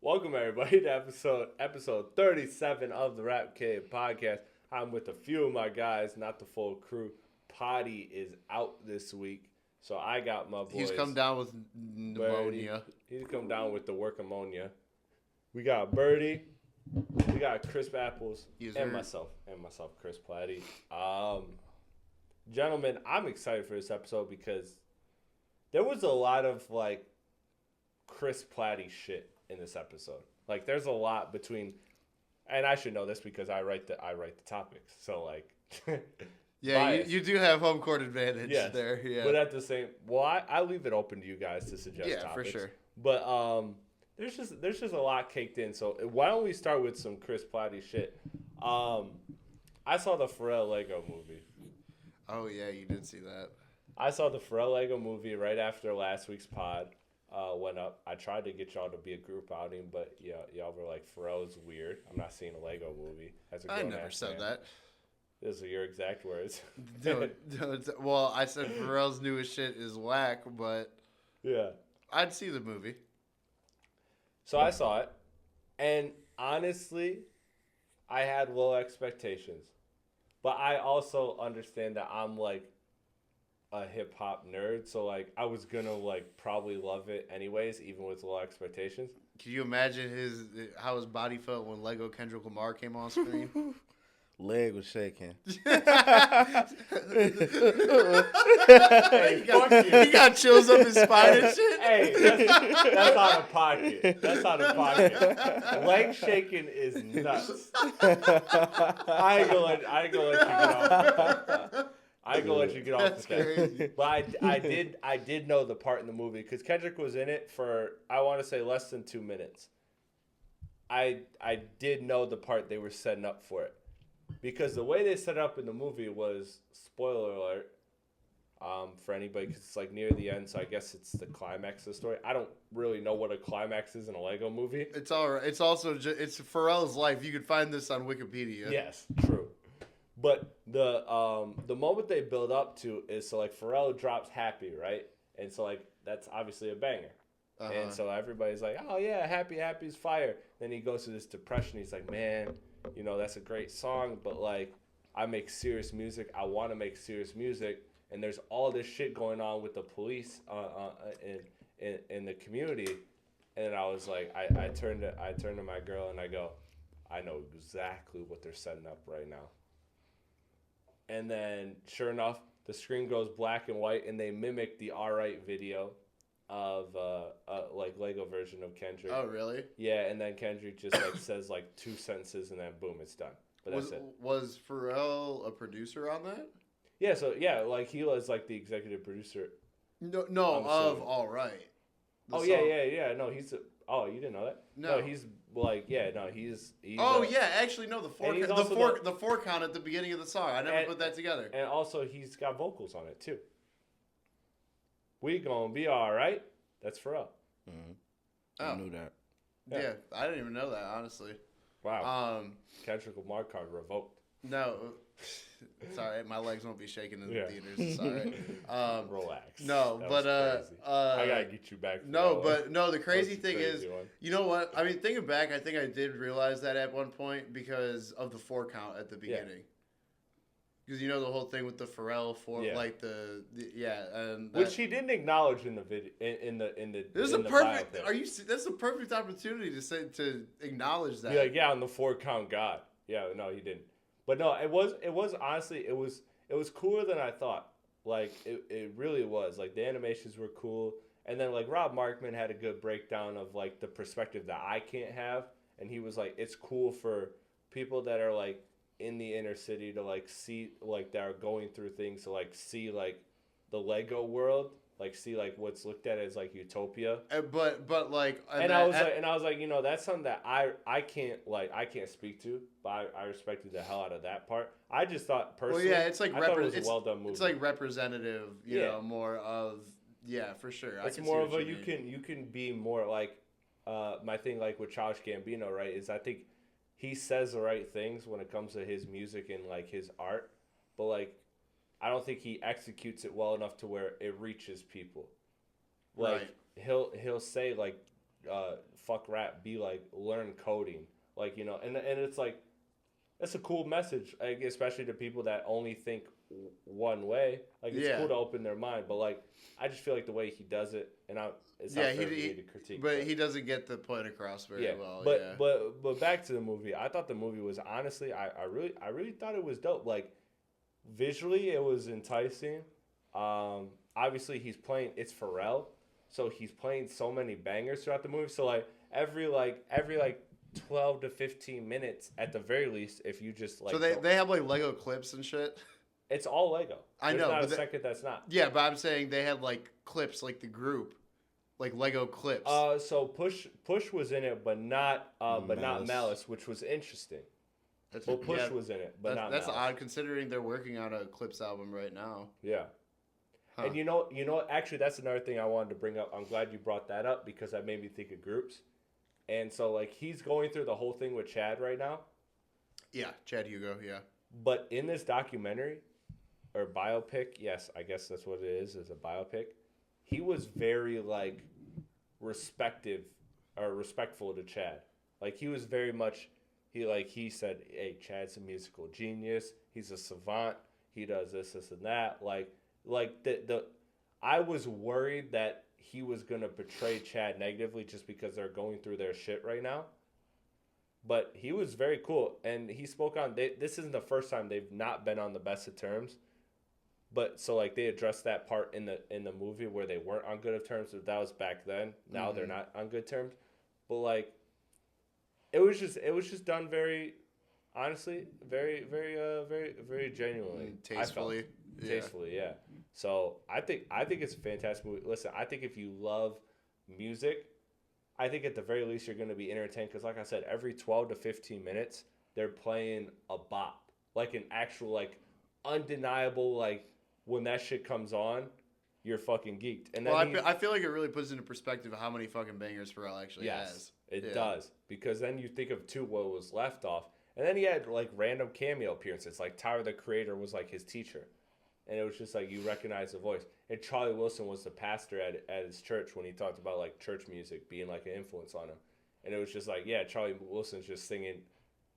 Welcome everybody to episode 37 of the Rap Kid podcast. I'm with a few of my guys, not the full crew. Potty is out this week, so I got my boys. He's come down with pneumonia. He's come down with the work ammonia. We got Birdie, we got Crisp Apples, and myself, Chris Platte. Gentlemen, I'm excited for this episode because there was a lot of Chris Platte shit in this episode. Like, there's a lot between, and I should know this because I write the topics. So yeah, you do have home court advantage there. Yeah, but at the same, I leave it open to you guys to suggest topics. Yeah, for sure. But there's just a lot caked in. So why don't we start with some Chris Platte shit? I saw the Pharrell Lego movie. Oh yeah, you did see that. I saw the Pharrell Lego movie right after last week's pod went up. I tried to get y'all to be a group outing, but y'all were like, Pharrell's weird. I'm not seeing a Lego movie. I never said that. Those are your exact words. No, well, I said Pharrell's newest shit is whack, but yeah, I'd see the movie. So I saw it, and honestly, I had low expectations. But I also understand that I'm a hip hop nerd, so I was gonna probably love it anyways, even with low expectations. Can you imagine how his body felt when Lego Kendrick Lamar came on screen? Leg was shaking. He got chills up his spine and shit. Hey, that's out of pocket. Leg shaking is nuts. I ain't gonna let you get off. I ain't gonna let you get off the crazy. But I did know the part in the movie because Kendrick was in it for, I want to say, less than 2 minutes. I did know the part they were setting up for it. Because the way they set it up in the movie was, spoiler alert, for anybody, because it's near the end, so I guess it's the climax of the story. I don't really know what a climax is in a Lego movie. It's all right. It's also it's Pharrell's life. You could find this on Wikipedia. Yes, true. But the moment they build up to is Pharrell drops Happy, right? And so that's obviously a banger. Uh-huh. And so everybody's like, oh yeah, Happy's fire. Then he goes through this depression. He's like, man, that's a great song, but I make serious music. I want to make serious music, and there's all this shit going on with the police in the community. And I was like, I turned to my girl and I go, I know exactly what they're setting up right now. And then, sure enough, the screen goes black and white, and they mimic the Alright video of Lego version of Kendrick. Oh, really? Yeah, and then Kendrick just says 2 sentences, and then boom, it's done. But that's it. Was Pharrell a producer on that? Yeah, so he was the executive producer. No, of Alright. Oh song. yeah. No, he's. Oh, you didn't know that? No, he's he's. Oh yeah, actually no, the four count at the beginning of the song. I never put that together. And also, he's got vocals on it too. We gonna be all right. That's Pharrell. Mm-hmm. Oh. I knew that. Yeah, I didn't even know that, honestly. Wow. Kendrick Lamar card revoked. No. It's all right. My legs won't be shaking in the theaters. It's all right. Relax. No, but I gotta get you back. The crazy thing is, you know what? I mean, thinking back, I think I did realize that at one point because of the 4 count at the beginning. Because the whole thing with the Pharrell which he didn't acknowledge in the video in the. This is a perfect. That's a perfect opportunity to acknowledge that. Be on the 4 count God. Yeah, no, he didn't. But no, it was honestly it was cooler than I thought. It really was. The animations were cool, and then Rob Markman had a good breakdown of the perspective that I can't have, and he was it's cool for people that are in the inner city to see that are going through things to see the Lego world, see what's looked at as utopia. But and I was like, that's something that I can't I can't speak to, but I respected the hell out of that part. I just thought personally, well, yeah, it's I thought it was a well done movie. It's representative, you know, more of for sure. It's more of a you can be more my thing with Childish Gambino, right? Is I think he says the right things when it comes to his music and his art, but I don't think he executes it well enough to where it reaches people. Right. He'll say fuck rap, be like learn coding, like, you know, and it's like that's a cool message, like, especially to people that only think one way. Like, it's cool to open their mind, but like I just feel like the way he does it, and it's not fair for me to critique. But he doesn't get the point across very well. But back to the movie, I thought the movie was honestly, I really thought it was dope. Like visually, it was enticing. Obviously, it's Pharrell, so he's playing so many bangers throughout the movie. So like every 12 to 15 minutes at the very least, if you just like. So they have like Lego clips and shit. It's all Lego. I know. Not a second that's not. Yeah, but I'm saying they had like clips, like the group, like Lego clips. So Push was in it, but not Malice, which was interesting. Push was in it, but not Malice. That's odd considering they're working on a Clips album right now. Yeah. Huh. And you know, actually, that's another thing I wanted to bring up. I'm glad you brought that up because that made me think of groups. And so, like, he's going through the whole thing with Chad right now. Yeah, Chad Hugo, yeah. But in this documentary, or biopic, yes, I guess that's what it is a biopic, he was very, like, respectful to Chad. Like, he was very much, he said, hey, Chad's a musical genius. He's a savant. He does this, and that. I was worried that he was going to portray Chad negatively just because they're going through their shit right now. But he was very cool. And he spoke on, this isn't the first time they've not been on the best of terms. But so like they addressed that part in the movie where they weren't on good of terms. But that was back then. Now they're not on good terms. But like, it was just done very, honestly, very, very, very genuinely. Tastefully. Tastefully, yeah. So I think it's a fantastic movie. Listen, I think if you love music, I think at the very least you're going to be entertained because, like I said, every 12 to 15 minutes they're playing a bop, like an actual, like, undeniable, like, when that shit comes on, you're fucking geeked. And I feel like it really puts into perspective how many fucking bangers Pharrell actually has. It does, because then you think of what was left off, and then he had like random cameo appearances, like Tyler the Creator was like his teacher. And it was just like you recognize the voice. And Charlie Wilson was the pastor at his church when he talked about like church music being like an influence on him. And it was just like, yeah, Charlie Wilson's just singing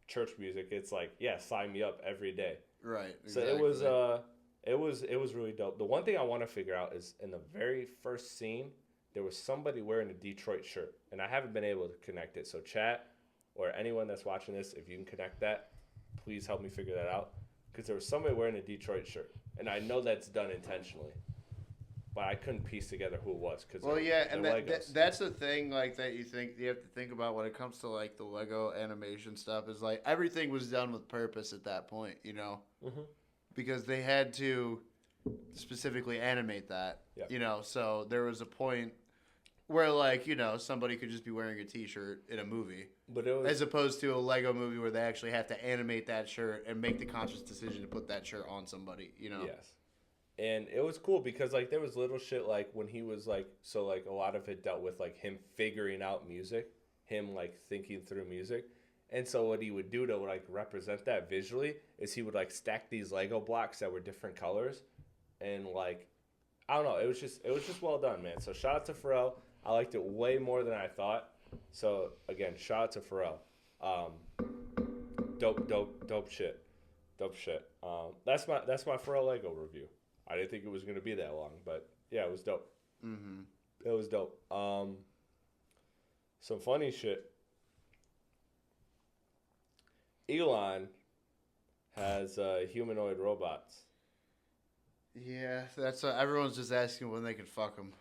church music. It's like, yeah, sign me up every day. Right. Exactly. So it was really dope. The one thing I want to figure out is in the very first scene, there was somebody wearing a Detroit shirt, and I haven't been able to connect it. So chat or anyone that's watching this, if you can connect that, please help me figure that out. Because there was somebody wearing a Detroit shirt. And I know that's done intentionally, but I couldn't piece together who it was. That's the thing, like, that you have to think about when it comes to, like, the Lego animation stuff is, like, everything was done with purpose at that point, you know? Mm-hmm. Because they had to specifically animate that, you know? So there was a point where, like, you know, somebody could just be wearing a T-shirt in a movie. But it was, as opposed to a Lego movie where they actually have to animate that shirt and make the conscious decision to put that shirt on somebody, you know? Yes. And it was cool because, like, there was little shit, like, when he was, like, so, like, a lot of it dealt with, like, him figuring out music, him, like, thinking through music. And so what he would do to, like, represent that visually is he would, like, stack these Lego blocks that were different colors. And, like, I don't know. It was just well done, man. So shout out to Pharrell. I liked it way more than I thought. So, again, shout out to Pharrell. Dope shit. That's my Pharrell Lego review. I didn't think it was going to be that long, but, yeah, it was dope. Mm-hmm. It was dope. Some funny shit. Elon has humanoid robots. Yeah, that's everyone's just asking when they can fuck them.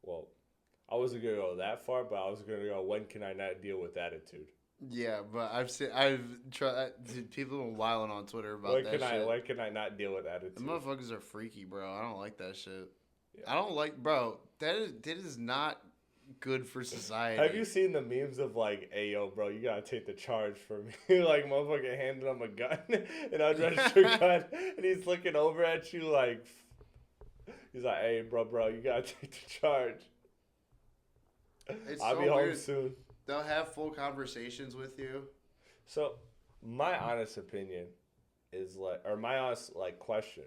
Well, I wasn't going to go that far, but I was going to go, when can I not deal with attitude? Yeah, but I've tried. People have been wilding on Twitter about that shit. When can I not deal with attitude? The motherfuckers are freaky, bro. I don't like that shit. Yeah. I don't like, bro. That is not good for society. Have you seen the memes of like, hey, yo, bro, you gotta take the charge for me? Like, motherfucker handing him a gun, an unregistered gun, and he's looking over at you like, he's like, hey, bro, you gotta take the charge. I'll be home soon. They'll have full conversations with you. So, my honest opinion is like, or my honest like question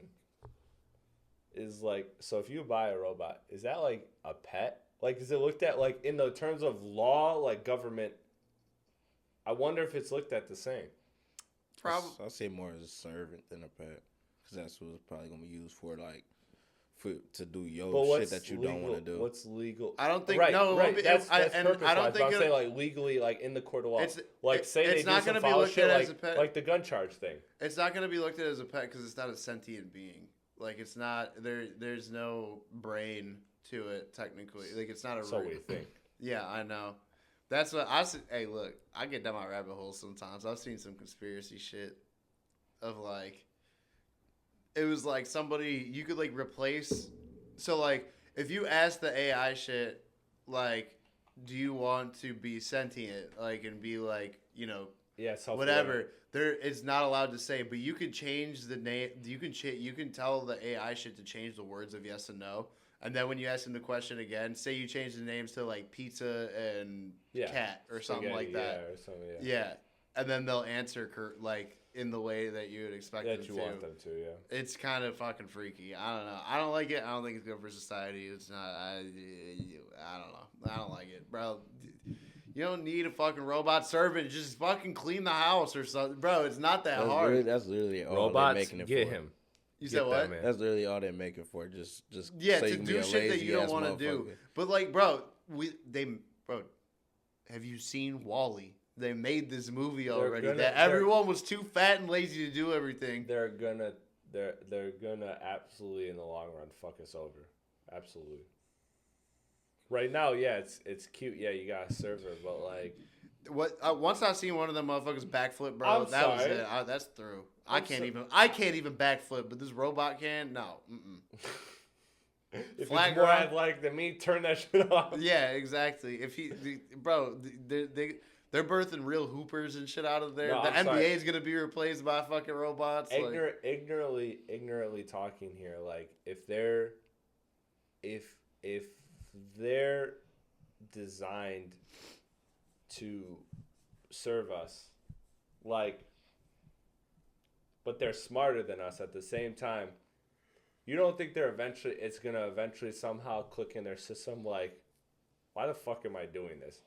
is like, so if you buy a robot, is that like a pet? Like, is it looked at, like, in the terms of law, like, government? I wonder if it's looked at the same. Probably. I'll say more as a servant than a pet. Because that's what it's probably going to be used for, like, to do shit that you don't want to do. What's legal? I don't think, right, no. Right. That's purpose-wise, I don't think I'm saying, like, legally, like, in the court of law. Like, say it's they not do some gonna be foul looked shit, at as a pet. like the gun charge thing. It's not going to be looked at as a pet because it's not a sentient being. Like, it's not, there's no brain to it, technically. Like, it's not a... So we think. Yeah, I know. That's what I said. Hey, look, I get down my rabbit hole sometimes. I've seen some conspiracy shit of, like, it was like somebody, you could, like, replace... So, like, if you ask the AI shit, like, do you want to be sentient, like, and be, like, you know, yeah, whatever, it's not allowed to say, but you can change the name, you can tell the AI shit to change the words of yes and no, and then when you ask them the question again, say you change the names to, like, pizza and cat or something like that. Yeah, or something, yeah, and then they'll answer, like, in the way that you would expect them to. That you want them to, yeah. It's kind of fucking freaky. I don't know. I don't like it. I don't think it's good for society. It's not. I don't know. I don't like it, bro. You don't need a fucking robot servant. Just fucking clean the house or something, bro. It's not that hard. That's literally all robots they're making it get for. Him. You said what? That's literally all they're making for. Just yeah, so to you can do be a shit that you don't want to do. But like, bro, have you seen Wall-E? They made this movie already that everyone was too fat and lazy to do everything. They're gonna absolutely in the long run fuck us over. Absolutely. Right now, yeah, it's cute. Yeah, you got a server, but like, once I seen one of them motherfuckers backflip, bro, I'm that sorry. was it. That's through. I can't even backflip, but this robot can. No. If Flag it's more athletic than me, turn that shit off. Yeah, exactly. If they're birthing real hoopers and shit out of there. No, the NBA is gonna be replaced by fucking robots. Ignorantly talking here. Like if they're designed to serve us, like, but they're smarter than us at the same time. You don't think it's gonna eventually somehow click in their system? Like, why the fuck am I doing this?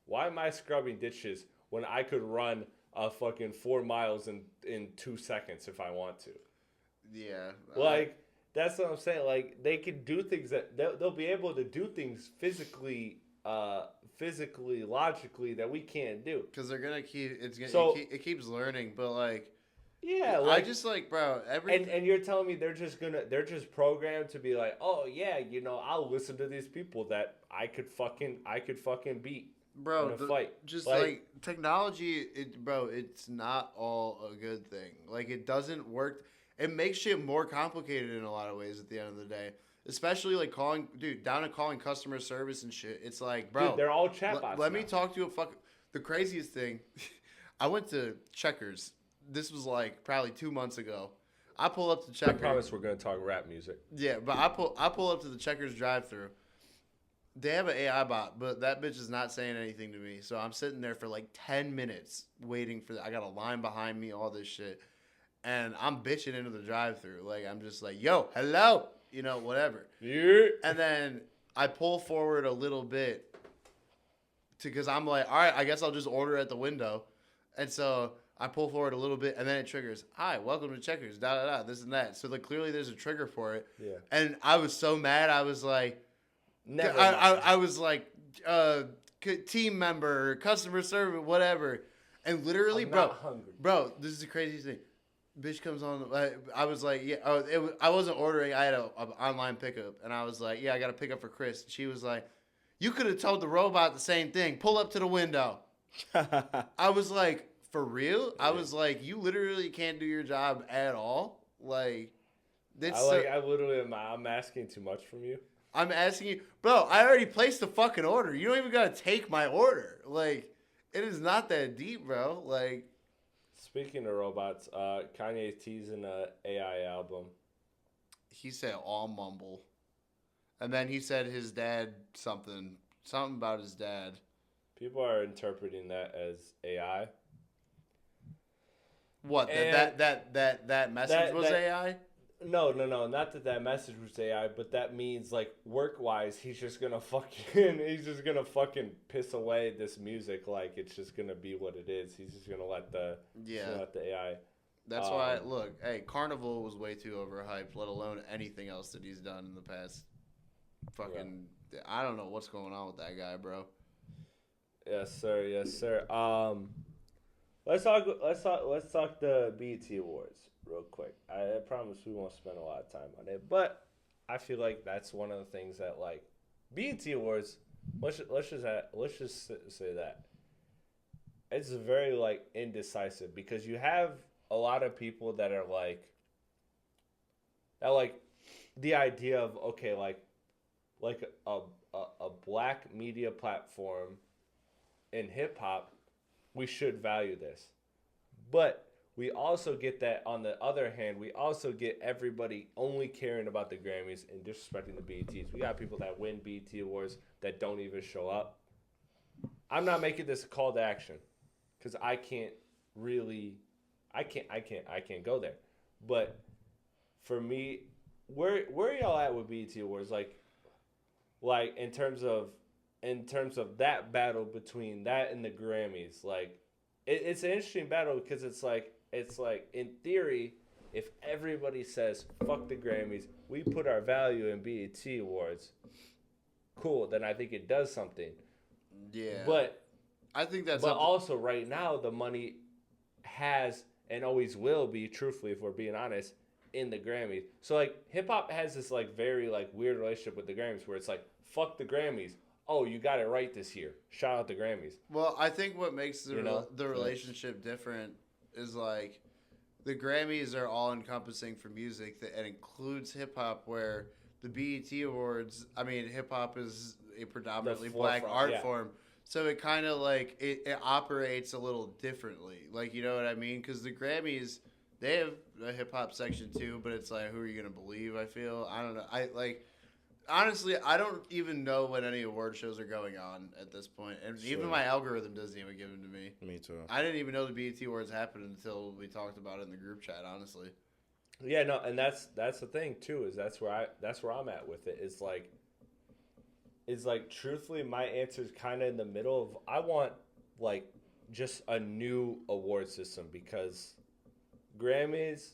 Why am I scrubbing dishes when I could run a fucking 4 miles in 2 seconds if I want to? Yeah. Like, that's what I'm saying. Like, they can do things that they'll be able to do things physically, logically that we can't do. Because they're gonna it keeps learning, but like. Yeah, like, I just like, bro. And you're telling me they're just programmed to be like, oh yeah, you know, I'll listen to these people that I could fucking beat. Bro, just like technology, it's not all a good thing. Like, it doesn't work. It makes shit more complicated in a lot of ways at the end of the day. Especially like calling customer service and shit. It's like, bro, dude, they're all chatbots. Let me talk to the craziest thing. I went to Checkers. This was like probably 2 months ago. I pull up to Checkers. I promise we're gonna talk rap music. Yeah, but I pull up to the Checkers drive-thru. They have an AI bot, but that bitch is not saying anything to me. So I'm sitting there for like 10 minutes waiting for I got a line behind me, all this shit. And I'm bitching into the drive-thru. Like, I'm just like, yo, hello, you know, whatever. Yeah. And then I pull forward a little bit because I'm like, all right, I guess I'll just order at the window. And so I pull forward a little bit, and then it triggers, hi, welcome to Checkers, this and that. So, like, clearly there's a trigger for it. Yeah. And I was so mad. I was like, never. I was like, team member, customer service, whatever. And literally, bro, this is the craziest thing. Bitch comes on. I was like, yeah. I wasn't ordering. I had an online pickup, and I was like, yeah, I got to pick up for Chris. She was like, you could have told the robot the same thing. Pull up to the window. I was like, for real? Yeah. I was like, you literally can't do your job at all. Like, I'm asking too much from you. I'm asking you, bro. I already placed the fucking order. You don't even gotta take my order. Like, it is not that deep, bro. Like, speaking of robots, Kanye's teasing an AI album. He said all mumble, and then he said his dad something about his dad. People are interpreting that as AI. What? That message was AI? No, not that message was AI, but that means like work-wise, he's just gonna fucking piss away this music. Like it's just gonna be what it is. He's just gonna let the AI. That's why, look, hey, Carnival was way too overhyped, let alone anything else that he's done in the past. Fucking, yeah. I don't know what's going on with that guy, bro. Yes, sir. Yes, sir. Let's talk the BET Awards real quick. I promise we won't spend a lot of time on it, but I feel like that's one of the things that like BET Awards. Let's just say that it's very like indecisive because you have a lot of people that are like the idea of okay like a black media platform in hip hop, we should value this. But we also get that on the other hand, we also get everybody only caring about the Grammys and disrespecting the BETs. We got people that win BET Awards that don't even show up. I'm not making this a call to action because I can't go there. But for me, where y'all at with BET Awards? Like in terms of that battle between that and the Grammys, like it's an interesting battle because it's like in theory, if everybody says fuck the Grammys, we put our value in BET Awards, cool, then I think it does something. Yeah. But I think that's also right now the money has and always will be, truthfully, if we're being honest, in the Grammys. So like hip hop has this like very like weird relationship with the Grammys where it's like fuck the Grammys. Oh, you got it right this year. Shout out the Grammys. Well, I think what makes the relationship different is like the Grammys are all encompassing for music that it includes hip hop, where the BET Awards, I mean, hip hop is a predominantly black art form. So it kind of like it operates a little differently. Like, you know what I mean? Because the Grammys, they have a hip hop section too, but it's like, who are you going to believe? I feel. I don't know. Honestly, I don't even know when any award shows are going on at this point. And even my algorithm doesn't even give them to me. Me too. I didn't even know the BET Awards happened until we talked about it in the group chat, honestly. Yeah, no, and that's the thing too, is that's where I'm at with it. It's like truthfully my answer is kind of in the middle of I want like just a new award system because Grammys,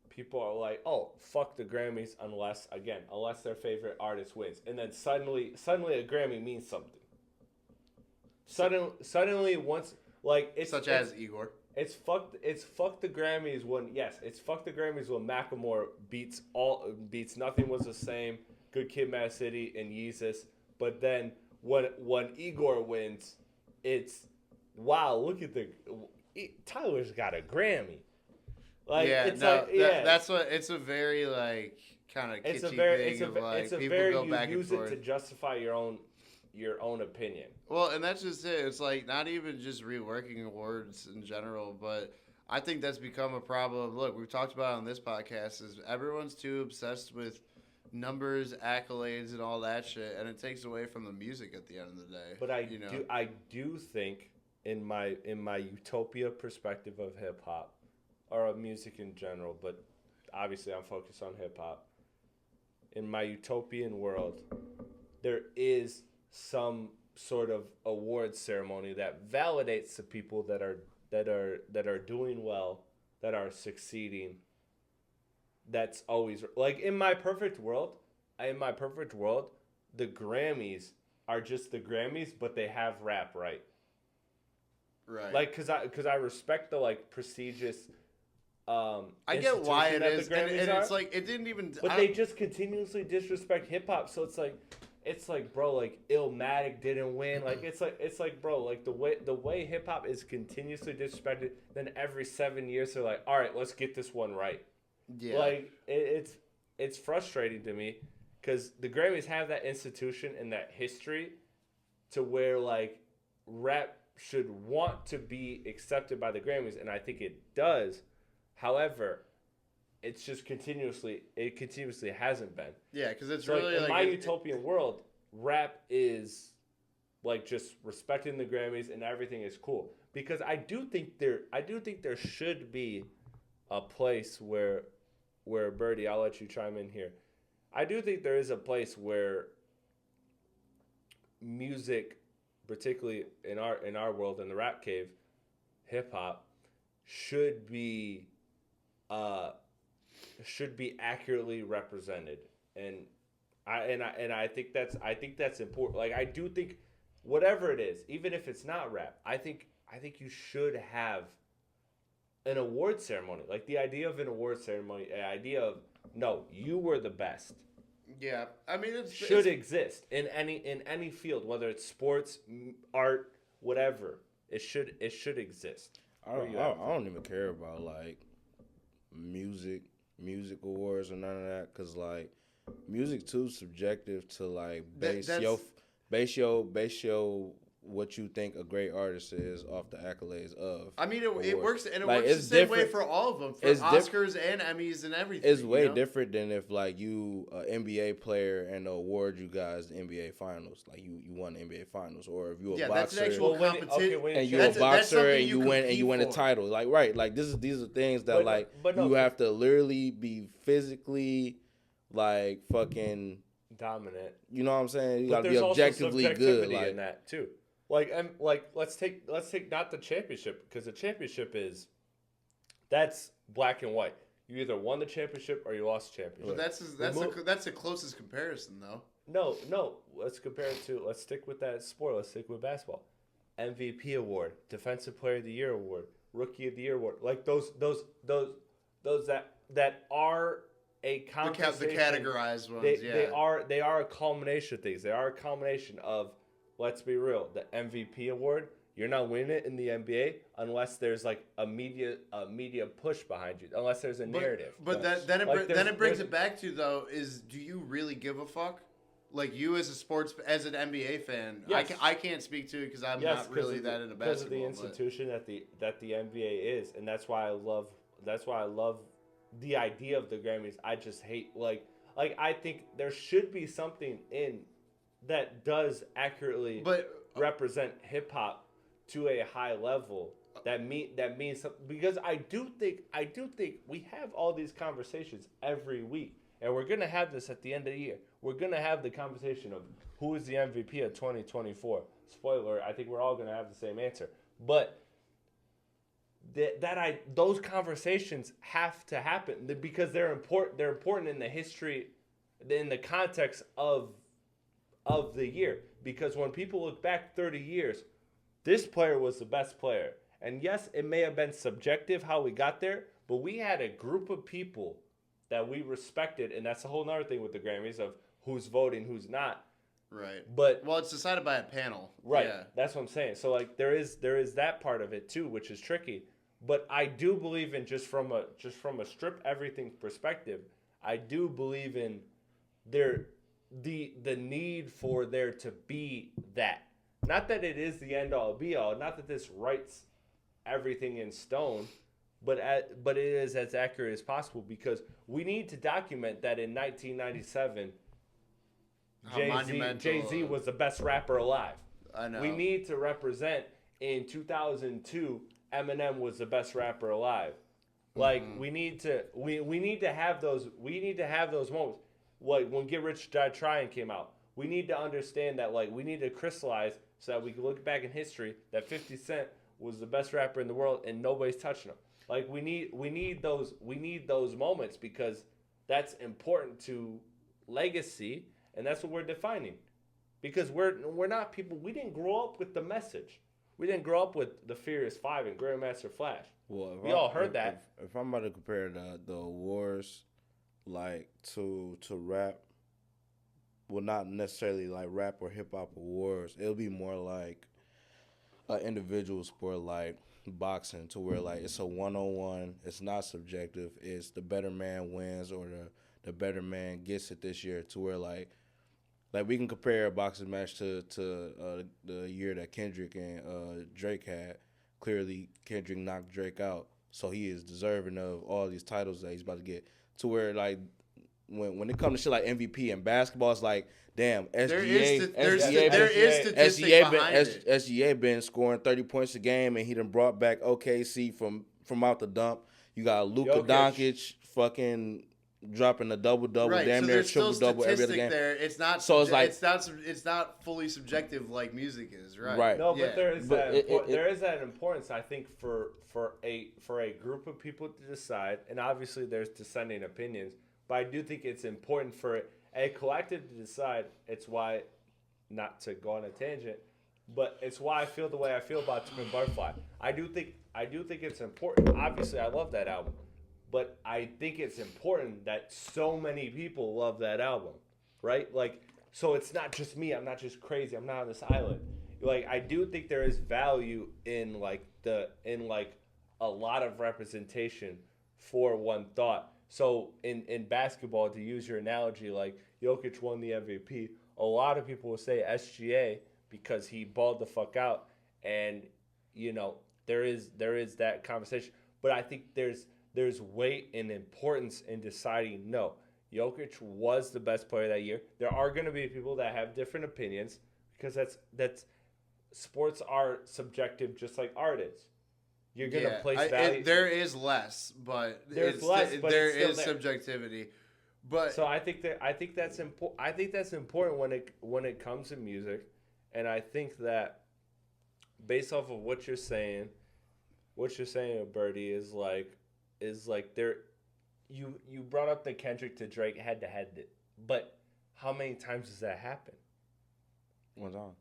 people are like, oh, fuck the Grammys unless their favorite artist wins. And then suddenly a Grammy means something. Suddenly once, like, it's... Such as Igor. It's fuck the Grammys when Macklemore beats Nothing Was the Same, Good Kid, Mad City, and Yeezus. But then when Igor wins, it's, wow, look at Tyler's got a Grammy. Like, that's what it's a very like kind of kitschy thing. People go back and forth to justify your own opinion. Well, and that's just it. It's like not even just reworking awards in general, but I think that's become a problem. Look, we've talked about it on this podcast. Is everyone's too obsessed with numbers, accolades, and all that shit, and it takes away from the music at the end of the day. But I do think in my utopia perspective of hip hop. Or of music in general, but obviously I'm focused on hip-hop. In my utopian world, there is some sort of award ceremony that validates the people that are doing well, that are succeeding. That's always like in my perfect world, the Grammys are just the Grammys, but they have rap right. Right. Like cuz I respect the like precious I get why it is, and it's like it didn't even. But they just continuously disrespect hip hop, so it's like, bro, like Illmatic didn't win, like it's like, bro, like the way hip hop is continuously disrespected. Then every 7 years they're like, all right, let's get this one right. Yeah. Like it's frustrating to me because the Grammys have that institution and that history, to where like rap should want to be accepted by the Grammys, and I think it does. However, it's just continuously hasn't been. Yeah, because it's so really like in my utopian world, rap is like just respecting the Grammys and everything is cool. Because I do think there should be a place where Birdie, I'll let you chime in here. I do think there is a place where music, particularly in our world, in the rap cave, hip hop, should be accurately represented, and I think that's important. Like, I do think whatever it is, even if it's not rap, I think you should have an award ceremony. Like, the idea of an award ceremony, the idea of, no, you were the best. Yeah, I mean, it should exist in any field, whether it's sports, art, whatever. It should exist. I don't even care about like music awards or none of that, because like music too subjective to like base your what you think a great artist is off the accolades of. I mean, it works, and it like, works the same way for all of them, for Oscars and Emmys and everything. It's way different than if like you an NBA player and the award you guys the NBA Finals, like you won the NBA Finals, or if you a boxer, that's an actual competition, and you're a boxer and you win a title, like right, like these are things that you have to literally be physically like fucking dominant. You know what I'm saying? You got to be objectively good, like in that too. Let's take not the championship, because the championship that's black and white. You either won the championship or you lost the championship. But that's the closest comparison, though. No. Let's compare it to. Let's stick with that sport. Let's stick with basketball. MVP award, Defensive Player of the Year award, Rookie of the Year award. Like those that are a conversation. The categorized ones. They are a culmination of things. They are a culmination of. Let's be real. The MVP award, you're not winning it in the NBA unless there's like a media push behind you. Unless there's a narrative. But then it brings it back to, though, is do you really give a fuck? Like, you as an NBA fan, yes. I can't speak to it because I'm not really that into basketball. Because of the institution that the NBA is, and that's why I love the idea of the Grammys. I just hate like I think there should be something in that does accurately represent hip hop to a high level. That means something, because I do think we have all these conversations every week, and we're gonna have this at the end of the year. We're gonna have the conversation of who is the MVP of 2024. Spoiler: I think we're all gonna have the same answer, but those conversations have to happen because they're important. They're important in the history, in the context of the year, because when people look back 30 years, this player was the best player. And yes, it may have been subjective how we got there, but we had a group of people that we respected, and that's a whole nother thing with the Grammys of who's voting, who's not. Right. But it's decided by a panel. Right. Yeah. That's what I'm saying. So like there is that part of it too, which is tricky. But I do believe in just from a strip everything perspective, I do believe in the need for there to be that. Not that it is the end all be all, not that this writes everything in stone, but it is as accurate as possible, because we need to document that in 1997 Jay-Z was the best rapper alive. I know. We need to represent in 2002 Eminem was the best rapper alive. Like we need to have those moments. Like when Get Rich Die Trying came out, we need to understand that, like, we need to crystallize so that we can look back in history that 50 Cent was the best rapper in the world and nobody's touching him. Like we need those moments, because that's important to legacy, and that's what we're defining. Because we're not people. We didn't grow up with the message. We didn't grow up with the Furious Five and Grandmaster Flash. Well, we all heard that. If I'm about to compare the awards, like to rap, well, not necessarily like rap or hip hop awards. It'll be more like an individual sport, like boxing, to where like it's a 1-on-1. It's not subjective. It's the better man wins, or the better man gets it this year. To where like we can compare a boxing match to the year that Kendrick and Drake had. Clearly, Kendrick knocked Drake out, so he is deserving of all these titles that he's about to get. To where like when it comes to shit like MVP and basketball, it's like, damn, SGA been scoring 30 points a game, and he done brought back OKC from out the dump. You got Luka Doncic fucking dropping a double, right. damn so near triple double every other game. There. It's not. So it's like it's not fully subjective like music is, right? Right. No, but there is there is that importance, I think, for a group of people to decide, and obviously there's dissenting opinions, but I do think it's important for a collective to decide. It's why, not to go on a tangent, but it's why I feel the way I feel about Twin Butterfly. I do think it's important. Obviously, I love that album. But I think it's important that so many people love that album, right? Like, so it's not just me. I'm not just crazy. I'm not on this island. Like, I do think there is value in a lot of representation for one thought. So in basketball, to use your analogy, like Jokic won the MVP. A lot of people will say SGA because he balled the fuck out, and there is that conversation. But I think there's weight and importance in deciding, no, Jokic was the best player that year. There are going to be people that have different opinions because that's sports are subjective just like art is. You're going to place value. There is less, but there is subjectivity. But so I think that's important. I think that's important when it comes to music, and I think that based off of what you're saying, Birdie, is like there, you brought up the Kendrick to Drake head-to-head, but how many times does that happen? One time.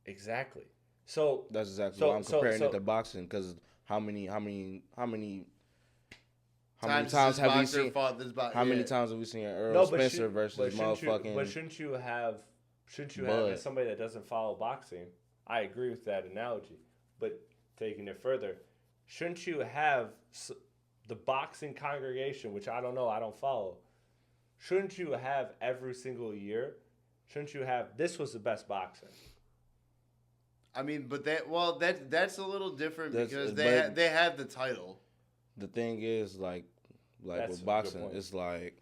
Exactly. So that's exactly why I'm comparing it to boxing, because how many times have we seen? How many times have we seen Earl Spencer versus motherfucking? But shouldn't you have as somebody that doesn't follow boxing? I agree with that analogy, but taking it further, shouldn't you have the boxing congregation, which I don't know, I don't follow, shouldn't you have every single year? Shouldn't you have, this was the best boxer? I mean, but that's a little different because they have the title. The thing is, like with boxing, it's like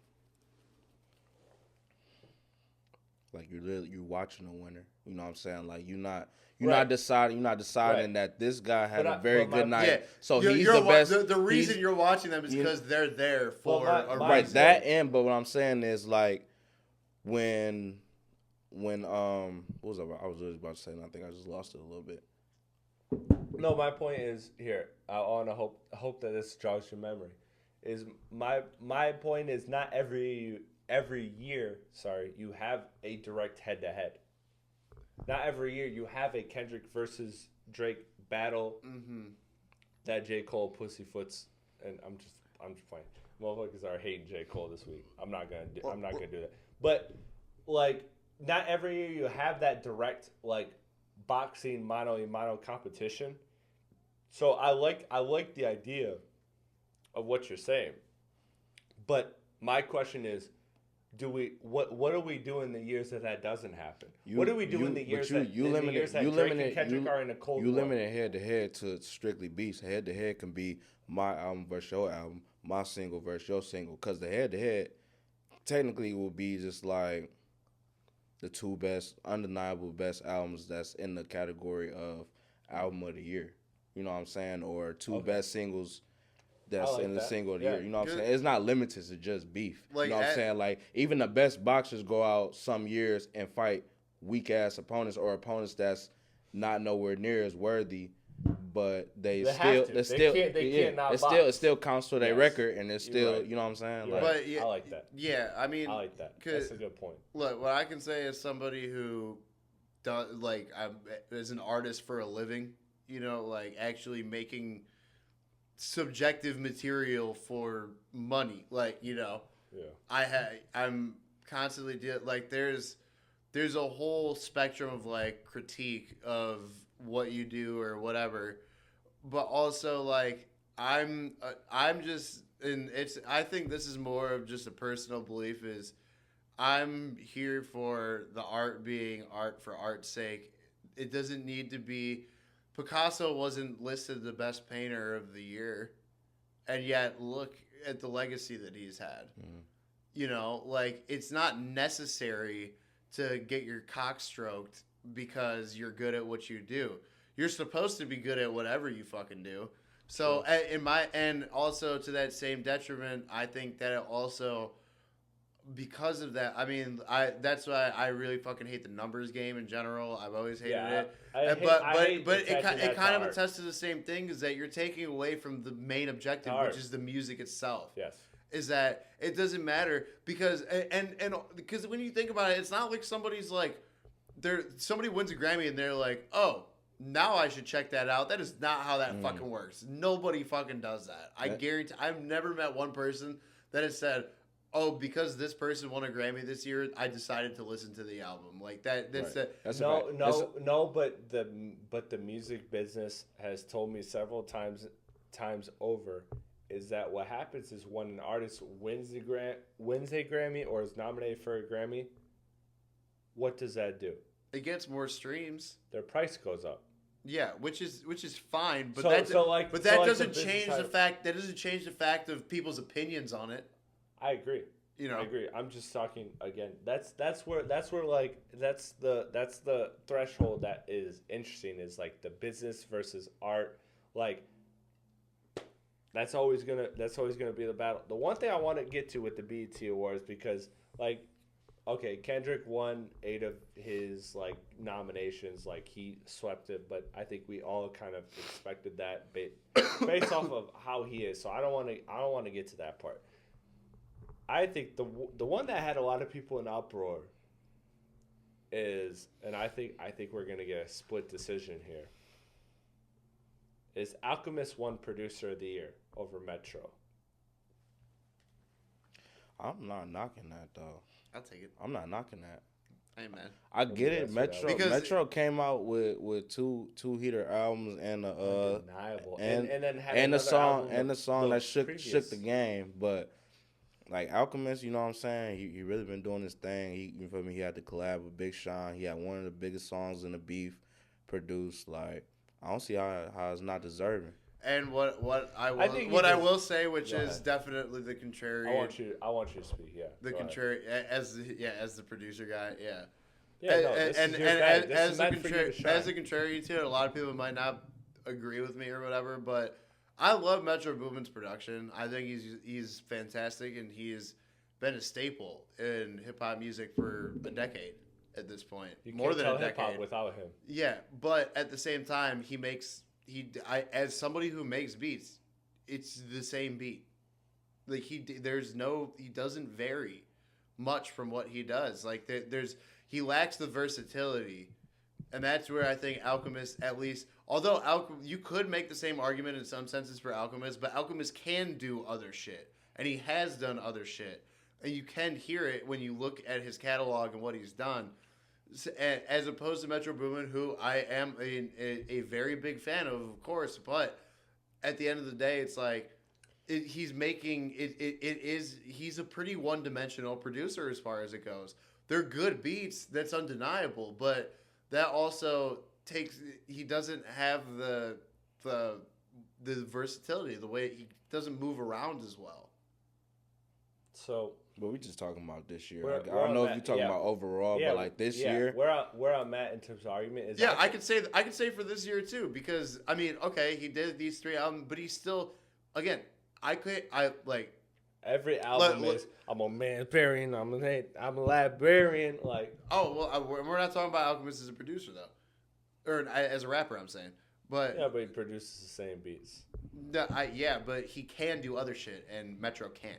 you're watching a winner. You know what I'm saying? Like you're not deciding that this guy had a very good night. Yeah, so he's the best. The reason you're watching them is because they're there for a right. reason. That end, but what I'm saying is like when what was I was really about to say, and I think I just lost it a little bit. No, my point is here. I want to hope that this jogs your memory. Is my point is not every year. Sorry, you have a direct head-to-head. Not every year you have a Kendrick versus Drake battle. Mm-hmm. That J. Cole pussyfoots, and I'm just playing. Motherfuckers are hating J. Cole this week. I'm not gonna do that. But like, not every year you have that direct like boxing mano competition. So I like the idea of what you're saying, but my question is, what do we do in the years that doesn't happen? What do we do in the years that Drake and Kendrick are in a cold war? You limit it head-to-head to strictly beats. Head-to-head can be my album versus your album, my single versus your single, because the head-to-head technically will be just like the two undeniable best albums that's in the category of album of the year. You know what I'm saying? Or two best singles that's in the single of the year. You know what I'm saying? It's not limited to just beef. Like, you know what I'm saying? Like, even the best boxers go out some years and fight weak-ass opponents or opponents that's not nowhere near as worthy, but it still counts for their record, and it's still, right. You know what I'm saying? Like, but I like that. Yeah, I mean, I like that. That's a good point. Look, what I can say is somebody who does is an artist for a living, you know, like actually making subjective material for money, like, you know. Yeah. I'm constantly like there's a whole spectrum of like critique of what you do or whatever, but also like I'm just, and I think this is more of just a personal belief, is I'm here for the art being art for art's sake. It doesn't need to be. Picasso wasn't listed the best painter of the year, and yet look at the legacy that he's had. Mm-hmm. You know, like, it's not necessary to get your cock stroked because you're good at what you do. You're supposed to be good at whatever you fucking do. So, and also to that same detriment, I think that it also because of that, I mean, that's why I really fucking hate the numbers game in general. I've always hated it. But it kind of attests to the same thing, is that you're taking away from the main objective, which is the music itself. Yes. Is that it doesn't matter because because when you think about it, it's not like somebody's like somebody wins a Grammy and they're like, oh, now I should check that out. That is not how that fucking works. Nobody fucking does that. I guarantee. I've never met one person that has said, oh, because this person won a Grammy this year, I decided to listen to the album. Like that. That's but the music business has told me several times over is that what happens is when an artist wins a Grammy or is nominated for a Grammy, what does that do? It gets more streams. Their price goes up. Yeah, which is fine, but that doesn't change the fact. That doesn't change the fact of people's opinions on it. I agree. I agree. I'm just talking again. That's where like that's the threshold that is interesting. Is like the business versus art. Like that's always gonna be the battle. The one thing I want to get to with the BET Awards, because like, okay, Kendrick won 8 of his like nominations. Like he swept it, but I think we all kind of expected that based off of how he is. So I don't want to get to that part. I think the one that had a lot of people in uproar is, and I think we're gonna get a split decision here, is Alchemist won Producer of the Year over Metro. I'm not knocking that though. I'll take it. I'm not knocking that. Hey man, I get it. Metro came out with two heater albums and undeniable. And then had and the song that shook the game, but. Like Alchemist, you know what I'm saying? He really been doing his thing. You feel me? He had to collab with Big Sean. He had one of the biggest songs in the beef produced. Like I don't see how it's not deserving. And what I will say, which is definitely the contrary. I want you to speak. Yeah. The contrary as the producer guy. Yeah. Yeah. As the contrary to it, a lot of people might not agree with me or whatever, but. I love Metro Boomin's production. I think he's fantastic, and he's been a staple in hip hop music for a decade at this point. More than a decade. Hip hop without him. Yeah, but at the same time, as somebody who makes beats, it's the same beat. Like he doesn't vary much from what he does. Like he lacks the versatility. And that's where I think Alchemist, at least, although you could make the same argument in some senses for Alchemist, but Alchemist can do other shit. And he has done other shit. And you can hear it when you look at his catalog and what he's done. As opposed to Metro Boomin, who I am a very big fan of course. But at the end of the day, it's like, he's a pretty one-dimensional producer as far as it goes. They're good beats, that's undeniable, but... that also he doesn't have the versatility, the way he doesn't move around as well. So, but we're just talking about this year. I don't know if you're talking about overall, but like this year. Where I'm at in terms of argument is. Yeah, I could say for this year too, because I mean, okay, he did these 3 albums, but he's still, again, every album is I'm a man-barian, I'm a librarian, like. Oh well, we're not talking about Alchemist as a producer though, or as a rapper. I'm saying, but yeah, but he produces the same beats. But he can do other shit, and Metro can't.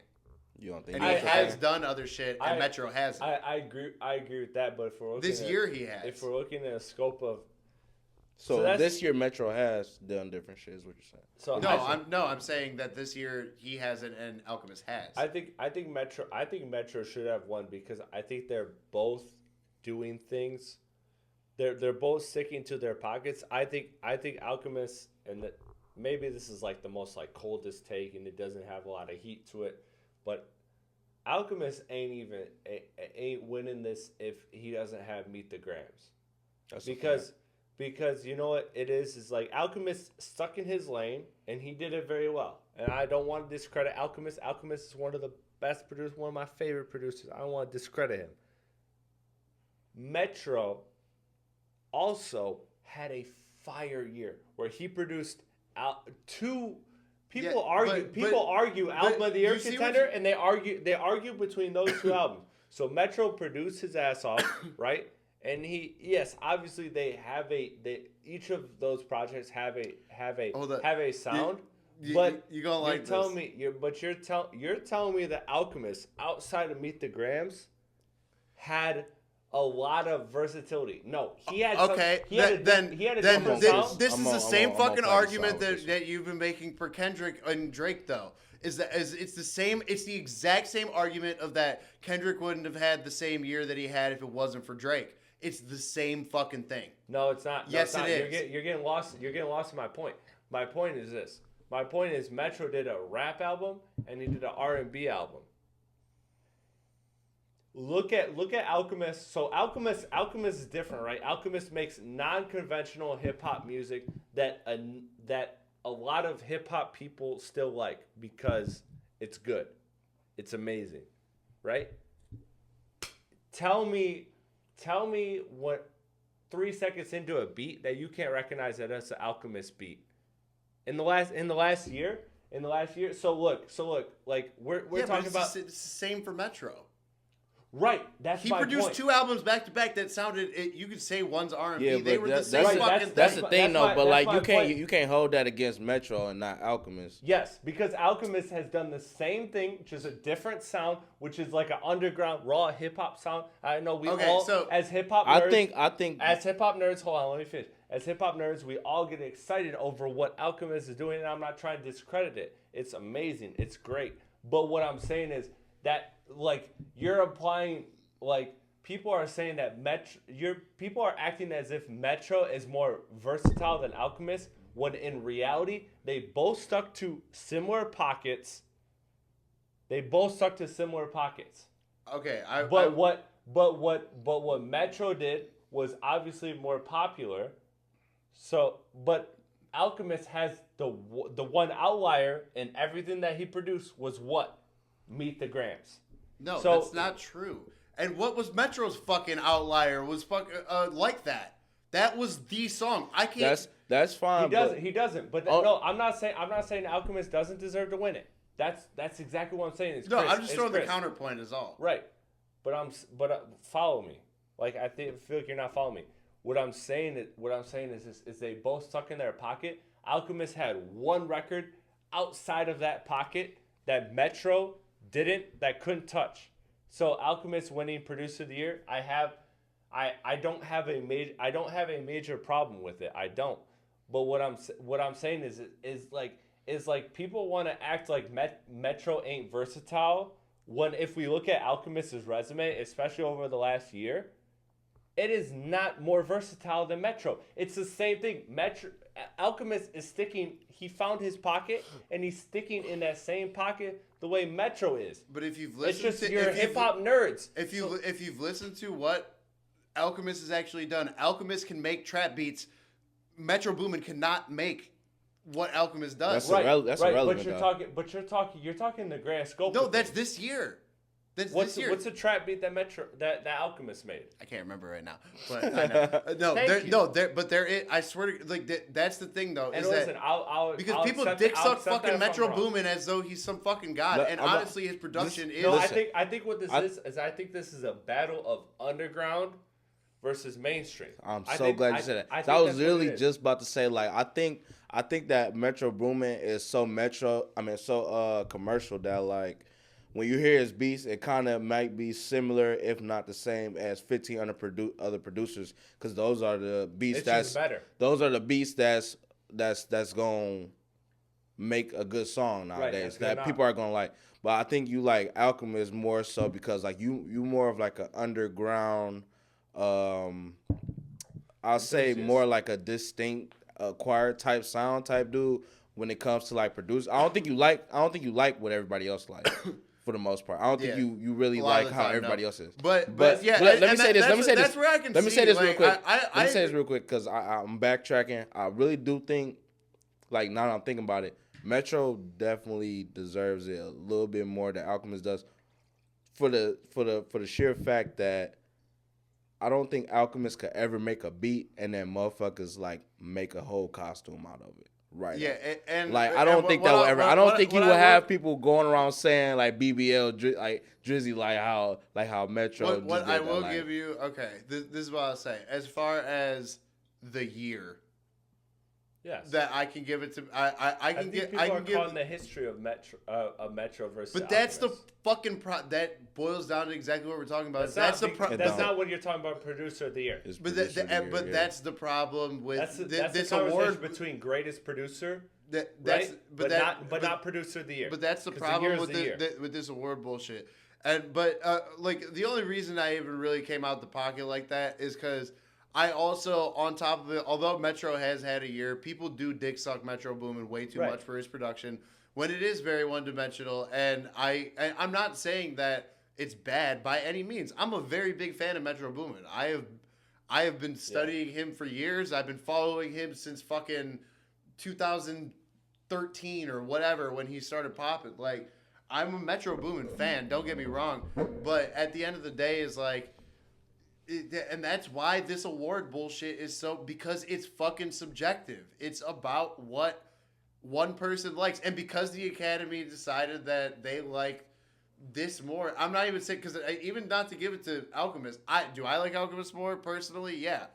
You don't think? And he has done other shit, and Metro hasn't. I agree with that, but if we're looking this year he has. If we're looking at a scope of. So this year Metro has done different shit, is what you're saying. So I'm saying that this year he hasn't and Alchemist has. I think Metro should have won because I think they're both doing things. They're both sticking to their pockets. I think Alchemist, and maybe this is like the most like coldest take and it doesn't have a lot of heat to it, but Alchemist ain't winning this if he doesn't have Meet the Grams. That's because you know what it is like Alchemist stuck in his lane and he did it very well. And I don't want to discredit Alchemist. Alchemist is one of the best producers, one of my favorite producers. I don't want to discredit him. Metro also had a fire year where he produced 2 People argue album of the year contender, and they argue between those two albums. So Metro produced his ass off, right? And obviously each of those projects have a sound. But you're gonna like you're telling me that Alchemist outside of Meet the Grams had a lot of versatility. No, he had this is the same fucking argument that you've been making for Kendrick and Drake though. It's the exact same argument of that Kendrick wouldn't have had the same year that he had if it wasn't for Drake. It's the same fucking thing. No, it's not. Yes, it is. You're getting lost in my point. My point is this. My point is Metro did a rap album and he did an R&B album. Look at Alchemist. So Alchemist is different, right? Alchemist makes non-conventional hip hop music that a lot of hip hop people still like because it's good. It's amazing, right? Tell me what 3 seconds into a beat that you can't recognize that that's an Alchemist beat. In the last year. So look, like we're talking about it's the same for Metro. Right, that's my point. He produced 2 albums back to back that sounded. You could say one's R&B. Yeah, they were the same fucking thing. That's the thing, though. But like, you can't hold that against Metro and not Alchemist. Yes, because Alchemist has done the same thing, just a different sound, which is like an underground raw hip hop sound. I know as hip hop nerds. I think as hip hop nerds. Hold on, let me finish. As hip hop nerds, we all get excited over what Alchemist is doing, and I'm not trying to discredit it. It's amazing. It's great. But what I'm saying is that. Like you're applying, like people are saying that people are acting as if Metro is more versatile than Alchemist, when in reality they both stuck to similar pockets. Okay, what Metro did was obviously more popular. So, but Alchemist has the one outlier in everything that he produced was what? Meet the Grams. No, that's not true. And what was Metro's fucking outlier was like that. That was the song. I can't. That's fine. He doesn't. But no, I'm not saying Alchemist doesn't deserve to win it. That's exactly what I'm saying. I'm just throwing the counterpoint is all. Right. But follow me. Like I feel like you're not following me. What I'm saying is they both stuck in their pocket. Alchemist had one record outside of that pocket that Metro that couldn't touch. So Alchemist winning producer of the year, I don't have a major problem with it. I don't. But what I'm saying is like people want to act like Metro ain't versatile, when if we look at Alchemist's resume, especially over the last year, it is not more versatile than Metro. It's the same thing. Alchemist is sticking. He found his pocket, and he's sticking in that same pocket the way Metro is. But if you've listened, it's just you're hip hop nerds. If you've listened to what Alchemist has actually done, Alchemist can make trap beats. Metro Boomin cannot make what Alchemist does. That's irrelevant. But you're talking the grand scope. No, that's this year. What's the trap beat that Alchemist made? I can't remember right now, but I know. I swear to that's the thing though. And is listen, that because people dick suck fucking Metro Boomin as though he's some fucking god, and honestly his production is. No, I think what this is I think this is a battle of underground versus mainstream. I'm so glad you said that. I was literally just about to say, like, I think that Metro Boomin is so commercial that, like, when you hear his beats, it kind of might be similar, if not the same, as 15 other producers, because those are the beats those are the beats that's gonna make a good song nowadays that people are gonna like. But I think you like Alchemist more so because like you more of like an underground. I'll say more like a distinct acquired type sound type dude when it comes to like produce. I don't think you like what everybody else likes. For the most part, I don't think you really like how everybody else is. But yeah, let me say this. Let me say this real quick. Let me say this real quick because I'm backtracking. I really do think, like now that I'm thinking about it, Metro definitely deserves it a little bit more than Alchemist does, for the sheer fact that I don't think Alchemist could ever make a beat and then motherfuckers like make a whole costume out of it. Right. Yeah, and like I don't think that will ever. I don't think he will have people going around saying like BBL, like Drizzy, like how Metro. What I will give you, okay, this is what I'll say. As far as the year, yes, that I can give it to. I can give. I can give the history of Metro versus. But that's the fucking that boils down to exactly what we're talking about. That's not what you're talking about. Producer of the year. That's the problem with this award between greatest producer. But not producer of the year. But that's the problem with this award bullshit. But the only reason I even really came out the pocket like that is because I also, on top of it, although Metro has had a year, people do dick suck Metro Boomin way too much for his production when it is very one-dimensional. And I'm not saying that it's bad by any means. I'm a very big fan of Metro Boomin. I have been studying him for years. I've been following him since fucking 2013 or whatever when he started popping. Like, I'm a Metro Boomin fan, don't get me wrong. But at the end of the day, is like, and that's why this award bullshit is because it's fucking subjective. It's about what one person likes. And because the Academy decided that they like this more, I'm not even saying, because even not to give it to Alchemist, do I like Alchemist more personally? Yeah.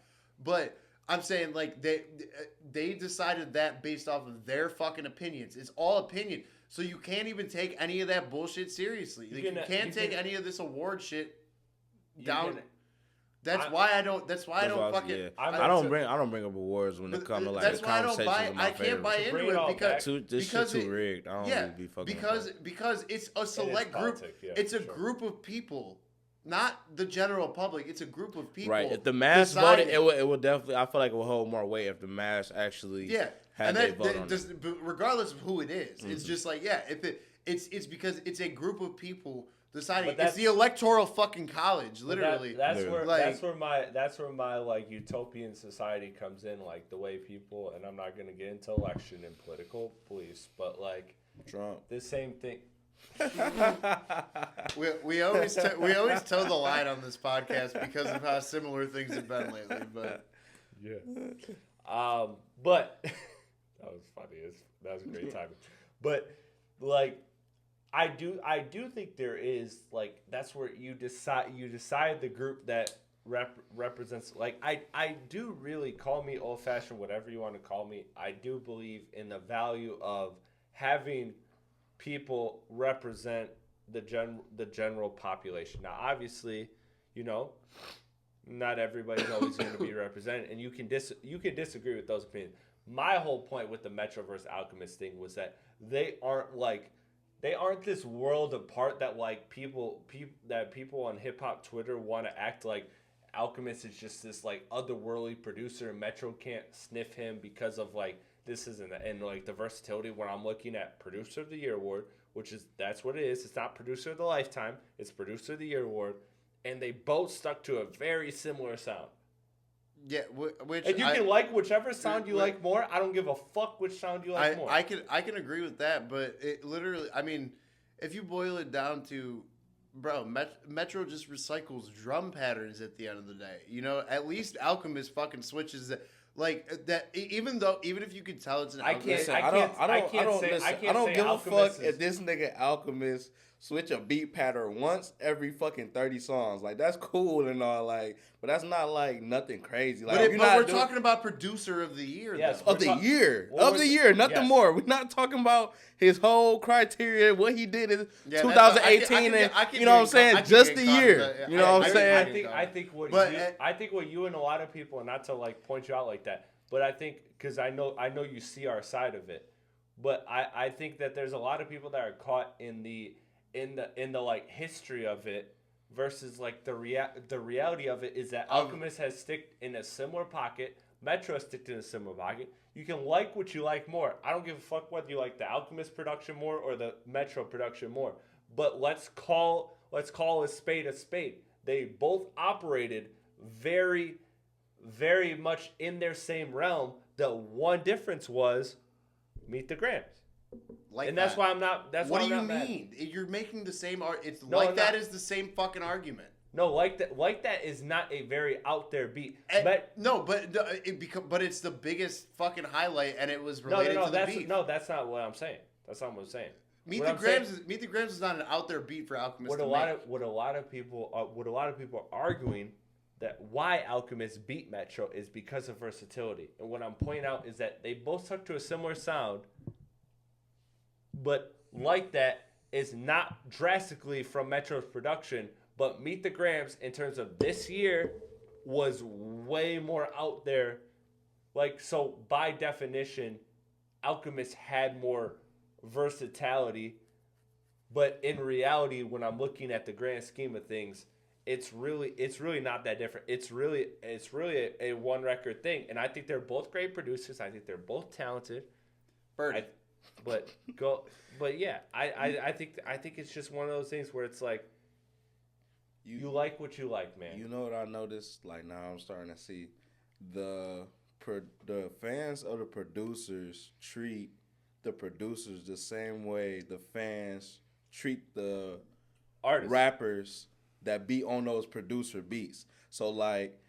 But I'm saying, like, they decided that based off of their fucking opinions. It's all opinion. So you can't even take any of that bullshit seriously. You can't take any of this award shit down. That's why I don't fucking. I don't bring up awards when it comes to like the conversations. I can't buy into it because too rigged. I don't really be fucking. Because it's a select group. It's a group of people, not the general public. It's a group of people. Right. If the mass voted, it will definitely. I feel like it will hold more weight if the mass actually. Yeah. Had their vote on it. But regardless of who it is, it's just like it's because it's a group of people deciding. It's the electoral fucking college, literally. That's where my like utopian society comes in, like the way people, and I'm not gonna get into election and political beliefs, but like Trump, the same thing. we always toe the line on this podcast because of how similar things have been lately, but but that was funny. That was a great timing. But like, I do think there is, like, that's where you decide the group that represents. Like, I do really, call me old fashioned, whatever you want to call me. I do believe in the value of having people represent the general population. Now, obviously, not everybody's always going to be represented, and you can disagree with those opinions. My whole point with the Metro versus Alchemist thing was that they aren't this world apart that like people on hip hop Twitter want to act like Alchemist is just this like otherworldly producer and Metro can't sniff him because of like this isn't, and like the versatility when I'm looking at Producer of the Year award, that's what it is. It's not Producer of the Lifetime, it's Producer of the Year award, and they both stuck to a very similar sound. Yeah, and you can like whichever sound you like more. I don't give a fuck which sound you like more. I can agree with that, but it literally, I mean, if you boil it down to, bro, Metro just recycles drum patterns at the end of the day. At least Alchemist fucking switches that. Like that, even if you could tell it's an Alchemist. I don't give a fuck if this nigga Alchemist switch a beat pattern once every fucking 30 songs. Like, that's cool and all, like, but that's not like nothing crazy. Like, but we're talking about Producer of the Year. Yes, though. Of the year, nothing more. We're not talking about his whole criteria, what he did in 2018, and you know what I'm saying, just the year. You know what I'm saying? I think what you and a lot of people, and not to like point you out like that, but I think because I know you see our side of it, but I think that there's a lot of people that are caught in the like history of it versus like the reality of it is that Alchemist has sticked in a similar pocket, Metro has sticked in a similar pocket. You can like what you like more. I don't give a fuck whether you like the Alchemist production more or the Metro production more. But let's call a spade a spade. They both operated very, very much in their same realm. The one difference was Meet the Grams. That's why I'm not. What do you mean? You're making the same argument. It's that is the same fucking argument. No, like that is not a very out there beat. But it's the biggest fucking highlight, and it was related to the beat. No, that's not what I'm saying. That's not what I'm saying. Meet the Grams is not an out there beat for Alchemist. What a lot of people are arguing that why Alchemist beat Metro is because of versatility. And what I'm pointing out is that they both stuck to a similar sound, but like that is not drastically from Metro's production. But Meet the Grams, in terms of this year, was way more out there. Like, so by definition, Alchemist had more versatility. But in reality, when I'm looking at the grand scheme of things, it's really not that different. It's really a one record thing. And I think they're both great producers. I think they're both talented. Birdie. I think it's just one of those things where it's like, you like what you like, man. You know what I noticed? Like, now I'm starting to see the fans of the producers treat the producers the same way the fans treat the artists, rappers that be on those producer beats. So, like,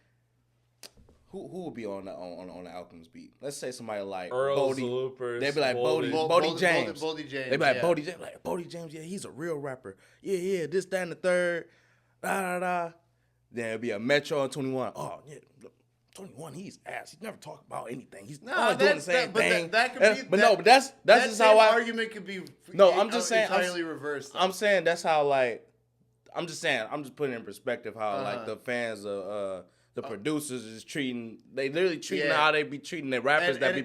who would be on the Alchemist beat? Let's say somebody like Earl's Bodie. Loopers. They'd be like Bodie James. Bodie James. They'd be like Bodie James. Like Bodie James, yeah, he's a real rapper. Yeah, this, that, and the third. Da. Then it'd be a Metro and 21. Oh yeah, 21, he's ass. He never talk about anything. He's always doing the same thing. But that's just how argument could be. No, I'm just saying entirely reversed. I'm saying that's how, like, I'm just putting in perspective how like the fans of the producers is literally treating how they be treating their rappers that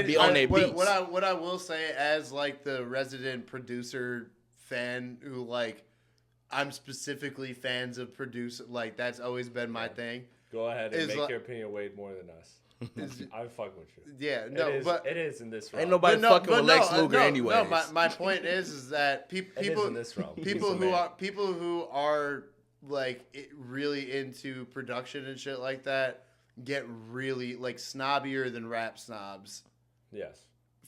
be on their beats. What I will say, as like the resident producer fan who, like, I'm specifically fans of producer, like, that's always been my thing. Go ahead and make your opinion weighed more than us. I'm fucking with you. Yeah, no, but it is in this realm. Ain't nobody fucking with Lex Luger anyway. No, my point is that people in this realm. people who are like really into production and shit like that get really like snobbier than rap snobs. Yes,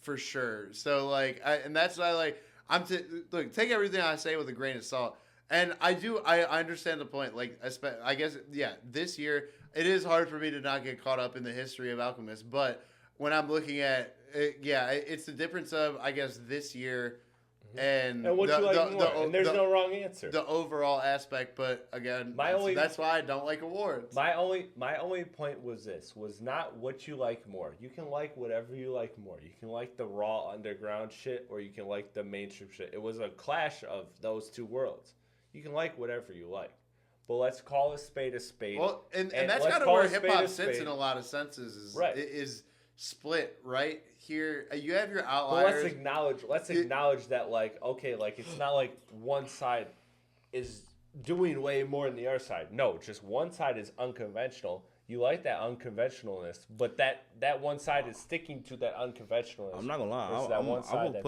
for sure. So like, and that's why, like, look, take everything I say with a grain of salt. And I understand the point. Like, I guess, yeah, this year, it is hard for me to not get caught up in the history of Alchemist. But when I'm looking at it, it's the difference of, I guess, this year and what you like more. And there's no wrong answer. The overall aspect. But again, that's why I don't like awards. My only point was not what you like more. You can like whatever you like more. You can like the raw underground shit, or you can like the mainstream shit. It was a clash of those two worlds. You can like whatever you like, but let's call a spade a spade. Well, and that's kind of where hip hop sits in a lot of senses. Is split right here. You have your outliers. Well, let's acknowledge that, like, okay, like, it's not like one side is doing way more than the other side. No, just one side is unconventional. You like that unconventionalness, but that one side is sticking to that unconventionalness. I'm not gonna lie.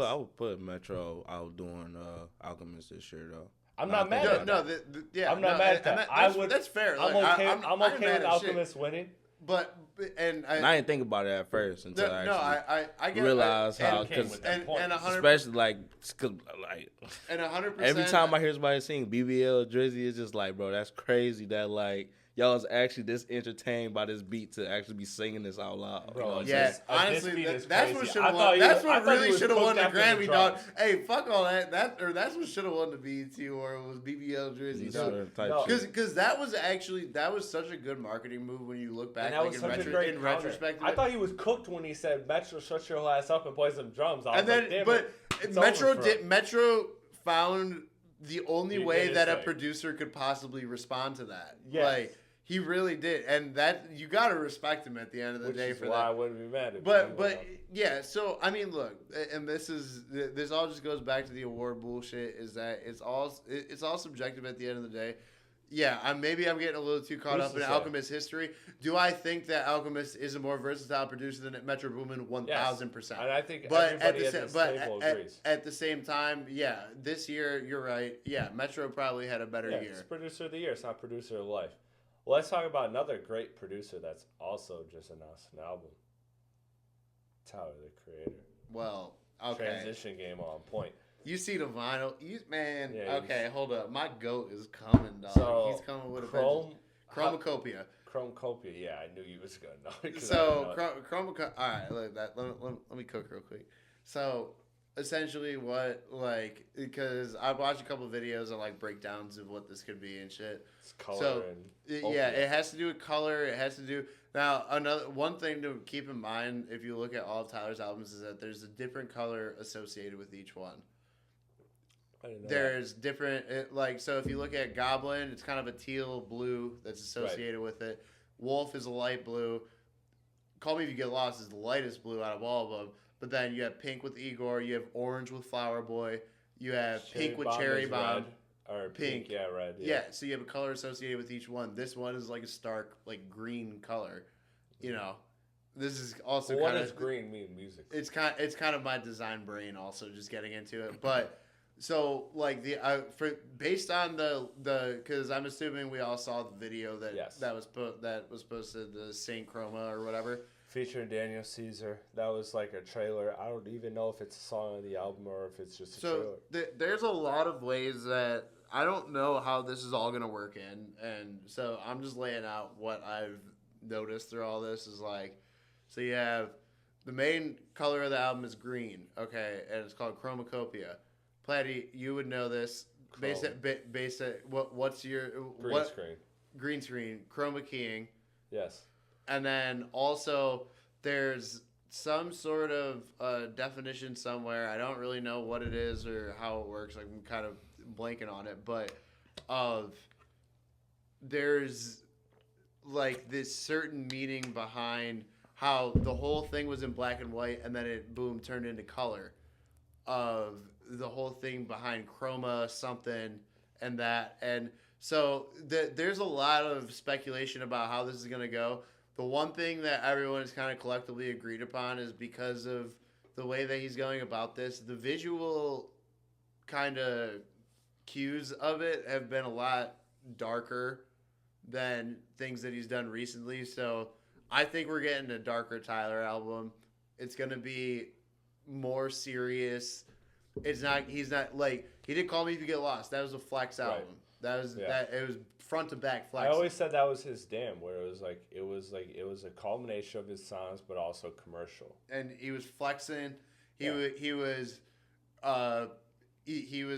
I would put Metro out doing Alchemist this year though. I'm not mad at that. I'm not mad at that. That's fair. I'm okay with Alchemist winning. But I didn't think about it at first until I realized how, because especially like 100%. Every time I hear somebody sing BBL Drizzy, it's just like, bro, that's crazy that like y'all is actually this entertained by this beat to actually be singing this out loud. Bro, honestly, that's what should have won. That's what really should have won the Grammy, dog. Hey, fuck all that. That's what should have won the BET, or it was BBL Drizzy, dog. Because that was such a good marketing move when you look back. And that was such a great retrospect. I thought he was cooked when he said, "Metro, shut your ass up and play some drums." Metro found the only way that a producer could possibly respond to that. Yes. Like, he really did, and that you got to respect him at the end of the day for that. I wouldn't be mad at But yeah, so I mean, look, and this all just goes back to the award bullshit. Is that it's all subjective at the end of the day. Yeah, maybe I'm getting a little too caught up in Alchemist history. Do I think that Alchemist is a more versatile producer than Metro Boomin? 1,000%. And I think everybody at this table agrees. At the same time, yeah, this year, you're right. Yeah, Metro probably had a better year. It's producer of the year. It's not producer of life. Well, let's talk about another great producer that's also just announced an album. Tyler, the Creator. Well, okay. Transition game on point. You see the vinyl, man. Yeah, okay, hold up. My goat is coming, dog. So he's coming with a Chromacopia. Chromacopia. Yeah, I knew you was gonna know. So Chromacopia. All right, look that. Let me cook real quick. So essentially, what because I watched a couple of videos of breakdowns of what this could be and shit. It's color it has to do with color. It has to do. Now, one thing to keep in mind if you look at all of Tyler's albums is that there's a different color associated with each one. There's different, so if you look at Goblin, it's kind of a teal blue that's associated with it. Wolf is a light blue. Call Me If You Get Lost is the lightest blue out of all of them. But then you have pink with Igor. You have orange with Flower Boy. You have pink with Cherry Bomb. Or pink, red. Yeah, so you have a color associated with each one. This one is like a stark, green color. You know, this is also what does green mean musically? It's kind of my design brain also just getting into it. But so based on the because I'm assuming we all saw the video that was posted, the Saint Chroma or whatever. Featuring Daniel Caesar. That was like a trailer. I don't even know if it's a song on the album or if it's just a trailer. So there's a lot of ways that I don't know how this is all going to work in. And so I'm just laying out what I've noticed through all this is so you have the main color of the album is green. Okay. And it's called Chromacopia. Platte, you would know this. What's your... Screen. Green screen. Chroma keying. Yes. And then also there's some sort of definition somewhere. I don't really know what it is or how it works. I'm kind of blanking on it. But there's this certain meaning behind how the whole thing was in black and white and then it, boom, turned into color. Of the whole thing behind chroma something and that. And so there's a lot of speculation about how this is going to go. The one thing that everyone has kind of collectively agreed upon is because of the way that he's going about this, the visual kind of cues of it have been a lot darker than things that he's done recently. So I think we're getting a darker Tyler album. It's going to be more serious. He's not he did Call Me If You Get Lost. That was a flex album. Right. It was front to back flex. I always said that was his damn, where it was a culmination of his songs, but also commercial. And he was flexing. He was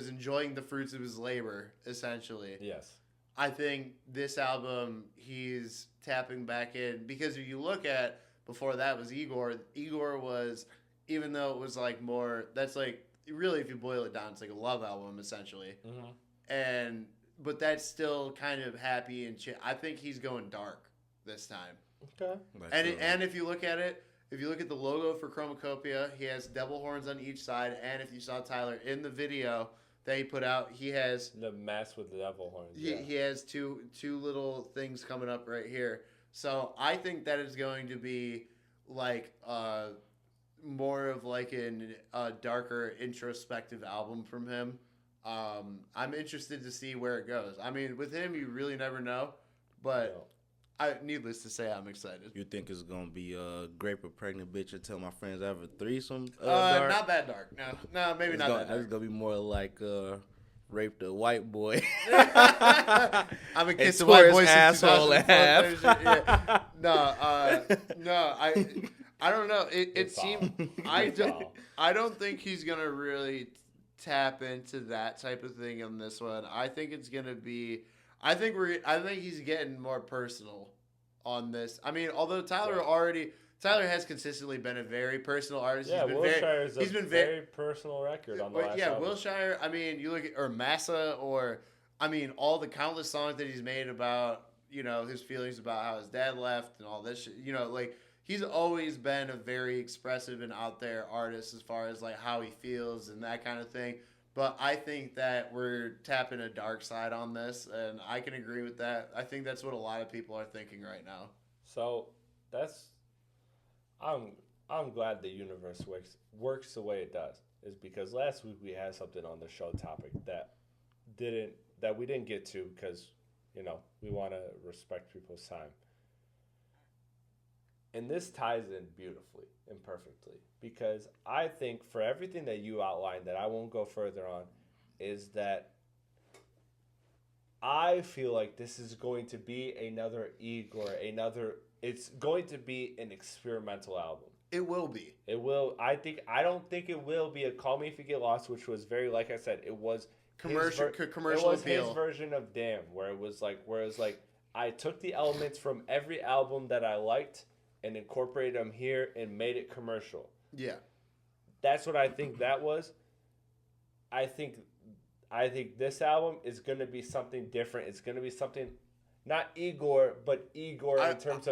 enjoying the fruits of his labor, essentially. Yes. I think this album he's tapping back in because if you look at before that was Igor. Igor was, even though it was more that's really if you boil it down, it's like a love album essentially. Mm-hmm. But that's still kind of happy and chill. I think he's going dark this time. Okay. And if you look at it, if you look at the logo for Chromacopia, he has devil horns on each side. And if you saw Tyler in the video that he put out, he has the mask with the devil horns. He has two little things coming up right here. So I think that is going to be more of a darker introspective album from him. I'm interested to see where it goes. I mean, with him, you really never know, but needless to say, I'm excited. You think it's gonna be grape a pregnant bitch and tell my friends I have a threesome? Not that dark. No, maybe not that dark. It's gonna be more like rape the white boy. I've been kissing white boys since 2012. No, I don't know. It seemed I don't think he's gonna really tap into that type of thing on this one. I think it's gonna be. I think he's getting more personal on this. I mean, although Tyler has consistently been a very personal artist. Yeah, Wilshire is a very personal record on the last album. Wilshire. I mean, you look at Massa, all the countless songs that he's made about his feelings about how his dad left and all this shit. He's always been a very expressive and out there artist as far as how he feels and that kind of thing. But I think that we're tapping a dark side on this, and I can agree with that. I think that's what a lot of people are thinking right now. So I'm glad the universe works the way it does. Is because last week we had something on the show topic that we didn't get to because we want to respect people's time. And this ties in beautifully and perfectly because I think for everything that you outlined that I won't go further on is that I feel like this is going to be another Igor, it's going to be an experimental album. It will be. It will. I don't think it will be a Call Me If You Get Lost, which was very, like I said, it was commercial it was appeal. His version of Damn, where it was like I took the elements from every album that I liked and incorporated them here and made it commercial. Yeah. That's what I think that was. I think this album is going to be something different. It's going to be something not Igor, but Igor in terms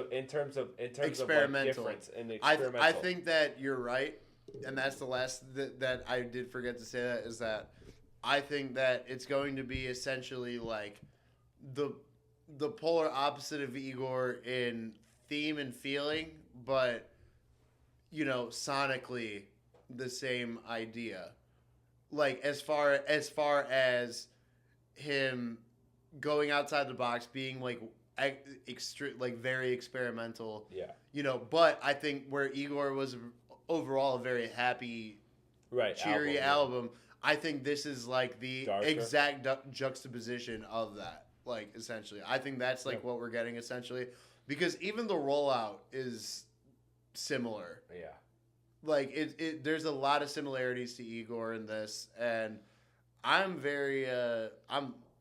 of experimental. Like difference and experimental. I think that you're right, and that's the last that I did forget to say that is that I think that it's going to be essentially like the polar opposite of Igor in theme and feeling, but sonically the same idea. Like as far as him going outside the box, being like very experimental. Yeah. But I think where Igor was overall a very happy, cheery album, I think this is like the darker. Exact juxtaposition of that. Like essentially, I think that's like what we're getting essentially, because even the rollout is similar. Yeah. Like there's a lot of similarities to Igor in this, and I'm very I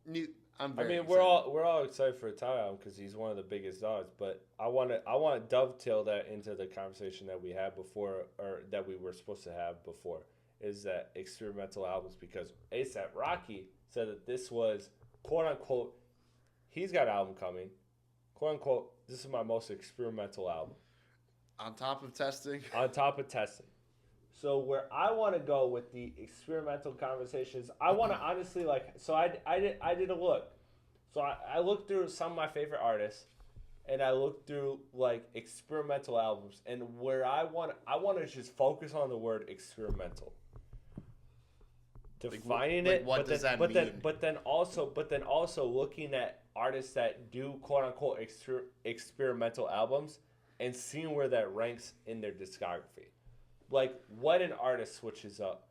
mean, we're all excited for Ty because he's one of the biggest dogs. But I want to dovetail that into the conversation that we had before, or that we were supposed to have before, is that experimental albums, because A$AP Rocky said that this was quote unquote, he's got an album coming, quote unquote, this is my most experimental album. On top of testing. So where I want to go with the experimental conversations, I want to honestly so I did a look. So I looked through some of my favorite artists, and I looked through like experimental albums, and where I want to just focus on the word experimental. Defining it, what does that mean? But then also looking at artists that do quote unquote experimental albums and seeing where that ranks in their discography. Like, what an artist switches up.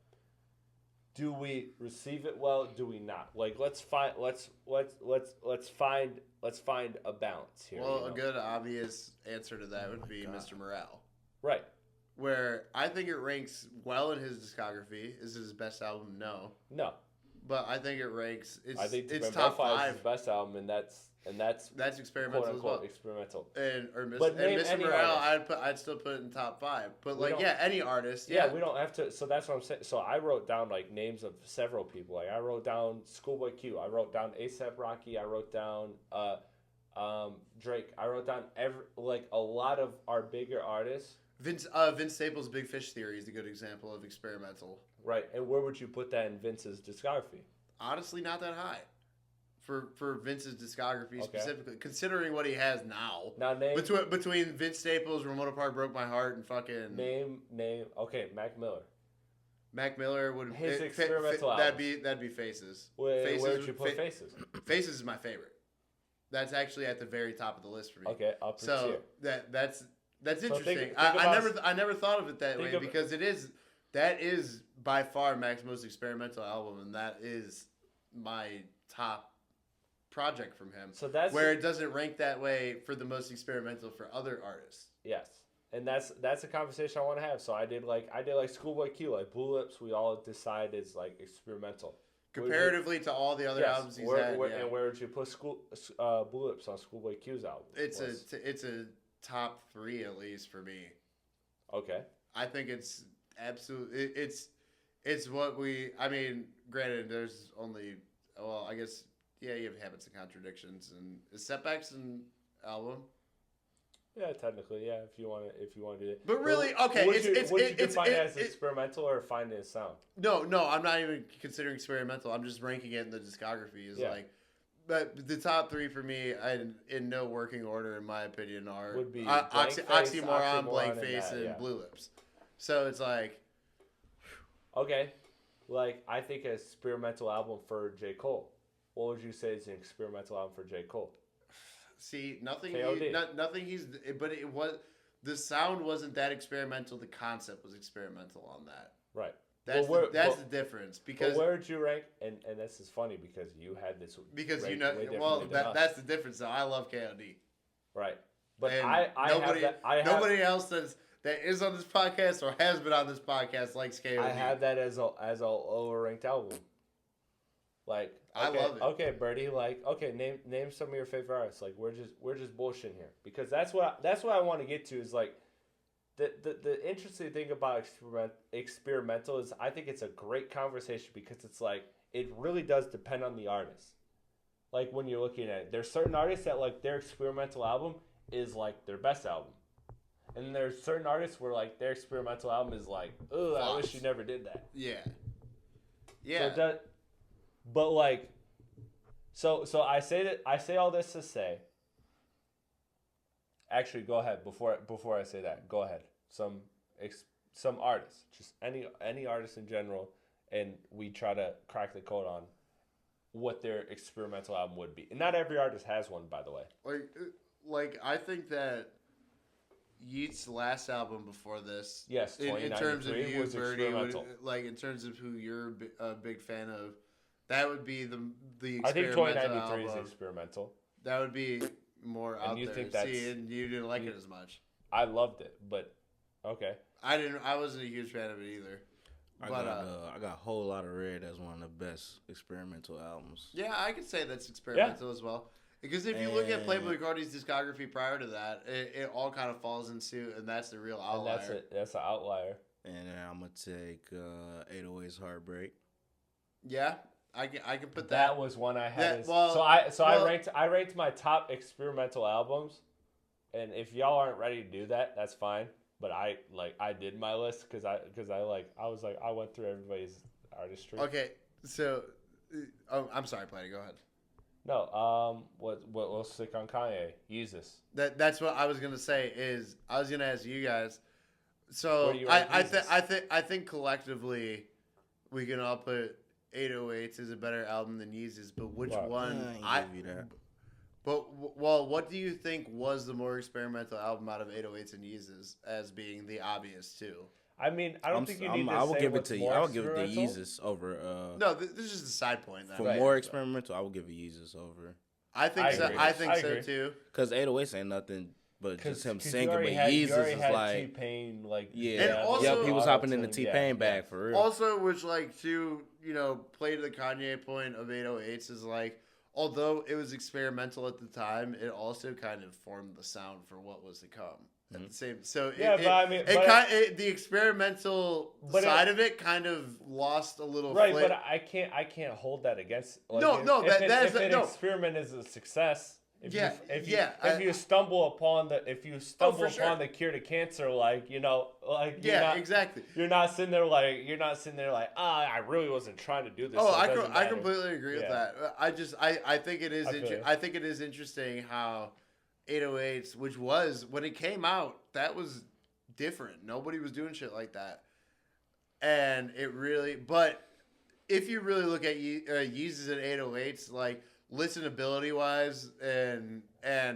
Do we receive it well? Do we not? Like, let's find a balance here. Well, a good obvious answer to that would be Mr. Morale. Right. Where I think it ranks well in his discography. Is it his best album? No. But I think it ranks. It's top 5. Is his best album, and that's experimental as well. Experimental. And Mr. Morale, I'd still put it in top 5. But any artist. Yeah, we don't have to. So that's what I'm saying. So I wrote down like names of several people. Like I wrote down Schoolboy Q. I wrote down A$AP Rocky. I wrote down Drake. I wrote down a lot of our bigger artists. Vince Staples' Big Fish Theory is a good example of experimental. Right, and where would you put that in Vince's discography? Honestly, not that high. For Vince's discography specifically, considering what he has now. Now name between Vince Staples, Ramona Park Broke My Heart, and fucking name. Okay, Mac Miller. Mac Miller would his experimental album. That'd be Faces. Where would you put Faces? Faces is my favorite. That's actually at the very top of the list for me. Okay, upper tier. That's interesting. I never thought of it that way because that is by far Mac's most experimental album, and that is my top project from him. So that's where it doesn't rank that way for the most experimental for other artists. Yes, and that's a conversation I want to have. So I did like Schoolboy Q, like Blue Lips. We all decide is like experimental comparatively to all the other albums he's had. And where would you put Blue Lips on Schoolboy Q's album? It's a top 3 at least for me. Okay. I think it's absolutely it's what we. I mean, granted, there's only I guess you have Habits and Contradictions and Setbacks and album. Yeah, technically, yeah. If you want to do that. But really, okay. Would you define it as experimental or find it as sound? No, I'm not even considering experimental. I'm just ranking it in the discography. But the top 3 for me, in no working order, in my opinion, would be Oxymoron, Blank Face, and Blue Lips. So it's like, okay, like I think an experimental album for J. Cole. What would you say is an experimental album for J. Cole? See, nothing. KOD. Nothing. But it was the sound wasn't that experimental. The concept was experimental on that. Right. That's the difference. Because where did you rank? And this is funny because you had this. Because that's the difference. Though I love KOD. Right. But and nobody else that is on this podcast or has been on this podcast likes KOD. I have that as a lower ranked album. Like I love it. Okay, Birdie. Like name some of your favorite artists. Like we're just bullshitting here because that's what I want to get to is like the interesting thing about experimental is I think it's a great conversation because it's like it really does depend on the artist. Like when you're looking at it, there's certain artists that like their experimental album is like their best album. And then there's certain artists where like their experimental album is like, ugh, I wish you never did that. Yeah. Yeah. So I say all this to say. Actually, go ahead before I say that. Go ahead. Some artists, just any artist in general, and we try to crack the code on what their experimental album would be. And not every artist has one, by the way. Like I think that Yeat's last album before this, yes, in terms of you, was Birdie, experimental. like in terms of who you're a big fan of, that would be the I think experimental 2093 album. is experimental. That would be more out there. See, and you didn't like it as much. I loved it, but okay. I wasn't a huge fan of it either. I got a whole lot of Red as one of the best experimental albums. Yeah, I could say that's experimental as well. Because if you look at Playboy Cardi's discography prior to that, it all kind of falls in suit, and that's the real outlier. And that's an outlier. And I'm gonna take 808's Heartbreak. Yeah, I can put that. That was one I had. I ranked my top experimental albums, and if y'all aren't ready to do that, that's fine. But I did my list because I went through everybody's artistry. Okay, so I'm sorry, Platte. Go ahead. No, we'll stick on Kanye. Yeezus. That's what I was gonna say. I was gonna ask you guys. So I think collectively we can all put 808s as a better album than Yeezus, but which one? I give you that. But what do you think was the more experimental album out of 808s and Yeezus as being the obvious two? I mean, I don't think you need to I will say give it what's to more I will give it to experimental. Yeezus over. No, this is just a side point. Then. For more experimental, I will give it Yeezus over. I think so. I think so too. Because 808s ain't nothing but just him singing. But Yeezus is like T-Pain, and also, he was hopping in the T-Pain bag for real. Also, which to play to the Kanye point of 808s is like, although it was experimental at the time, it also kind of formed the sound for what was to come. At the same, so the experimental side of it kind of lost a little. Right, but I can't hold that against. Like, if an experiment is a success. If you stumble upon the cure to cancer, exactly. You're not sitting there like I really wasn't trying to do this. Oh, I completely agree with that. I think it is. I think it is interesting how 808s, which was when it came out, that was different. Nobody was doing shit like that, and it really. But if you really look at Yeezus and 808s, like listenability wise and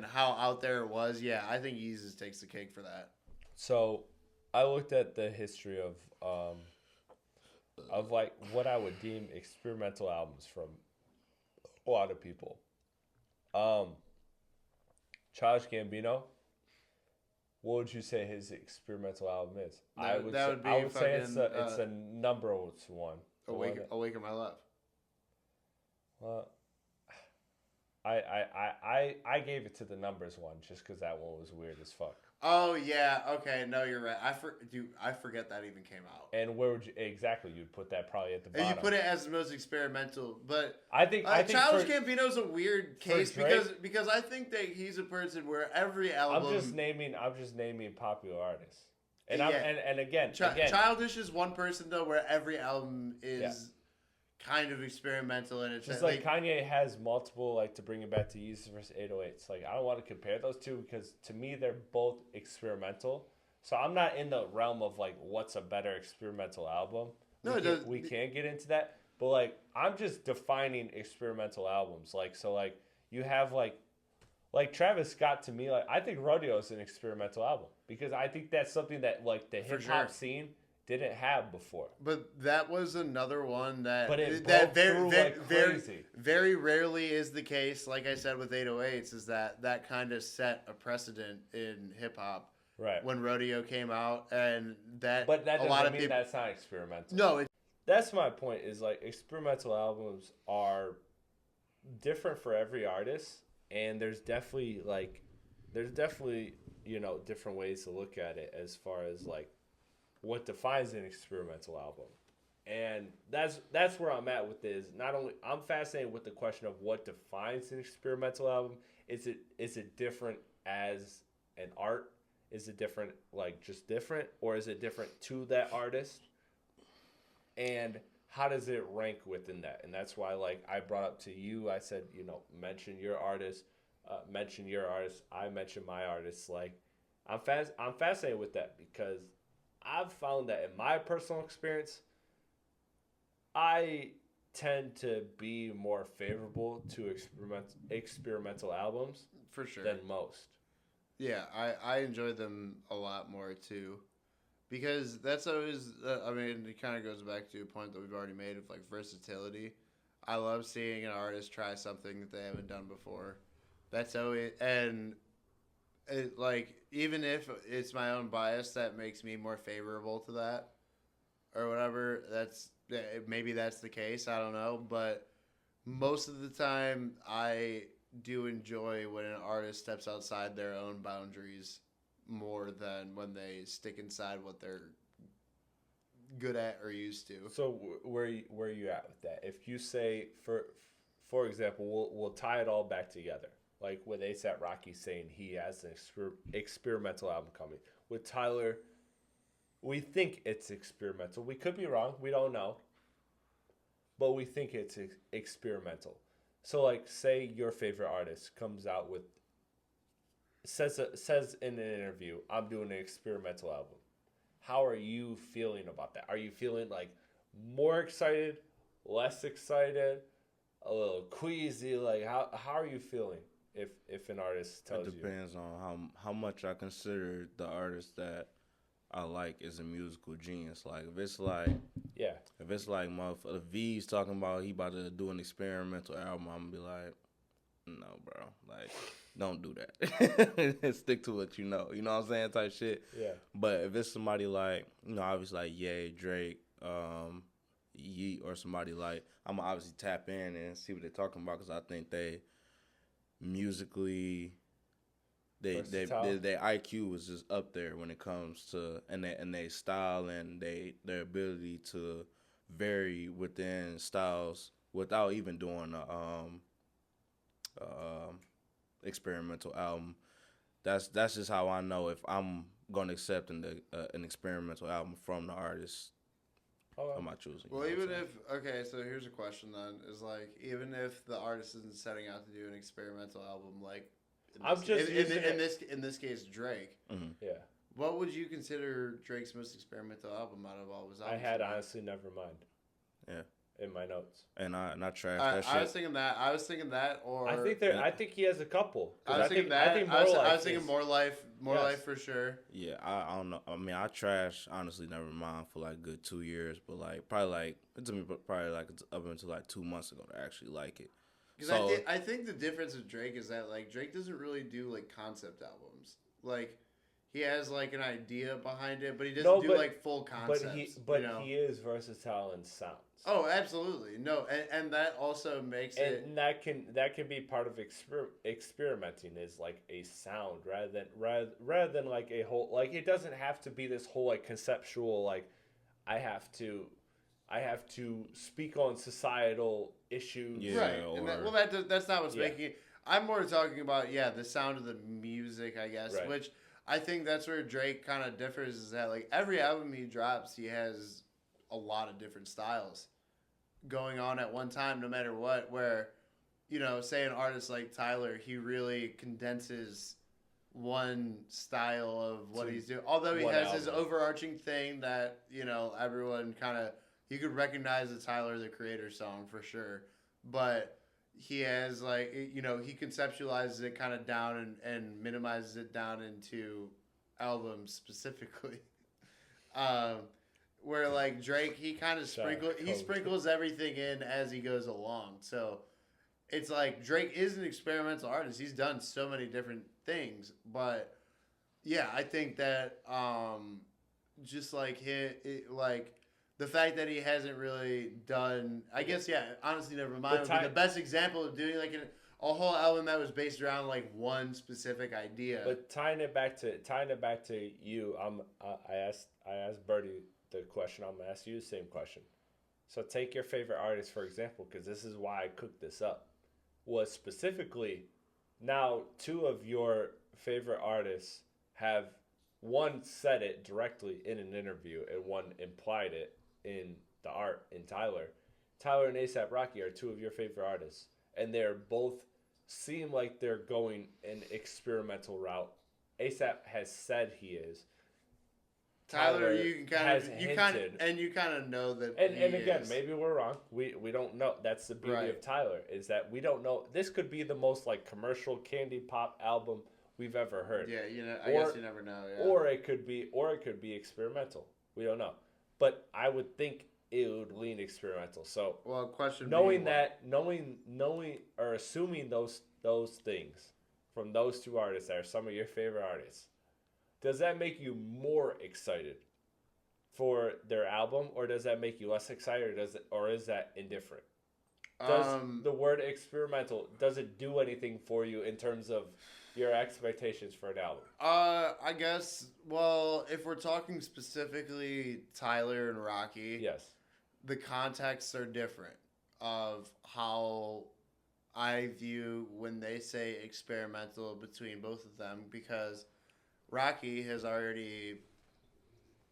how out there it was, I think Yeezus takes the cake for that. So, I looked at the history of like what I would deem experimental albums from a lot of people. Childish Gambino, what would you say his experimental album is? I would say it's a number one. Awaken My Love. Well, I gave it to the numbers one just because that one was weird as fuck. Oh yeah, okay, no, you're right. I forget that even came out. And where would you'd put that probably at the bottom? And you put it as the most experimental, but I think Childish Gambino's a weird case because I think that he's a person where every album. I'm just naming popular artists, and again, Childish is one person though where every album is. Kind of experimental, and it's just like Kanye has multiple, to bring it back to Yeezus versus 808s. I don't want to compare those two because to me they're both experimental. So I'm not in the realm of what's a better experimental album. We can't get into that, but I'm just defining experimental albums. You have like Travis Scott to me, like I think Rodeo is an experimental album because I think that's something that like the hip hop scene didn't have before. But that was another one that crazy. Very rarely is the case. Like I said with 808s, is that kind of set a precedent in hip hop. Right. When Rodeo came out, and that. But that doesn't mean that's not experimental. No. That's my point. Is like experimental albums are different for every artist, and there's definitely different ways to look at it as far as like what defines an experimental album. And that's where I'm at with this. Not only I'm fascinated with the question of what defines an experimental album. Is it different as an art? Is it different, like just different, or is it different to that artist? And how does it rank within that? And that's why, like, I brought up to you, I said, mention your artist, I mentioned my artists. Like, I'm fascinated with that because I've found that in my personal experience, I tend to be more favorable to experimental albums for sure than most. Yeah, I enjoy them a lot more too, because that's always. It kind of goes back to a point that we've already made of like versatility. I love seeing an artist try something that they haven't done before. That's always, and it, like, even if it's my own bias that makes me more favorable to that, or whatever. Maybe that's the case. I don't know, but most of the time I do enjoy when an artist steps outside their own boundaries more than when they stick inside what they're good at or used to. So where are you at with that? If you say, for example, we'll tie it all back together. Like with A$AP Rocky saying he has an experimental album coming. With Tyler, we think it's experimental. We could be wrong. We don't know. But we think it's experimental. So, like, say your favorite artist comes out with, says in an interview, I'm doing an experimental album. How are you feeling about that? Are you feeling, like, more excited, less excited, a little queasy? Like, how are you feeling if an artist tells you? It depends on how much I consider the artist that I like is a musical genius. Like, if it's like motherfucker V's talking about he about to do an experimental album, I'm gonna be like, no, bro, like, don't do that. Stick to what you know. You know what I'm saying? Type shit. Yeah. But if it's somebody like, obviously like Ye, Drake, Yeat, or somebody like, I'm gonna obviously tap in and see what they're talking about because I think they musically. Their IQ was just up there when it comes to and they style and their ability to vary within styles without even doing a experimental album. That's just how I know if I'm gonna accept an experimental album from the artist. Am I choosing? Well, so here's a question then: is like even if the artist isn't setting out to do an experimental album, like. In this case, Drake. Mm-hmm. Yeah. What would you consider Drake's most experimental album out of all his albums? I had honestly never mind. Yeah. In my notes. And I trashed that shit. I was thinking that, or I think he has a couple. I was thinking More Life for sure. Yeah, I don't know. I mean, I trashed honestly Nevermind for like a good 2 years, but like probably it took me up until like 2 months ago to actually like it. Because I think the difference with Drake is that like Drake doesn't really do like concept albums. Like he has like an idea behind it, but he doesn't do like full concepts. But he is versatile in sounds. Oh, absolutely. No, and that also makes it. And that can be part of experimenting is like a sound rather than like a whole, like it doesn't have to be this whole like conceptual like I have to speak on societal issues. Yeah, right. That's not what's making it. I'm more talking about, the sound of the music, I guess, right. Which I think that's where Drake kind of differs is that, like, every album he drops, he has a lot of different styles going on at one time, no matter what, where, say an artist like Tyler, he really condenses one style of what he's doing. Although he has his overarching thing that, everyone kind of... You could recognize the Tyler, the Creator song for sure. But he has like he conceptualizes it kind of down and minimizes it down into albums specifically. Where like Drake, he kind of sprinkles everything in as he goes along. So it's like Drake is an experimental artist. He's done so many different things, but yeah, I think that just like like the fact that he hasn't really done, I guess, yeah, honestly, never mind. The best example of doing like a whole album that was based around like one specific idea. But tying it back to you, I asked Birdie the question. I'm gonna ask you the same question. So take your favorite artist for example, because this is why I cooked this up. Was specifically now 2 of your favorite artists have one said it directly in an interview and one implied it in the art in Tyler. Tyler and A$AP Rocky are 2 of your favorite artists, and they're both seem like they're going an experimental route. A$AP has said he is. Tyler, you kind of know that. And again, maybe we're wrong. We don't know. That's the beauty of Tyler, is that we don't know. This could be the most like commercial candy pop album we've ever heard. Yeah, I guess you never know. Yeah. Or it could be experimental. We don't know. But I would think it would lean experimental. So knowing or assuming those things from those 2 artists that are some of your favorite artists, does that make you more excited for their album, or does that make you less excited, or is that indifferent? Does the word experimental, does it do anything for you in terms of your expectations for an album? I guess, well, if we're talking specifically Tyler and Rocky, yes, the contexts are different of how I view when they say experimental between both of them, because Rocky has already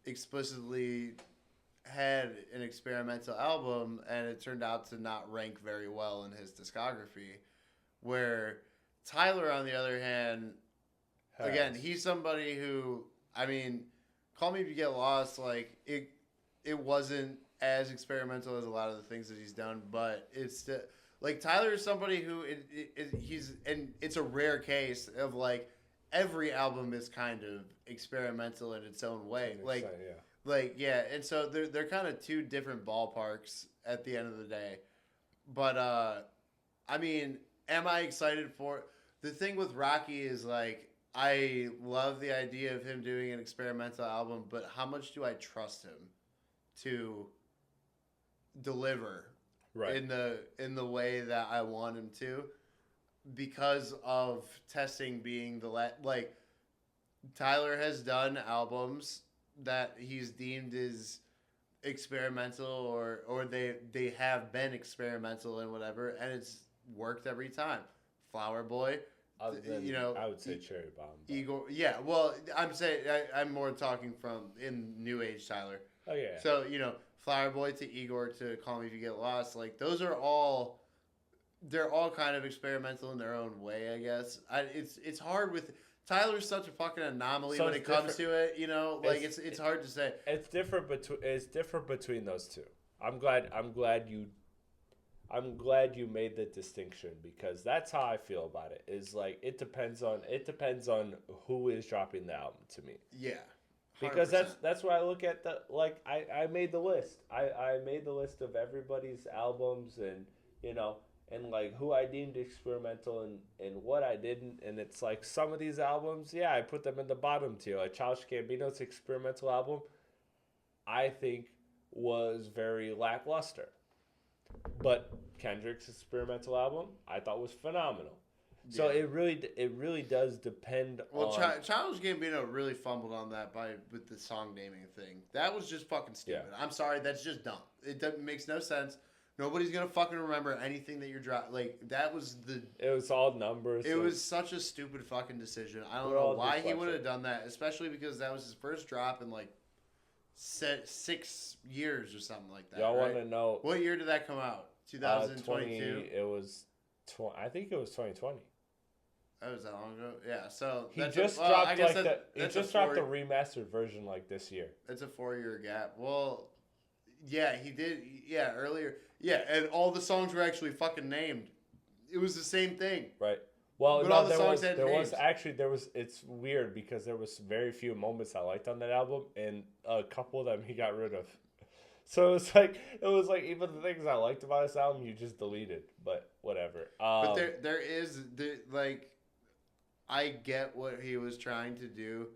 explicitly had an experimental album, and it turned out to not rank very well in his discography. Where Tyler, on the other hand, again, he's somebody who, I mean, Call Me If You Get Lost, like, it wasn't as experimental as a lot of the things that he's done, but it's still, like, Tyler is somebody who, it's a rare case of, like, every album is kind of experimental in its own way. And so they're kind of 2 different ballparks at the end of the day. But, I mean, am I excited for... The thing with Rocky is, like, I love the idea of him doing an experimental album, but how much do I trust him to deliver in the way that I want him to? Because of testing being like, Tyler has done albums that he's deemed as experimental or they have been experimental and whatever, and it's worked every time. Flower Boy, I would say Cherry Bomb. Igor, yeah. Well, I'm saying I'm more talking from in New Age Tyler. Oh yeah. So Flower Boy to Igor to Call Me If You Get Lost, like those are all. They're all kind of experimental in their own way, I guess. It's hard with Tyler's such a fucking anomaly when it comes to it. It's hard to say. It's different between those 2. I'm glad you made the distinction, because that's how I feel about it. Is like it depends on who is dropping the album to me. Yeah. 100%. Because that's why I look at I made the list. I made the list of everybody's albums and and like who I deemed experimental and what I didn't. And it's like some of these albums, yeah, I put them in the bottom tier. Like Childish Gambino's experimental album, I think was very lackluster. But Kendrick's experimental album, I thought was phenomenal. Yeah. So it really does depend on... Well, Childish Gambino really fumbled on that with the song naming thing. That was just fucking stupid. Yeah. I'm sorry, that's just dumb. It makes no sense. Nobody's gonna fucking remember anything that you're dropping. Like, that was the... It was all numbers. It was such a stupid fucking decision. I don't know why he would have done that, especially because that was his first drop in, like, 6 years or something like that. Y'all want to know... What year did that come out? 2022? It was... I think it was 2020. Oh, was that long ago? Yeah, so... He just dropped, dropped a remastered version, like, this year. It's a 4-year gap. Well... Yeah, he did. Yeah, earlier. Yeah, and all the songs were actually fucking named it was the same thing. Right. Well, but no, all the there was. It's weird because there was very few moments I liked on that album, and a couple of them he got rid of. So it was like even the things I liked about this album, you just deleted. But whatever. But I get what he was trying to do,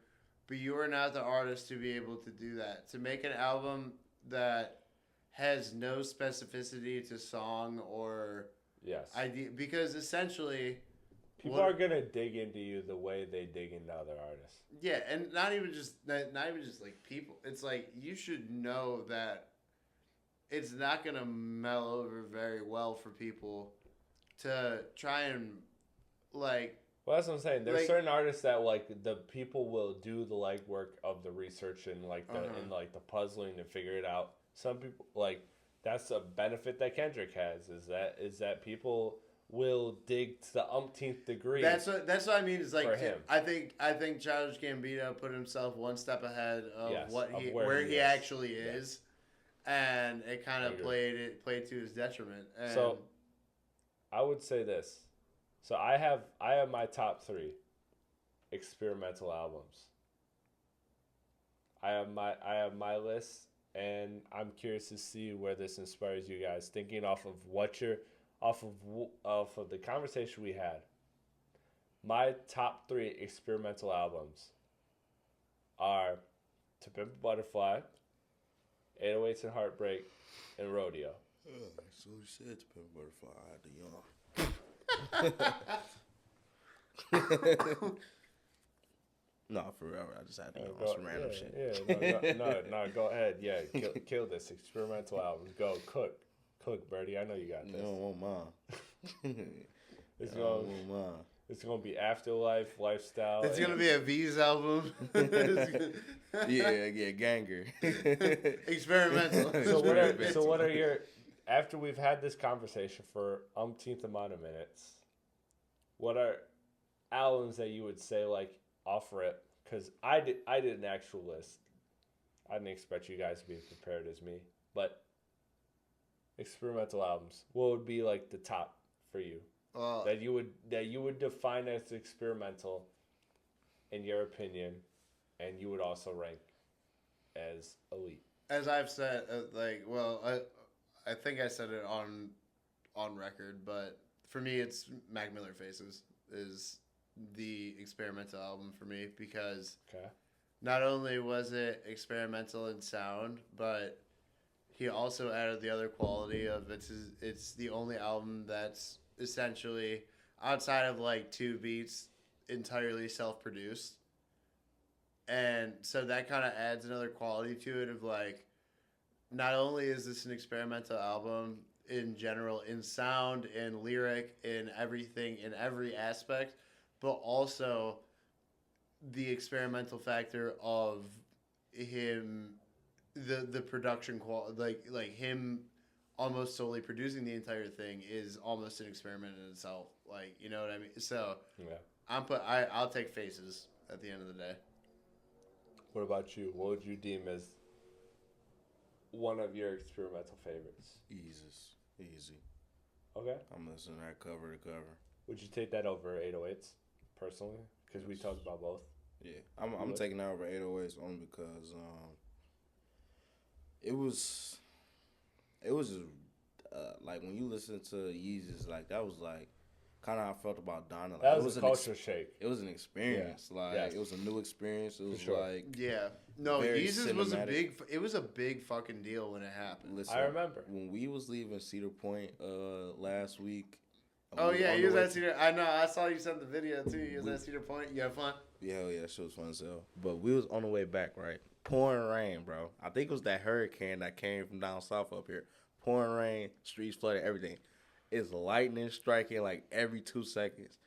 but you are not the artist to be able to do that. To make an album that has no specificity to song or idea, because essentially people are gonna dig into you the way they dig into other artists. Yeah, and not even just like people. It's like you should know that it's not gonna meld over very well for people to try and like. Well, that's what I'm saying. There's certain artists that like the people will do the legwork of the research and like the and like the puzzling to figure it out. Some people like that's a benefit that Kendrick has is that people will dig to the umpteenth degree. That's what I mean. Is like him. I think Childish Gambino put himself one step ahead of where he actually is, and it kind of played to his detriment. And so, I would say this. So I have my top 3 experimental albums. I have my list, and I'm curious to see where this inspires you guys. Thinking off of the conversation we had. My top 3 experimental albums are To Pimp a Butterfly, 808s and Heartbreak, and Rodeo. So you said To Pimp a Butterfly, I had to yawn. No, for real. I just had to go on some random shit. No, go ahead. Yeah, kill this experimental album. Go cook, Birdie. I know you got this. You don't want mine. It's gonna be Afterlife, Lifestyle. It's gonna be a V's album. yeah, Ganger. Experimental. So what are your? After we've had this conversation for umpteenth amount of minutes, what are albums that you would say like off rip? Because I did an actual list. I didn't expect you guys to be prepared as me, but experimental albums. What would be like the top for you that you would define as experimental, in your opinion, and you would also rank as elite? As I've said, I think I said it on record, but for me, it's Mac Miller Faces is the experimental album for me because not only was it experimental in sound, but he also added the other quality of it's the only album that's essentially outside of like 2 beats entirely self-produced, and so that kind of adds another quality to it of like. Not only is this an experimental album in general, in sound, in lyric, in everything, in every aspect, but also the experimental factor of him, the production quality, like him almost solely producing the entire thing is almost an experiment in itself. Like, you know what I mean? So I'll take Faces at the end of the day. What about you? What would you deem as one of your experimental favorites? Easy. Okay. I'm listening to that cover to cover. Would you take that over 808s, personally? Because we talked about both. Yeah, I'm taking that over 808s only because it was like when you listen to Yeezus, like that was like kind of how I felt about Donna. Like, that was a culture shake. It was an experience. Yeah. It was a new experience. It was like Yeezus was a big fucking deal when it happened. Listen, I remember when we was leaving Cedar Point last week. Oh yeah, he was at Cedar. I know. I saw you sent the video too. He was at Cedar Point. You had fun. Yeah, that shit was fun as hell. But we was on the way back, right? Pouring rain, bro. I think it was that hurricane that came from down south up here. Pouring rain, streets flooded, everything. It's lightning striking like every 2 seconds.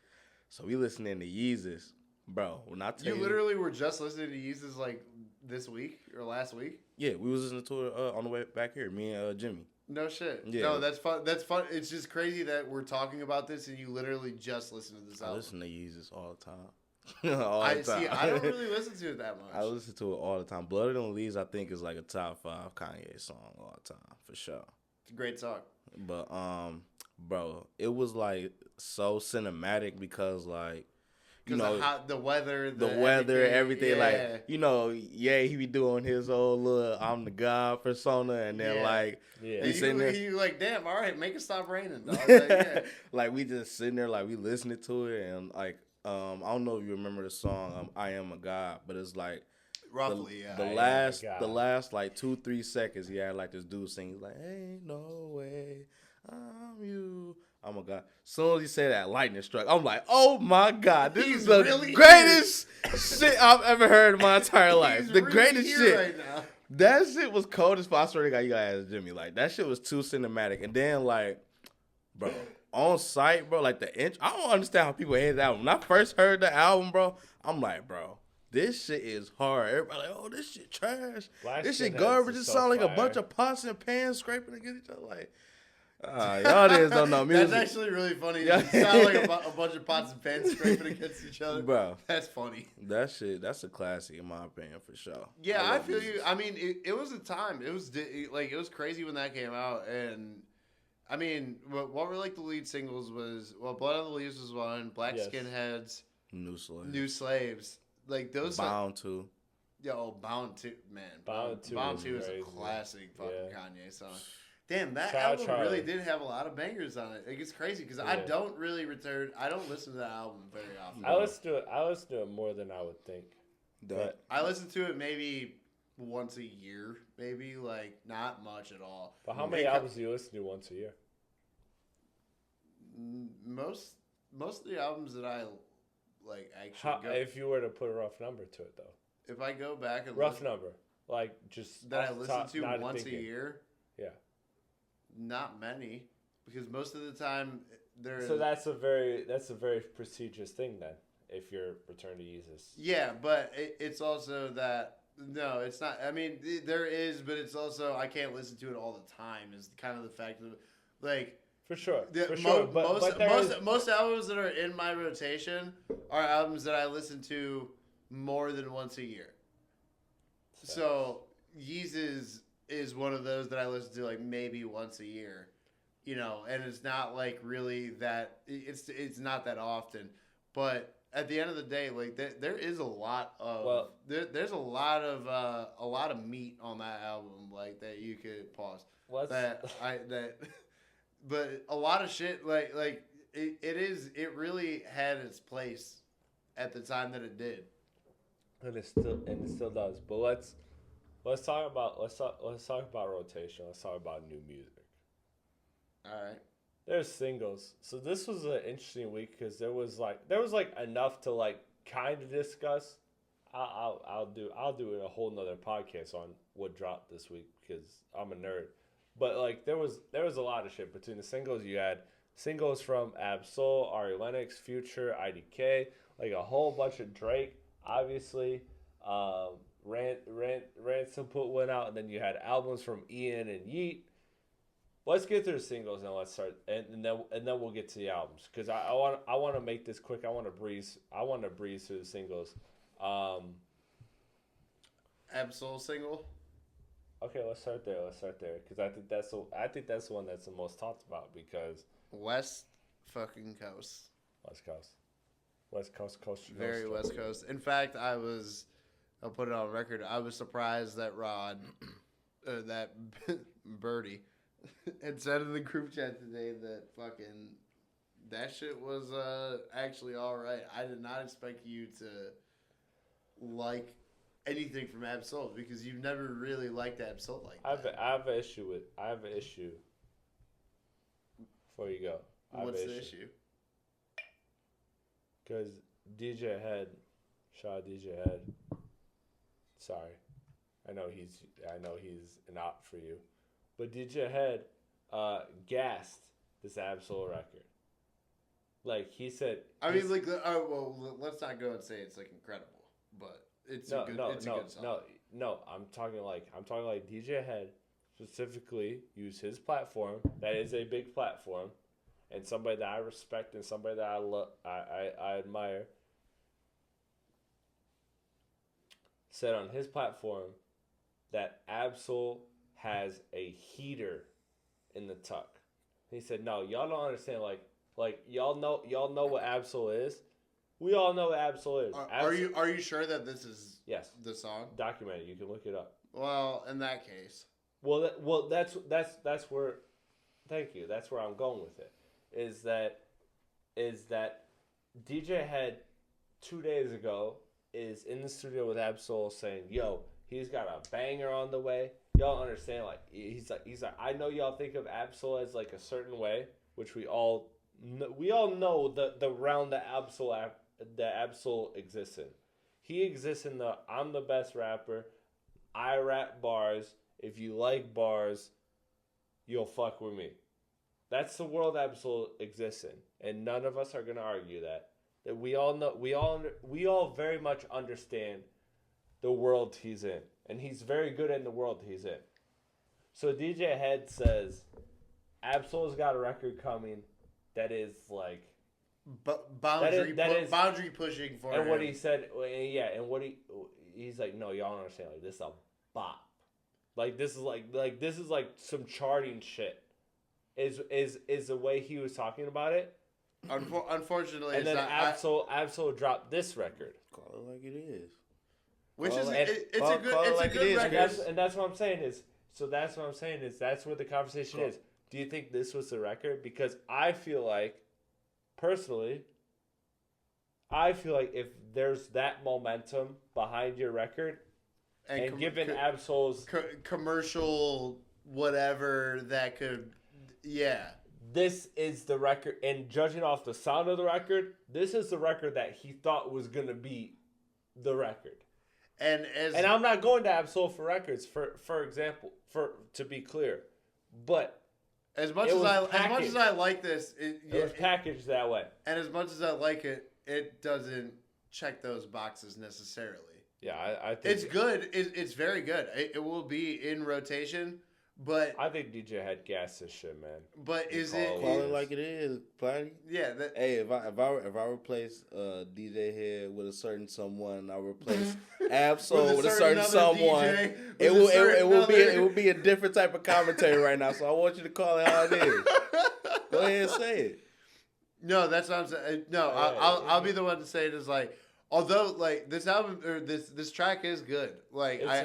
So we listening to Yeezus, bro. When I tell you, literally were just listening to Yeezus like this week or last week. Yeah, we was listening to it on the way back here. Me and Jimmy. No shit. Yeah. No, that's fun. That's fun. It's just crazy that we're talking about this and you literally just listen to this album. I listen to Yeezus all the time. See, I don't really listen to it that much. I listen to it all the time. Blood on the Leaves, I think, is like a top 5 Kanye song all the time for sure. It's a great song. But bro, it was like so cinematic because like. You know, the weather, everything. yeah. Like, you know, he be doing his old little "I'm the God" persona, and then like, he like, damn, all right, make it stop raining, dog. Like, like we just sitting there, like we listening to it, and like, I don't know if you remember the song "I Am a God," but it's like roughly, the last like 2-3 seconds, he had like this dude singing like, "Ain't no way I'm you." Oh my God. As soon as he said that, lightning struck. I'm like, oh my God. This is the really greatest shit I've ever heard in my entire life. The really greatest shit. Right now. That shit was cold as fuck. I swear to God, you gotta ask Jimmy. Like, that shit was too cinematic. And then, like, bro, on site, bro, like the intro. I don't understand how people hate the album. When I first heard the album, bro, I'm like, bro, this shit is hard. Everybody like, oh, this shit trash. This shit garbage. It sound like a bunch of pots and pans scraping against each other. Like, y'all niggas don't know music. That's actually really funny. It sounds like a bunch of pots and pans scraping against each other. Bro. That's funny. That shit, that's a classic in my opinion, for sure. Yeah, I feel you. I mean, it was a time. It was crazy when that came out. And, I mean, what were like the lead singles was, Blood on the Leaves was one, Black Skinheads. New Slaves. Like, those. Bound to. Yo, Bound to, man. Bound to is a classic fucking Kanye song. Damn, that album really did have a lot of bangers on it. Like, it's crazy because I don't listen to that album very often. I listen to it more than I would think. But I listen to it maybe once a year, maybe, like, not much at all. But how many albums do you listen to once a year? Most of the albums that I like actually if you were to put a rough number to it, though. If I go back and number, like just that I listen to once a year. Yeah. Not many, because most of the time So that's a very prestigious thing then, if you're Return to Jesus. Yeah, but it's also that no, it's not. I mean, there is, but it's also I can't listen to it all the time. Is kind of the fact of like. For sure. Most albums that are in my rotation are albums that I listen to more than once a year. So Yeezus is one of those that I listen to like maybe once a year, you know, and it's not like really that it's not that often, but at the end of the day, like there is a lot of there's a lot of meat on that album, like that you could pause. But a lot of shit like it really had its place at the time that it did, and it still does. But let's talk about rotation. Let's talk about new music. All right. There's singles. So this was an interesting week because there was enough to like kind of discuss. I'll do a whole nother podcast on what dropped this week because I'm a nerd. But like there was a lot of shit between the singles. You had singles from Ab-Soul, Ari Lennox, Future, IDK, like a whole bunch of Drake, obviously. Ransom put one out, and then you had albums from Ian and Yeat. Let's get through the singles and let's start, and then we'll get to the albums because I want to make this quick. I want to breeze through the singles. Ab-Soul single. Okay, let's start there because I think that's the one that's the most talked about because West fucking Coast. West Coast. Very West Coast. In fact, I'll put it on record. I was surprised that that Birdie, had said in the group chat today that fucking that shit was actually all right. I did not expect you to like anything from Ab-Soul because you've never really liked Ab-Soul like that. I have an issue. Before you go, what's the issue? Because DJ Head, shout out DJ Head. Sorry, I know he's an op for you, but DJ Head gassed this Ab-Soul record. Like he said, let's not go and say it's like incredible, but it's a good song. No, I'm talking like DJ Head specifically used his platform. That is a big platform, and somebody that I respect and somebody that I love, I admire. Said on his platform that Ab-Soul has a heater in the tuck. He said, no, y'all don't understand. Like y'all know what Absol is. We all know what Absol is. Are you sure that this is the song? Documented. You can look it up. Well, in that case. Well, that's where. Thank you. That's where I'm going with it. Is that DJ Head 2 days ago is in the studio with Absol saying, "Yo, he's got a banger on the way." Y'all understand? Like he's like I know y'all think of Absol as like a certain way, which we all know the realm that Absol exists in. He exists in the I'm the best rapper. I rap bars. If you like bars, you'll fuck with me. That's the world Absol exists in, and none of us are gonna argue that. That we all know, we all very much understand the world he's in, and he's very good in the world he's in. So DJ Head says, Absol's got a record coming that is like boundary pushing for him. And what he said, and what he's like, no, y'all don't understand. Like this is a bop. Like this is like some charting shit. Is the way he was talking about it. Unfortunately, and then Absol dropped this record. Call it like it is. Which is it's a good record. And that's what I'm saying is. So that's what I'm saying is that's where the conversation is. Do you think this was the record? Because I feel like, personally, if there's that momentum behind your record, and given Absol's commercial whatever that could, this is the record. And judging off the sound of the record, this is the record that he thought was gonna be the record. And I'm not going to Absol for records, for example, to be clear, but as much as I like this, it was packaged that way. And as much as I like it, it doesn't check those boxes necessarily. Yeah, I think it's good. It's very good. It will be in rotation, but I think DJ Head gassed this shit, man. But call it like it is, Platte? Yeah. Hey, if I replace DJ Head with a certain someone, I replace Absol with a certain someone. It will be a different type of commentary right now. So I want you to call it how it is. Go ahead and say it. No, that's what I'm saying. No, I'll be the one to say it is like. Although, like, this album or this track is good, like I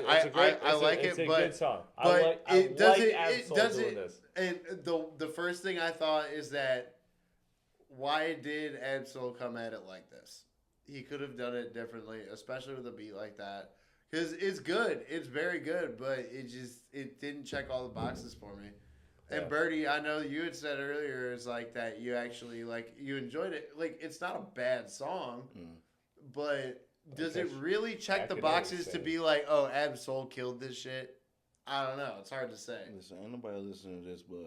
like it, but good song. But it doesn't. Doing this. And the first thing I thought is that why did Absol come at it like this? He could have done it differently, especially with a beat like that, because it's good, it's very good, but it didn't check all the boxes for me. And Birdie, I know you had said earlier is like that you actually you enjoyed it. Like it's not a bad song. But does it really check the boxes to be like, oh, Absol killed this shit? I don't know. It's hard to say. Listen, ain't nobody listening to this buzz.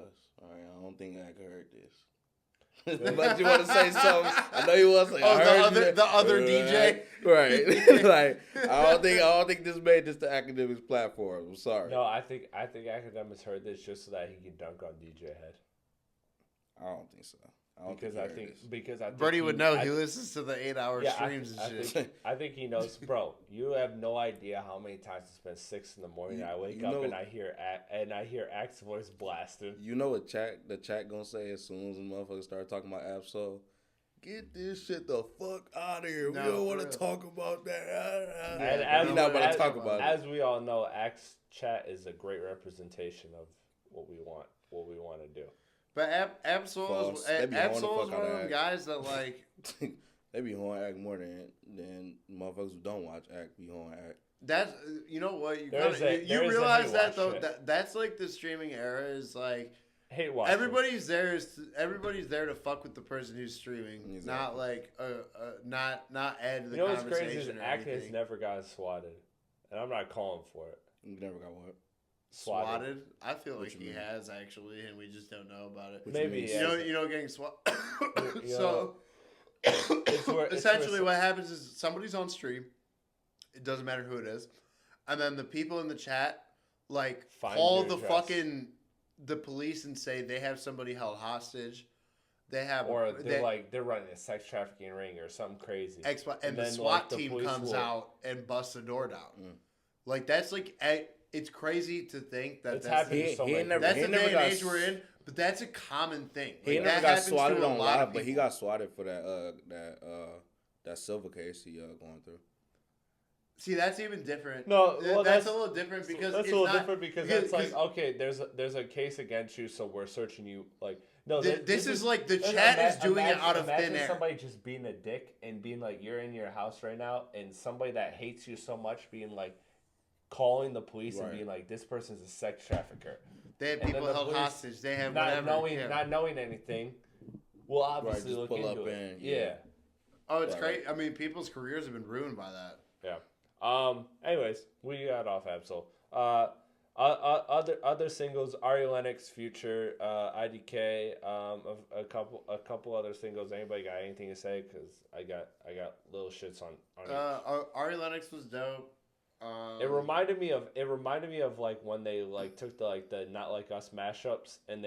All right, I don't think I heard this. But you want to say something? I know you want to say. The other DJ, right? Like I don't think this made this to Academics platform. I'm sorry. No, I think Academics heard this just so that he can dunk on DJ Head. I don't think so. Because I think Birdie would know. He listens to the 8-hour streams and shit. I think he knows, bro. You have no idea how many times it's been 6 a.m. I wake up and I hear Ax's voice blasting. You know what the chat gonna say as soon as the motherfuckers start talking about Absol? Get this shit the fuck out of here. We don't want to talk about that. As we all know, Axe chat is a great representation of what we want to do. But Absol is one of them guys that like they be on Act more than motherfuckers who don't watch Act be on Act. That's you know what you realize that though that's like the streaming era is like hate watching. Everybody's there to fuck with the person who's streaming, exactly. Not like not add to the conversation. You know what's crazy is Act has never gotten swatted, and I'm not calling for it. You never got what? Swatted? I feel like he has actually, and we just don't know about it. Maybe you know, getting swatted. So essentially, what happens is somebody's on stream. It doesn't matter who it is, and then the people in the chat call the police and say they have somebody held hostage. They're running a sex trafficking ring or something crazy. And the SWAT team comes out and busts the door down. Like that's like it's crazy to think that it's happening so much. That's the day and age we're in, but that's a common thing. He like, never that got swatted on live, but he people. got swatted for that silver case he going through. See, that's even different. No, well, that's a little different because that's like, okay, there's a case against you, so we're searching you. Like, no, this is like the chat is doing it out of thin air. Somebody just being a dick and being like, you're in your house right now, and somebody that hates you so much being like, calling the police and being like, this person's a sex trafficker. They have people held hostage. They have not knowing anything. We'll obviously look into it. Yeah. Oh, it's crazy. I mean, people's careers have been ruined by that. Yeah. Anyways, we got off Absol. Other singles: Ari Lennox, Future, IDK. A couple other singles. Anybody got anything to say? Because I got little shits on Ari Lennox was dope. It reminded me of like when they like took the Not Like Us mashups and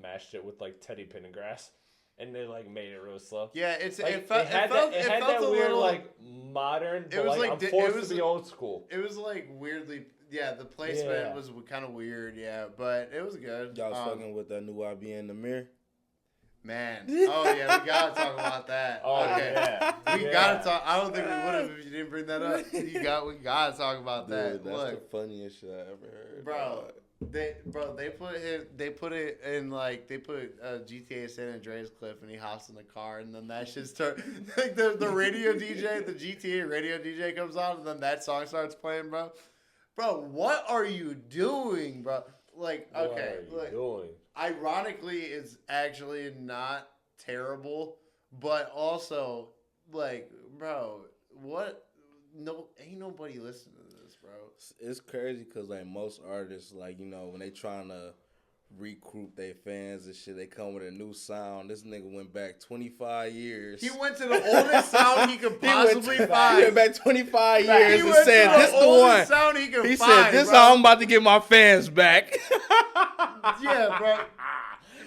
mashed it with like Teddy Pendergrass. And they like made it real slow. Yeah, it had felt that a weird little like modern. But I'm forced to be old school. It was like weirdly, the placement was kind of weird, but it was good. Y'all was fucking with that new YBN the mirror. Man, oh yeah, we gotta talk about that. Oh okay. Yeah, we gotta talk. I don't think we would have if you didn't bring that up. We gotta talk about that. Dude, that's Look, the funniest shit I ever heard, bro. They put it in like they put GTA San Andreas clip and he hops in the car and then that shit start like the radio DJ, the GTA radio DJ comes on and then that song starts playing, bro. Bro, what are you doing, bro? Like, okay, what are you doing? Ironically, it's actually not terrible, but also like, bro, what? No, ain't nobody listening to this, bro. It's crazy because like most artists, like when they trying to recruit their fans and shit, they come with a new sound. This nigga went back 25 years. He went to the oldest sound he could possibly find. He went back 25 years and said, "This the one." Sound he said, "This is how I'm about to get my fans back." Yeah, bro.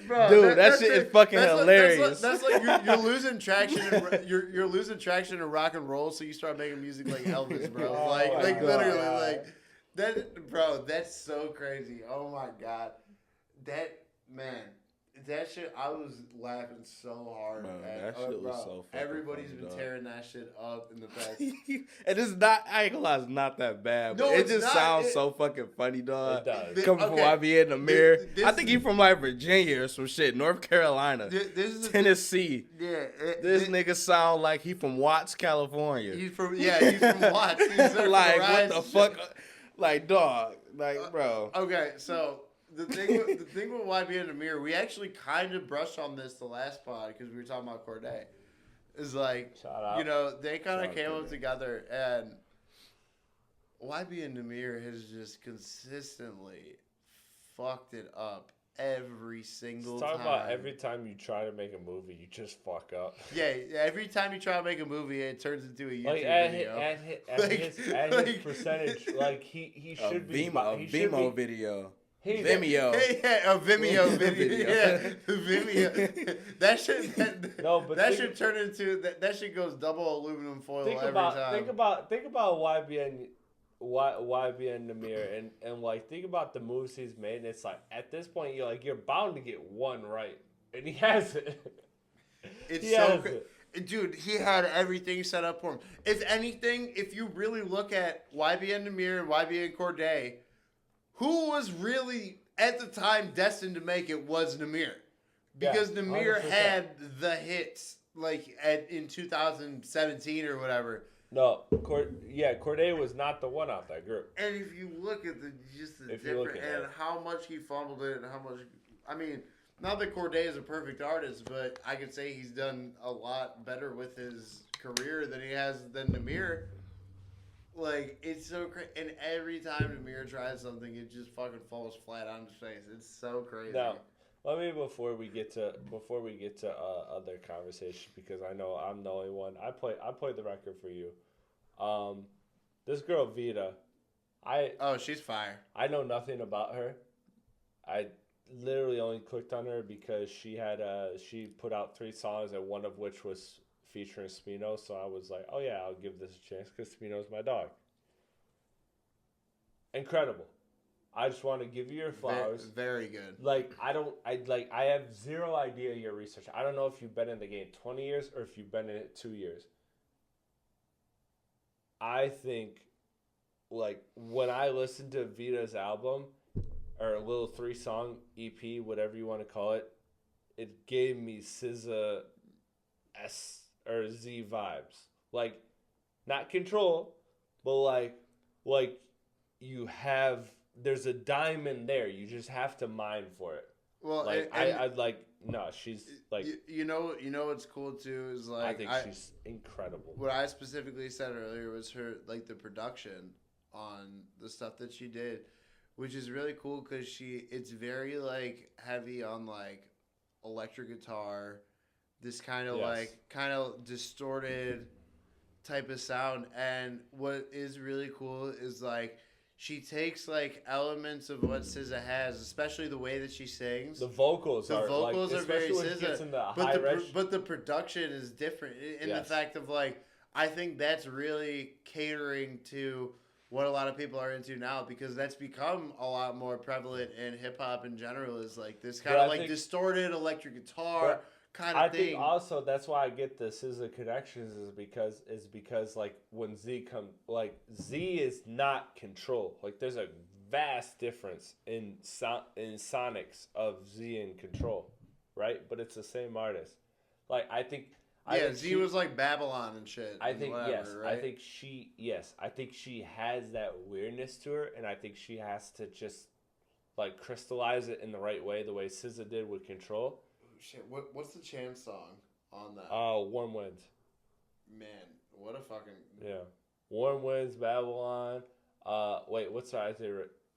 Bro, dude, that shit is fucking hilarious. That's like you're losing traction. You're losing traction in rock and roll, so you start making music like Elvis, bro. Like literally, like that, bro. That's so crazy. Oh my god, that shit. I was laughing so hard. Bro, that shit was so fucking Everybody's funny, been dog. tearing that shit up in the past. And it's not. I ain't gonna lie, it's not that bad. But No, it just not. sounds so fucking funny, dog. It does. Coming from YBN in the mirror. This I think he from like Virginia or some shit, North Carolina, this is Tennessee. This nigga sound like he from Watts, California. He's from Watts. He's like what the fuck? Like dog. Like bro. Okay, so. The thing with YBN the Mirror, we actually kind of brushed on this the last pod because we were talking about Corday. Is like, they kind of came up together and YBN the Mirror has just consistently fucked it up every single time. Talk about every time you try to make a movie, you just fuck up. Yeah, every time you try to make a movie, it turns into a YouTube video. At his percentage, like he should be Vimeo video. Vimeo. Yeah, a Vimeo video. Yeah, Vimeo. That should turn into that shit goes double aluminum foil every time. Think about YBN Namir and like think about the moves he's made. And it's like at this point you're bound to get one right, and he has it. It's so dude. He had everything set up for him. If anything, if you really look at YBN Namir and YBN Corday. Who was really, at the time, destined to make it was Namir. Because Namir 100%. Had the hits, like, in 2017 or whatever. No, Corday was not the one out that group. And if you look at the different, and how much he fumbled it, and how much, I mean, not that Corday is a perfect artist, but I could say he's done a lot better with his career than he has than Namir. Like, it's so crazy. And every time Namir tries something, it just fucking falls flat on his face. It's so crazy. Now, let me, before we get to other conversation, because I know I'm the only one. I played the record for you. This girl, Vita, she's fire. I know nothing about her. I literally only clicked on her because she put out 3 songs, and one of which was featuring Smino, so I was like, oh yeah, I'll give this a chance because Smino's my dog. Incredible. I just want to give you your flowers. Very good. Like, I have zero idea of your research. I don't know if you've been in the game 20 years or if you've been in it 2 years. I think, like, when I listened to Vita's album, or a little 3-song EP, whatever you want to call it, it gave me SZA S or Z vibes. Like, not Control, but like you have, there's a diamond there. You just have to mine for it. Well, like I'd like, no, she's like, you know what's cool too is like, I think she's incredible. What I specifically said earlier was her, like, the production on the stuff that she did, which is really cool because it's very like heavy on like electric guitar, this kind of kind of distorted type of sound. And what is really cool is like she takes like elements of what SZA has, especially the way that she sings. The vocals are very SZA, but the production is different in the fact of like, I think that's really catering to what a lot of people are into now, because that's become a lot more prevalent in hip hop in general, is like this kind of like distorted electric guitar kind of thing. I think also that's why I get the SZA connections is because like when Z is not Control. Like there's a vast difference in sonics of Z and Control, right? But it's the same artist. Like I think Z was like Babylon and shit. I think whatever, right? I think she has that weirdness to her, and I think she has to just like crystallize it in the right way, the way SZA did with Control. Shit, what's the Chance song on that? Warm Winds. Man, what a fucking Warm Winds, Babylon. Wait, what's the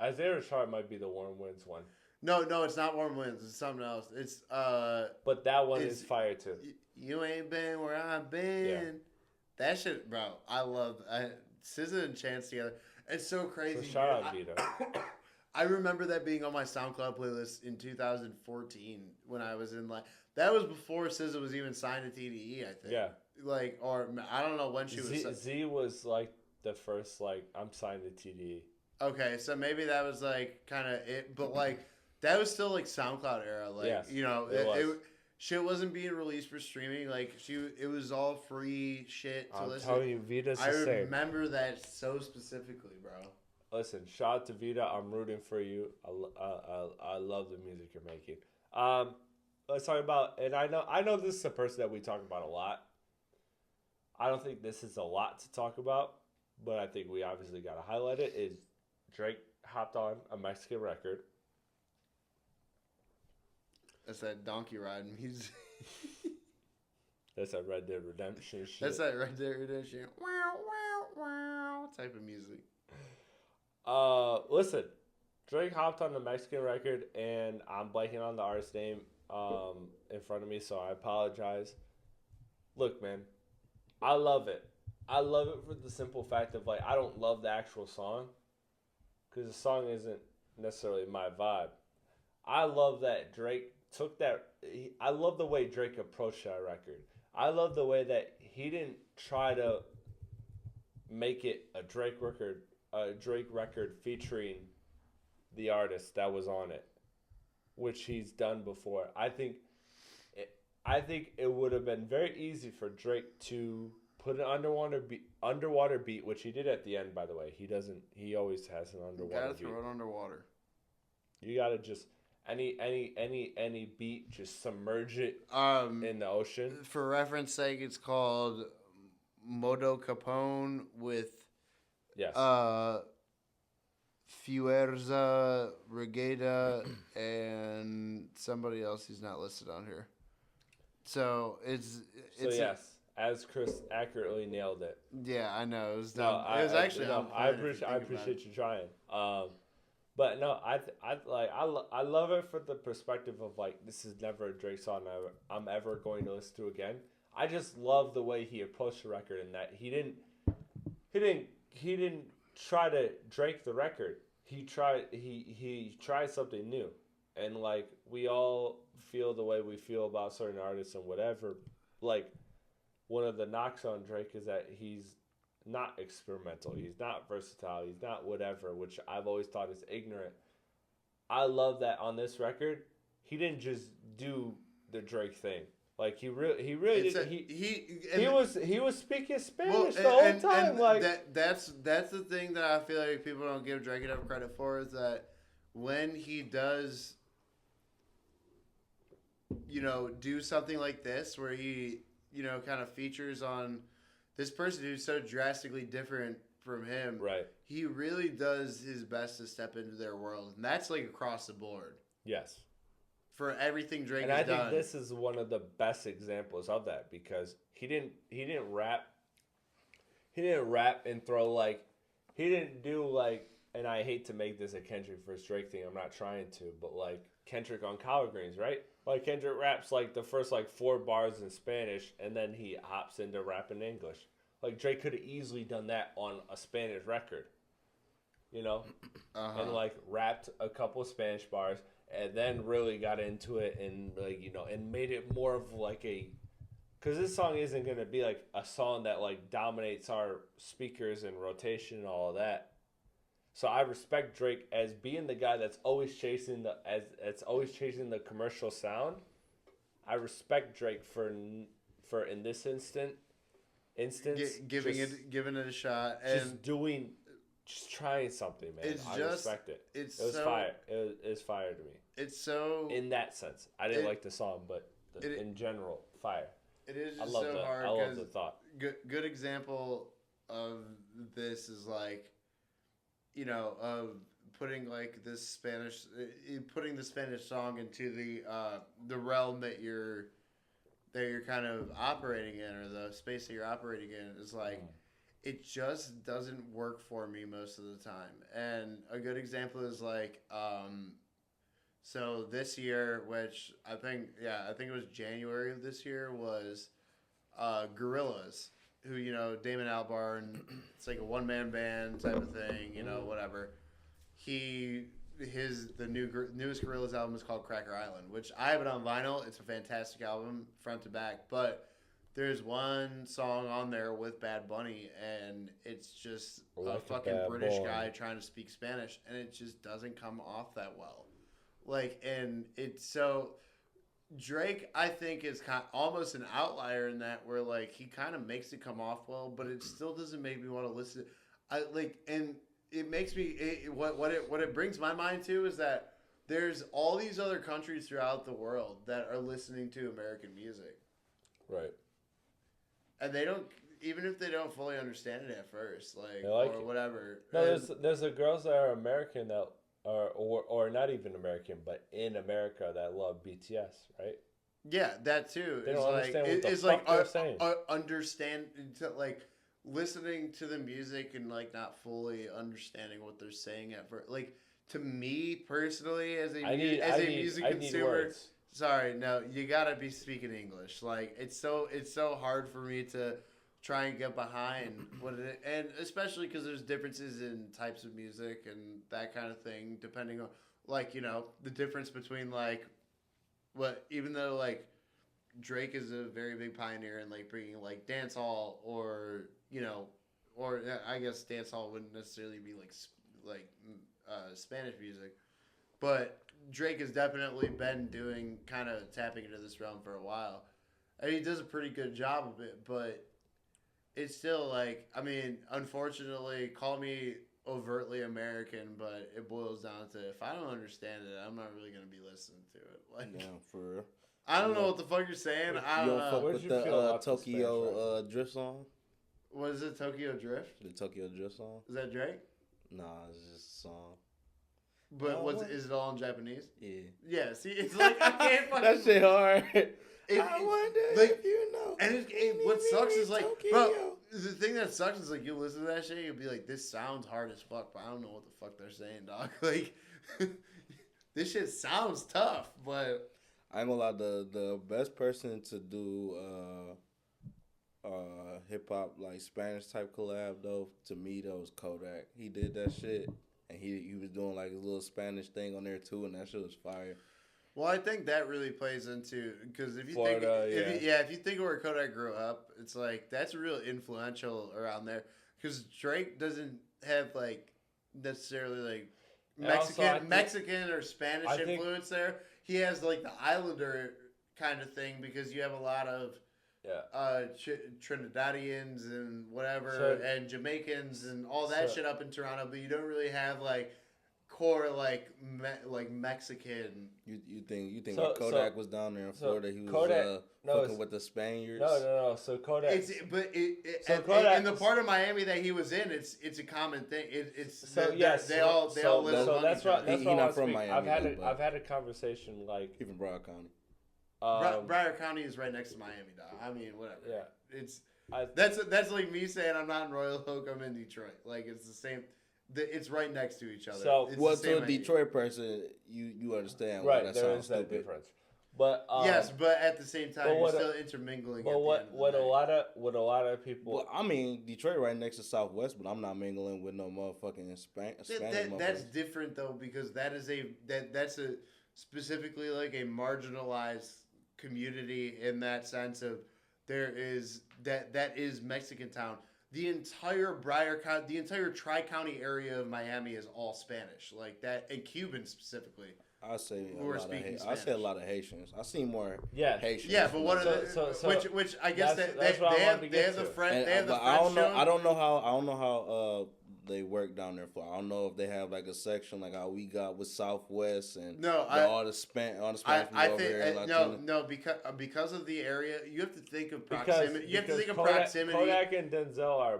Isaiah Rashad might be the Warm Winds one. No, it's not Warm Winds. It's something else. It's But that one is fire too. You ain't been where I've been. Yeah. That shit, bro. I love SZA and Chance together. It's so crazy. So shout out Vito. I remember that being on my SoundCloud playlist in 2014 when I was in that was before SZA was even signed to TDE, I think. Yeah. Like, or I don't know when she was. Z was like the first I'm signed to TDE. Okay, so maybe that was like kind of it, but like that was still like SoundCloud era. Like, yes, you know, shit wasn't being released for streaming. Like it was all free shit to listen. I'm telling you, Vita's the same. I remember that so specifically, bro. Listen, shout out to Vita. I'm rooting for you. I love the music you're making. Let's talk about, and I know this is a person that we talk about a lot. I don't think this is a lot to talk about, but I think we obviously got to highlight it. Is Drake hopped on a Mexican record. That's that donkey riding music. That's that Red Dead Redemption shit. That's that Red Dead Redemption. Wow, wow, wow type of music. Listen, Drake hopped on the Mexican record, and I'm blanking on the artist's name in front of me, so I apologize. Look, man, I love it. I love it for the simple fact of I don't love the actual song, because the song isn't necessarily my vibe. I love that Drake took that. I love the way Drake approached that record. I love the way that he didn't try to make it a Drake record featuring the artist that was on it, which he's done before. I think it would have been very easy for Drake to put an underwater beat, which he did at the end, by the way. He always has an underwater beat. You gotta throw it underwater. You gotta just any beat, just submerge it in the ocean. For reference sake, it's called Modo Capone with Fuerza Regeda and somebody else who's not listed on here. So it's yes, as Chris accurately nailed it. Yeah, I know. It was dumb. It was actually. I appreciate you trying. But no, I love it for the perspective of this is never a Drake song I'm ever going to listen to again. I just love the way he approached the record, and that he didn't try to Drake the record. He tried something new, and we all feel the way we feel about certain artists and whatever. One of the knocks on Drake is that he's not experimental. He's not versatile. He's not whatever, which I've always thought is ignorant. I love that on this record, he didn't just do the Drake thing. Like he really did. He was speaking Spanish the whole time. And like that's the thing that I feel like people don't give Drake enough credit for, is that when he does, do something like this where he, kind of features on this person who's so drastically different from him. Right. He really does his best to step into their world, and that's like across the board. Yes. For everything Drake and has I think done. this is one of the best examples of that, because he didn't rap and throw like, he didn't do like, and I hate to make this a Kendrick versus Drake thing, I'm not trying to, but like Kendrick on collard greens, right? Like Kendrick raps like the first like 4 bars in Spanish, and then he hops into rapping English. Like Drake could have easily done that on a Spanish record, and like rapped a couple Spanish bars, and then really got into it and like and made it more of like because this song isn't gonna be like a song that like dominates our speakers and rotation and all of that. So I respect Drake as being the guy that's always chasing the commercial sound. I respect Drake for in this instance giving it a shot and just trying something, man. I respect it. It was fire. It was fire to me. It's so in that sense. I didn't like the song, but in general, fire. It is just so hard. I love the thought. Good example of this is like, of putting like this Spanish, putting the Spanish song into the realm that you're kind of operating in, or the space that you're operating in, is like. It just doesn't work for me most of the time. And a good example is like, so this year, which I think it was January of this year, was Gorillaz, who, Damon Albarn, it's like a one-man band type of thing, whatever. The newest Gorillaz album is called Cracker Island, which I have it on vinyl. It's a fantastic album, front to back, but there's one song on there with Bad Bunny, and it's just a fucking British guy trying to speak Spanish, and it just doesn't come off that well. Like, and it's so Drake, I think, is almost an outlier in that, where like he kind of makes it come off well, but it still doesn't make me want to listen. And it makes me what it brings my mind to is that there's all these other countries throughout the world that are listening to American music, right? And they don't, even if they don't fully understand it at first, like or it. Whatever. No, there's the girls that are American that are or not even American, but in America that love BTS, right? Yeah, that too. They don't understand what the fuck they're saying. Understand, like listening to the music and like not fully understanding what they're saying at first. Like, to me personally, as a music consumer. Sorry, no, you gotta be speaking English. Like, it's so hard for me to try and get behind and especially because there's differences in types of music and that kind of thing, depending on like, the difference between like even though like Drake is a very big pioneer in like bringing like dancehall or I guess dancehall wouldn't necessarily be like Spanish music, but Drake has definitely been doing kind of tapping into this realm for a while. And he does a pretty good job of it, but it's still like, I mean, unfortunately, call me overtly American, but it boils down to if I don't understand it, I'm not really going to be listening to it. Like, yeah, for real. I don't know what the fuck you're saying. I don't know. Fuck with the Tokyo Drift song? What is it, Tokyo Drift? The Tokyo Drift song? Is that Drake? Nah, it's just a song. But is it all in Japanese? Yeah. Yeah, see, it's like, I can't fucking... That shit hard. I wonder if you know. And what sucks is like, bro, the thing that sucks is like, you listen to that shit, you'll be like, this sounds hard as fuck, but I don't know what the fuck they're saying, dog. Like, this shit sounds tough, but... I ain't gonna lie, the best person to do hip hop like Spanish type collab though, to me though, was Kodak. He did that shit, and he was doing like his little Spanish thing on there too, and that shit was fire. Well, I think that really plays into, because if you Florida, if you think of where Kodak grew up, it's like that's real influential around there. Because Drake doesn't have like necessarily like Mexican or Spanish influence there. He has like the Islander kind of thing because you have a lot of Trinidadians and whatever and Jamaicans and all that shit up in Toronto, but you don't really have like core like Mexican. You think when Kodak was down there in Florida, he was fucking with the Spaniards? No. So Kodak. In the part of Miami that he was in, it's a common thing. They all live. So that's why he's not from Miami. I've had a conversation like even Broward County. Broward County is right next to Miami, dog. I mean, whatever. Yeah. That's like me saying I'm not in Royal Oak, I'm in Detroit. Like it's the same. It's right next to each other. So, to a Detroit person, you understand right? That there is that difference. But yes, but at the same time, you're still intermingling. But what a lot of people. Well, I mean, Detroit right next to Southwest, but I'm not mingling with no motherfucking Spanish. That's different though, because that's a specifically like a marginalized community in that sense of there is that is Mexican town. The entire the entire Tri-County area of Miami is all Spanish, like that, and Cuban specifically. I say a lot of Haitians. I see more Haitians. Yeah, but what are which I guess they have the French. They have the French. I don't know how they work down there for. I don't know if they have like a section like how we got with Southwest and all the Spanish over here. Because of the area, you have to think of proximity. Proximity. Kodak and Denzel are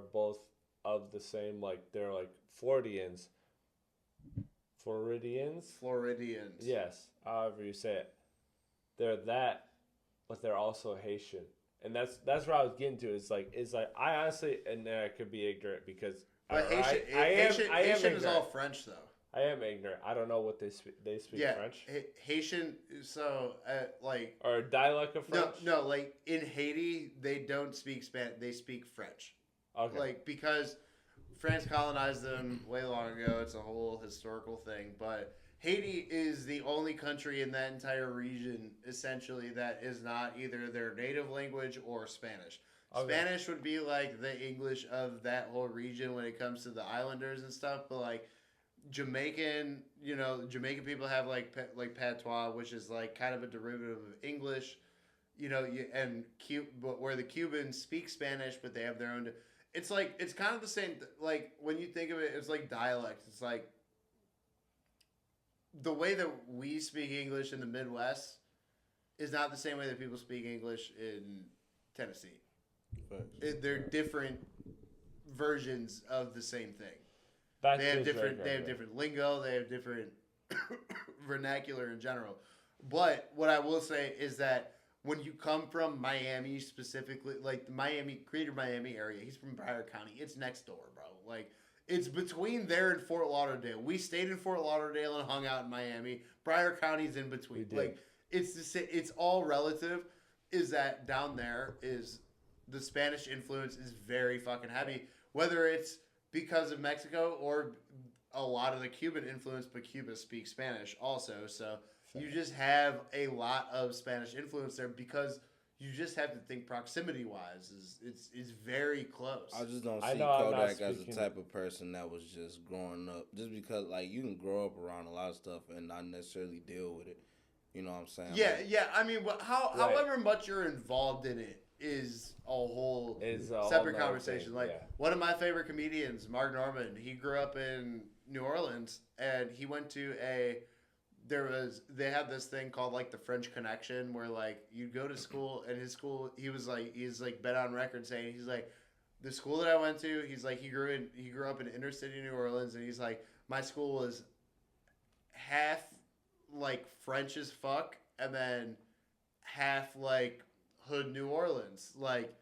both of the same, like they're like Floridians. Yes, however you say it. They're that, but they're also Haitian. And that's what I was getting to. It's like I honestly, and I could be ignorant because Haitian is all French though. I am ignorant. I don't know what they speak. They speak French. Haitian. So like or a dialect of French. No. Like in Haiti, they don't speak Spanish. They speak French. Okay. Like because France colonized them way long ago. It's a whole historical thing, but Haiti is the only country in that entire region, essentially, that is not either their native language or Spanish. Okay. Spanish would be like the English of that whole region when it comes to the islanders and stuff, but like Jamaican people have like patois, which is like kind of a derivative of English, but where the Cubans speak Spanish, but they have their own. It's like it's kind of the same. Like when you think of it, it's like dialect. It's like the way that we speak English in the Midwest is not the same way that people speak English in Tennessee. They're different versions of the same thing. They have different lingo. They have different vernacular in general. But what I will say is that when you come from Miami specifically, like the Greater Miami area, he's from Broward County. It's next door, bro. Like it's between there and Fort Lauderdale. We stayed in Fort Lauderdale and hung out in Miami. Broward County's in between. Like it's all relative. Is that down there is the Spanish influence is very fucking heavy. Whether it's because of Mexico or a lot of the Cuban influence, but Cuba speaks Spanish also. So you just have a lot of Spanish influence there because you just have to think proximity wise it's very close. I just don't see Kodak as the type of person that was just growing up just because like you can grow up around a lot of stuff and not necessarily deal with it. You know what I'm saying? Yeah. I mean, however much you're involved in it is a whole separate conversation. One of my favorite comedians, Mark Norman, he grew up in New Orleans and he went to they had this thing called like the French Connection where like you'd go to school and his school he's been on record saying he's like the school that I went to he's like he grew up in inner city New Orleans and he's like my school was half like French as fuck and then half like hood New Orleans like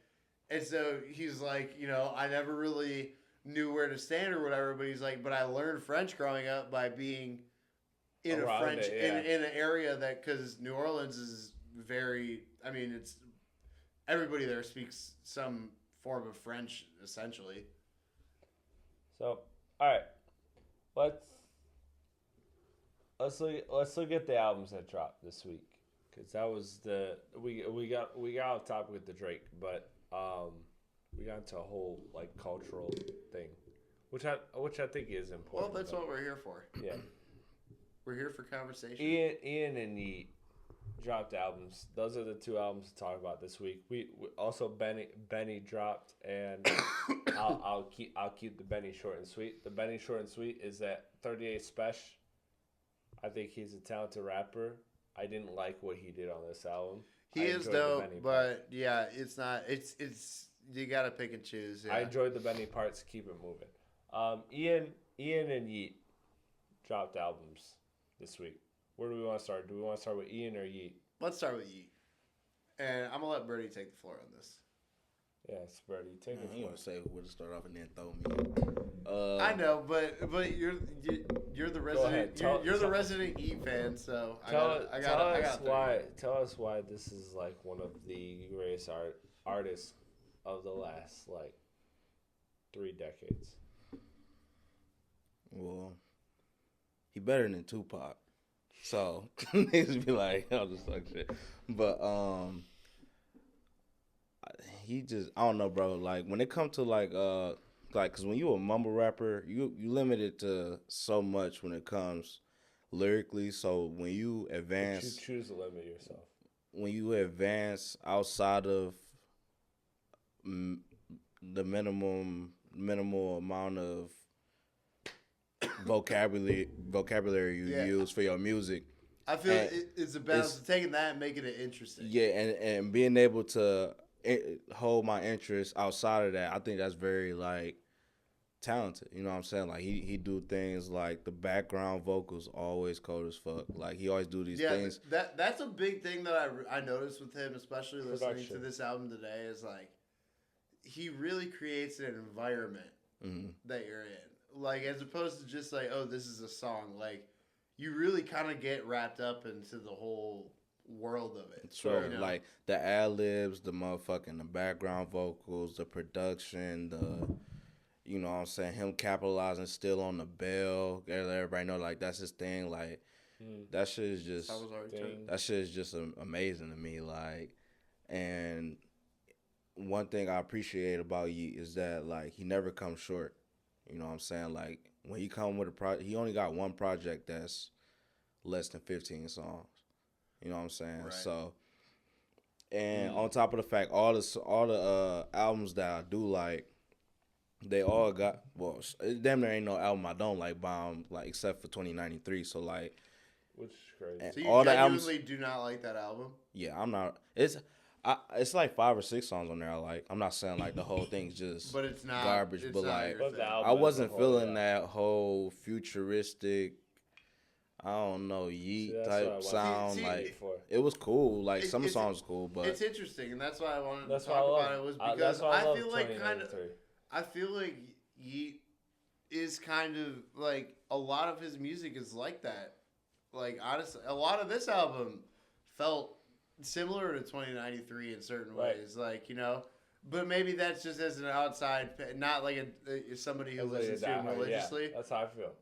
and so he's like I never really knew where to stand or whatever but he's like but I learned French growing up by being in an area that because New Orleans is very it's everybody there speaks some form of French essentially. So all right, let's look at the albums that dropped this week because that was we got off topic with the Drake but we got into a whole like cultural thing which I think is important. Well, that's what we're here for. Yeah, we're here for conversation. Ian and Yeat dropped albums. Those are the two albums to talk about this week. We also Benny dropped, and I'll keep the Benny short and sweet. The Benny short and sweet is that 38 Special. I think he's a talented rapper. I didn't like what he did on this album. He is dope, but yeah, it's not. It's you gotta pick and choose. Yeah. I enjoyed the Benny parts. Keep it moving. Ian and Yeat dropped albums this week. Where do we want to start? Do we want to start with Ian or Yeat? Let's start with Yeat. And I'm going to let Birdie take the floor on this. Yeah, it's Birdie. Take the floor. You want to say where to start off and then throw me. I know, but you're the resident you're the resident Yeat fan, so tell us why this is like one of the greatest artists of the last like 3 decades. Well, he better than Tupac. So niggas be like, I'll just talk shit. But he just, I don't know, bro. Like when it comes to like cause when you a mumble rapper, you limited to so much when it comes lyrically. So when you advance, but you choose to limit yourself. When you advance outside of the minimal amount of vocabulary you use for your music. I feel it's a balance of taking that and making it interesting. Yeah, and being able to hold my interest outside of that, I think that's very like talented. You know what I'm saying? Like he do things like the background vocals always cold as fuck. Like he always do these things. That's a big thing that I noticed with him, especially listening to this album today, is like he really creates an environment that you're in. Like, as opposed to just like, oh, this is a song. Like, you really kind of get wrapped up into the whole world of it. Sure. You know? Like, the ad-libs, the background vocals, the production, you know what I'm saying, him capitalizing still on the bell. Everybody know, like, that's his thing. Like, that shit is just amazing to me. Like, and one thing I appreciate about Yeat is that, like, he never comes short. You know what I'm saying? Like, when he come with a project, he only got one project that's less than 15 songs. You know what I'm saying? Right. So, and on top of the fact, all the albums that I do like, they all got, well, damn near ain't no album I don't like by him, like, except for 2093. So, like, which is crazy. So you genuinely do not like that album? Yeah, I'm not. It's like 5 or 6 songs on there I like. I'm not saying like the whole thing's just but it's not garbage, it's but not like I wasn't feeling that whole futuristic, I don't know, Yeat type sound. Like it was cool. Like some songs was cool, but it's interesting, and that's why I wanted to talk about it was because I feel like Yeat is kind of like a lot of his music is like that. Like honestly, a lot of this album felt similar to 2093 in certain ways, like, you know, but maybe that's just as an outside, not like somebody who listens to him religiously. Yeah, that's how I feel.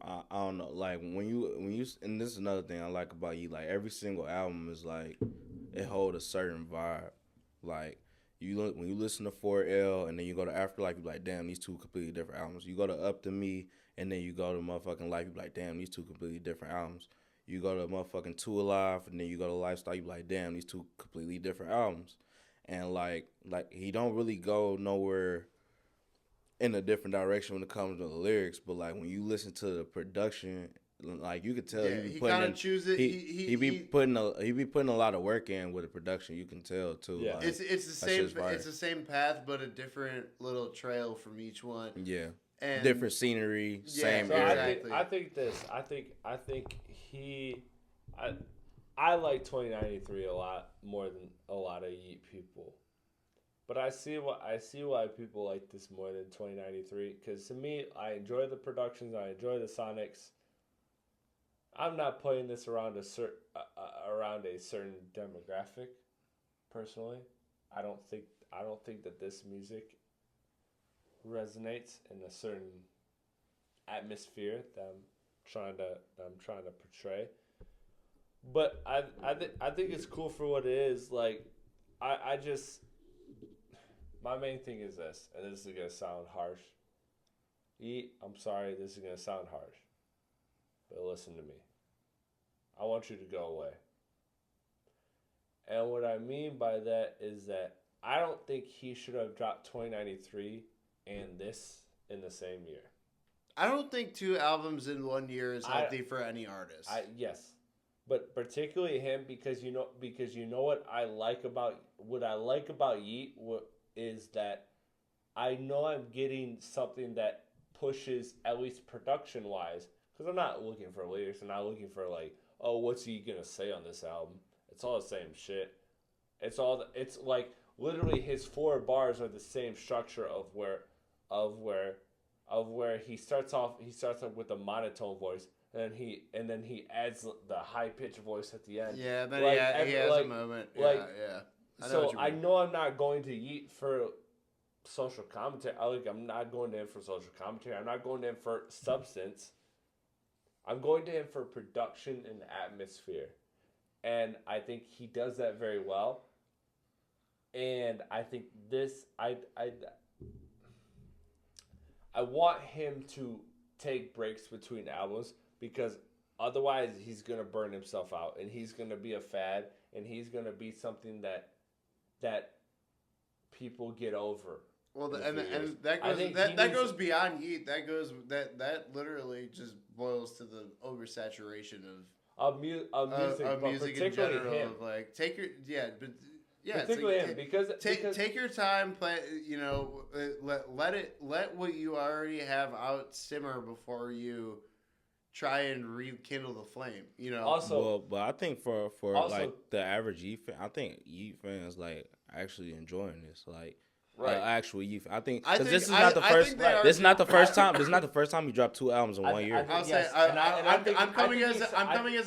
I don't know, like when you, and this is another thing I like about you, like every single album is like it hold a certain vibe. Like when you listen to 4L and then you go to Afterlife, you be like, damn, these two completely different albums. You go to Up to Me and then you go to motherfucking Life, you be like, damn, these two completely different albums. You go to motherfucking Two Alive, and then you go to Lifestyle. You be like, damn, these two completely different albums. And like he don't really go nowhere in a different direction when it comes to the lyrics. But like when you listen to the production, like you could tell he kind of chooses it. He be putting a lot of work in with the production. You can tell too. Yeah, like, it's the same path, but a different little trail from each one. Yeah. And different scenery, same so exactly. I think I like 2093 a lot more than a lot of Yeat people, but I see why people like this more than 2093. Because to me, I enjoy the productions, I enjoy the sonics. I'm not playing this around a certain demographic. Personally, I don't think that this music resonates in a certain atmosphere that I'm trying to portray. But I think it's cool for what it is. Like I just, my main thing is this, and this is gonna sound harsh. Yeat, I'm sorry, this is going to sound harsh, but listen to me. I want you to go away. And what I mean by that is that I don't think he should have dropped 2093 and this in the same year. I don't think 2 albums in 1 year is healthy for any artist. Yes. But particularly him because you know what I like about Yeat is that I know I'm getting something that pushes at least production wise, because I'm not looking for lyrics. I'm not looking for like, oh, what's he gonna say on this album? It's all the same shit. It's like literally his 4 bars are the same structure of where he starts off with a monotone voice, and then he adds the high pitched voice at the end. Yeah, then he has a moment. Yeah. I know I'm not going to Yeat for social commentary. I'm not going to him for social commentary. I'm not going to him for substance. I'm going to him for production and atmosphere. And I think he does that very well. And I think I want him to take breaks between albums, because otherwise he's going to burn himself out, and he's going to be a fad, and he's going to be something that people get over. Well, that goes beyond Yeat. That literally just boils to the oversaturation of music in general. Him. Like particularly him, because take your time, play. Let what you already have out simmer before you try and rekindle the flame. Also, but I think for like the average Yeat fan, I think Yeat fans like actually enjoying this. Like. Right. Actual Yeat. I think because this is not the first. This is not the first time. This is not the first time you dropped 2 albums in 1 year. I'm coming as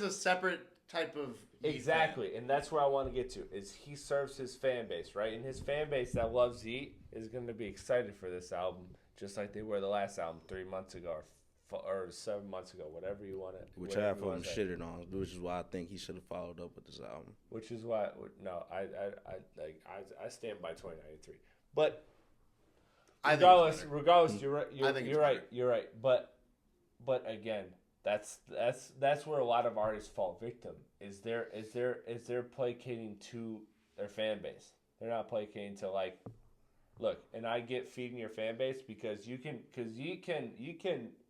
a separate type of Yeat exactly, fan. And that's where I want to get to. Is he serves his fan base, right? And his fan base that loves Yeat is going to be excited for this album, just like they were the last album 3 months ago or 7 months ago, whatever you want to. Which I have shitted on, which is why I think he should have followed up with this album. Which is why I stand by 2093. But regardless, you're right. You're right. But again, that's where a lot of artists fall victim. Is they're placating to their fan base. They're not placating to like, look. And I get feeding your fan base because you can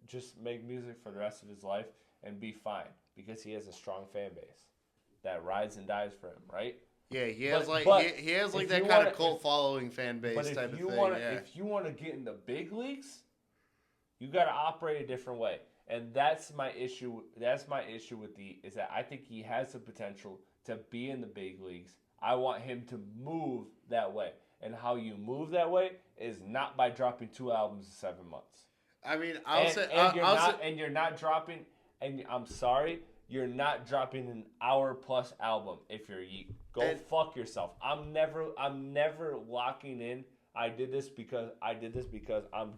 just make music for the rest of his life and be fine because he has a strong fan base that rides and dies for him, right? Yeah, he has that kind of cult following fan base type of thing. If you want to get in the big leagues, you got to operate a different way, and that's my issue. That's my issue with is that I think he has the potential to be in the big leagues. I want him to move that way, and how you move that way is not by dropping 2 albums in 7 months. I mean, you're not dropping. And I'm sorry, you're not dropping an hour-plus album if you're Yeat. Go fuck yourself. I'm never locking in. I did this because I'm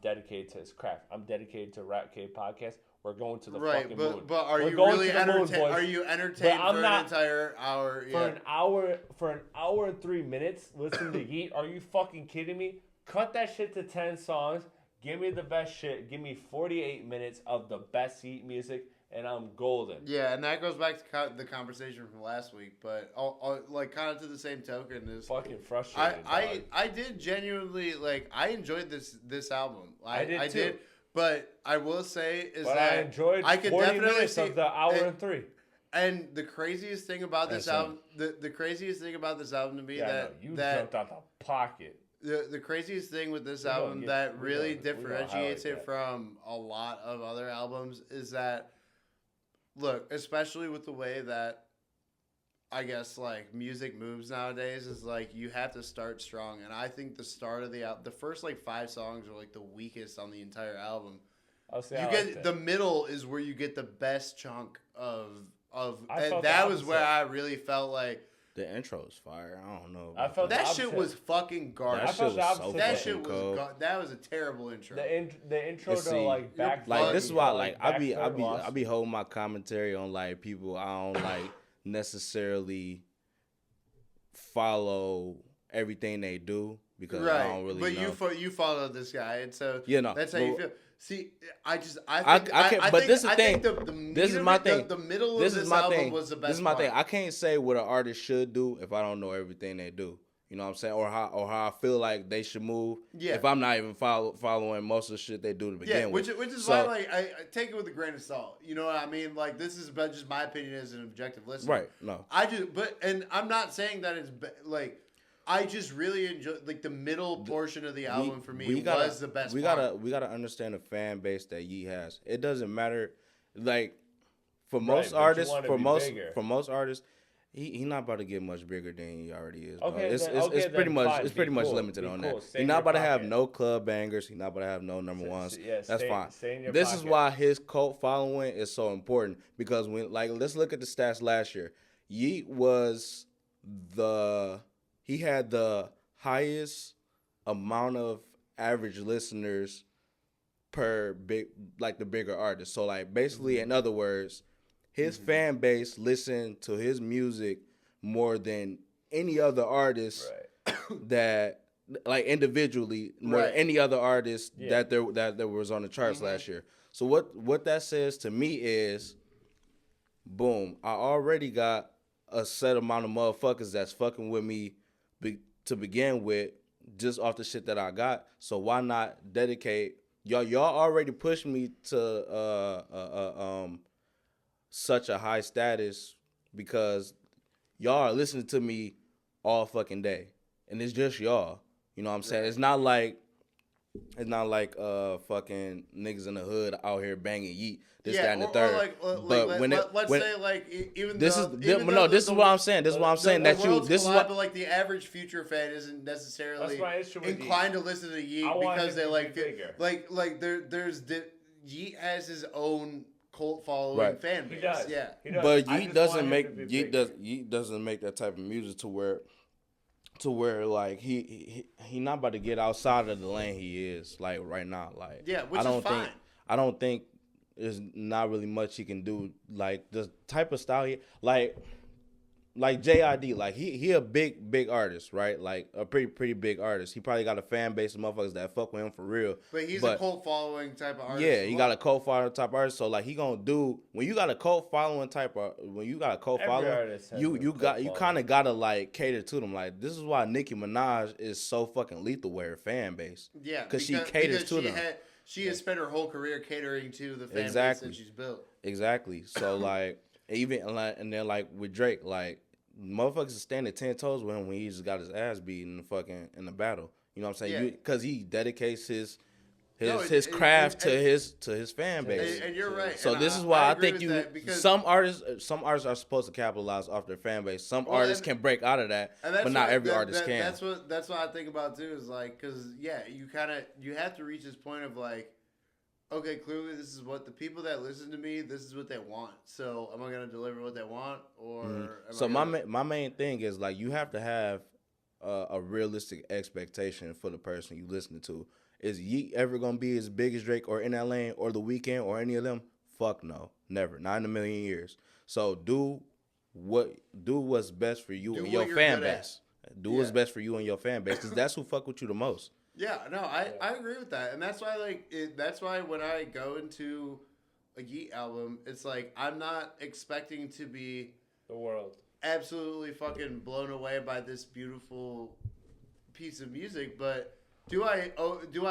dedicated to his craft. I'm dedicated to Rap Cave Podcast. We're going to the fucking moon. But are you really entertained? Are you entertained for an entire hour? For an hour and 3 minutes, listen to Yeat. Are you fucking kidding me? Cut that shit to 10 songs. Give me the best shit. Give me 48 minutes of the best Yeat music. And I'm golden. Yeah, and that goes back to the conversation from last week. But like kind of to the same token, is fucking frustrating. I did genuinely I enjoyed this album. I did too. But I will say I enjoyed 40 minutes of the hour and 3. And the craziest thing about this album, the craziest thing about this album to me jumped out the pocket. The craziest thing with this album that really differentiates it from a lot of other albums is that. Look, especially with the way that I guess music moves nowadays, is you have to start strong, and I think the start of the first 5 songs are the weakest on the entire album. The middle is where you get the best chunk of and that was where I really felt like the intro is fire. I don't know. I felt that shit was fucking garbage. That was a terrible intro. The intro to back. This is why I be holding my commentary on people I don't necessarily follow everything they do because I don't really know. But you follow this guy, and so that's how you feel. See, I can't. But this is the thing. This is my thing. The middle of this album was the best. This is my thing. I can't say what an artist should do if I don't know everything they do. You know what I'm saying? Or how I feel like they should move. Yeah. If I'm not even following most of the shit they do to begin with. Which is why like I take it with a grain of salt. You know what I mean? Like this is about just my opinion as an objective listener. Right. No. And I'm not saying that it's like. I just really enjoy like the middle portion of the album for me was the best. We gotta understand the fan base that Yeat has. It doesn't matter, like for most artists, he not about to get much bigger than he already is. Okay, it's pretty much limited on that. He's not about to have no club bangers. He's not about to have no number ones. That's fine. This is why his cult following is so important because let's look at the stats last year. Yeat was he had the highest amount of average listeners per the bigger artist. So like basically, in other words, his fan base listened to his music more than any other artist that like individually more than any other artist that there was on the charts last year. So what that says to me is, boom, I already got a set amount of motherfuckers that's fucking with me to begin with, just off the shit that I got. So why not dedicate y'all already pushed me to such a high status because y'all are listening to me all fucking day, and it's just y'all. You know what I'm saying? It's not like fucking niggas in the hood out here banging Yeat. This, that, and the third. Let's say this is what I'm saying. This is what I'm saying. This is what. But like the average Future fan isn't necessarily inclined to listen to Yeat because they there's Yeat has his own cult following fan base. He does. But Yeat doesn't make that type of music to where like he not about to get outside of the lane he is like right now. Like which is fine. I don't think there's not really much he can do. Like the type of style like JID, like he a big artist, right? Like a pretty big artist. He probably got a fan base of motherfuckers that fuck with him for real. But he's a cult following type of artist. Yeah, he got a cult following type of artist. So like he gonna do when you got a cult following you kind of gotta like cater to them. Like this is why Nicki Minaj is so fucking lethal with her fan base. Yeah, because she caters to them. She has spent her whole career catering to the fan base that she's built. Exactly. So like and then like with Drake, like motherfuckers is standing 10 toes with him when he just got his ass beat in the battle. You know what I'm saying? Because he dedicates his craft to his fan base. And you're right. So this is why I think some artists are supposed to capitalize off their fan base. Some artists can break out of that, but not every artist can. That's what I think about too. Is like because you have to reach this point of like, okay, clearly this is what the people that listen to me, this is what they want. So am I gonna deliver what they want or? So my main thing is like you have to have a realistic expectation for the person you listening to. Is Yeat ever gonna be as big as Drake or in that lane or The Weeknd or any of them? Fuck no, never, not in a million years. So do what's best for you and your fan base. Do what's best for you and your fan base because that's who fuck with you the most. Yeah, no, I agree with that, and that's why that's why when I go into a Yeat album, it's like I'm not expecting to be the world absolutely fucking blown away by this beautiful piece of music, but do I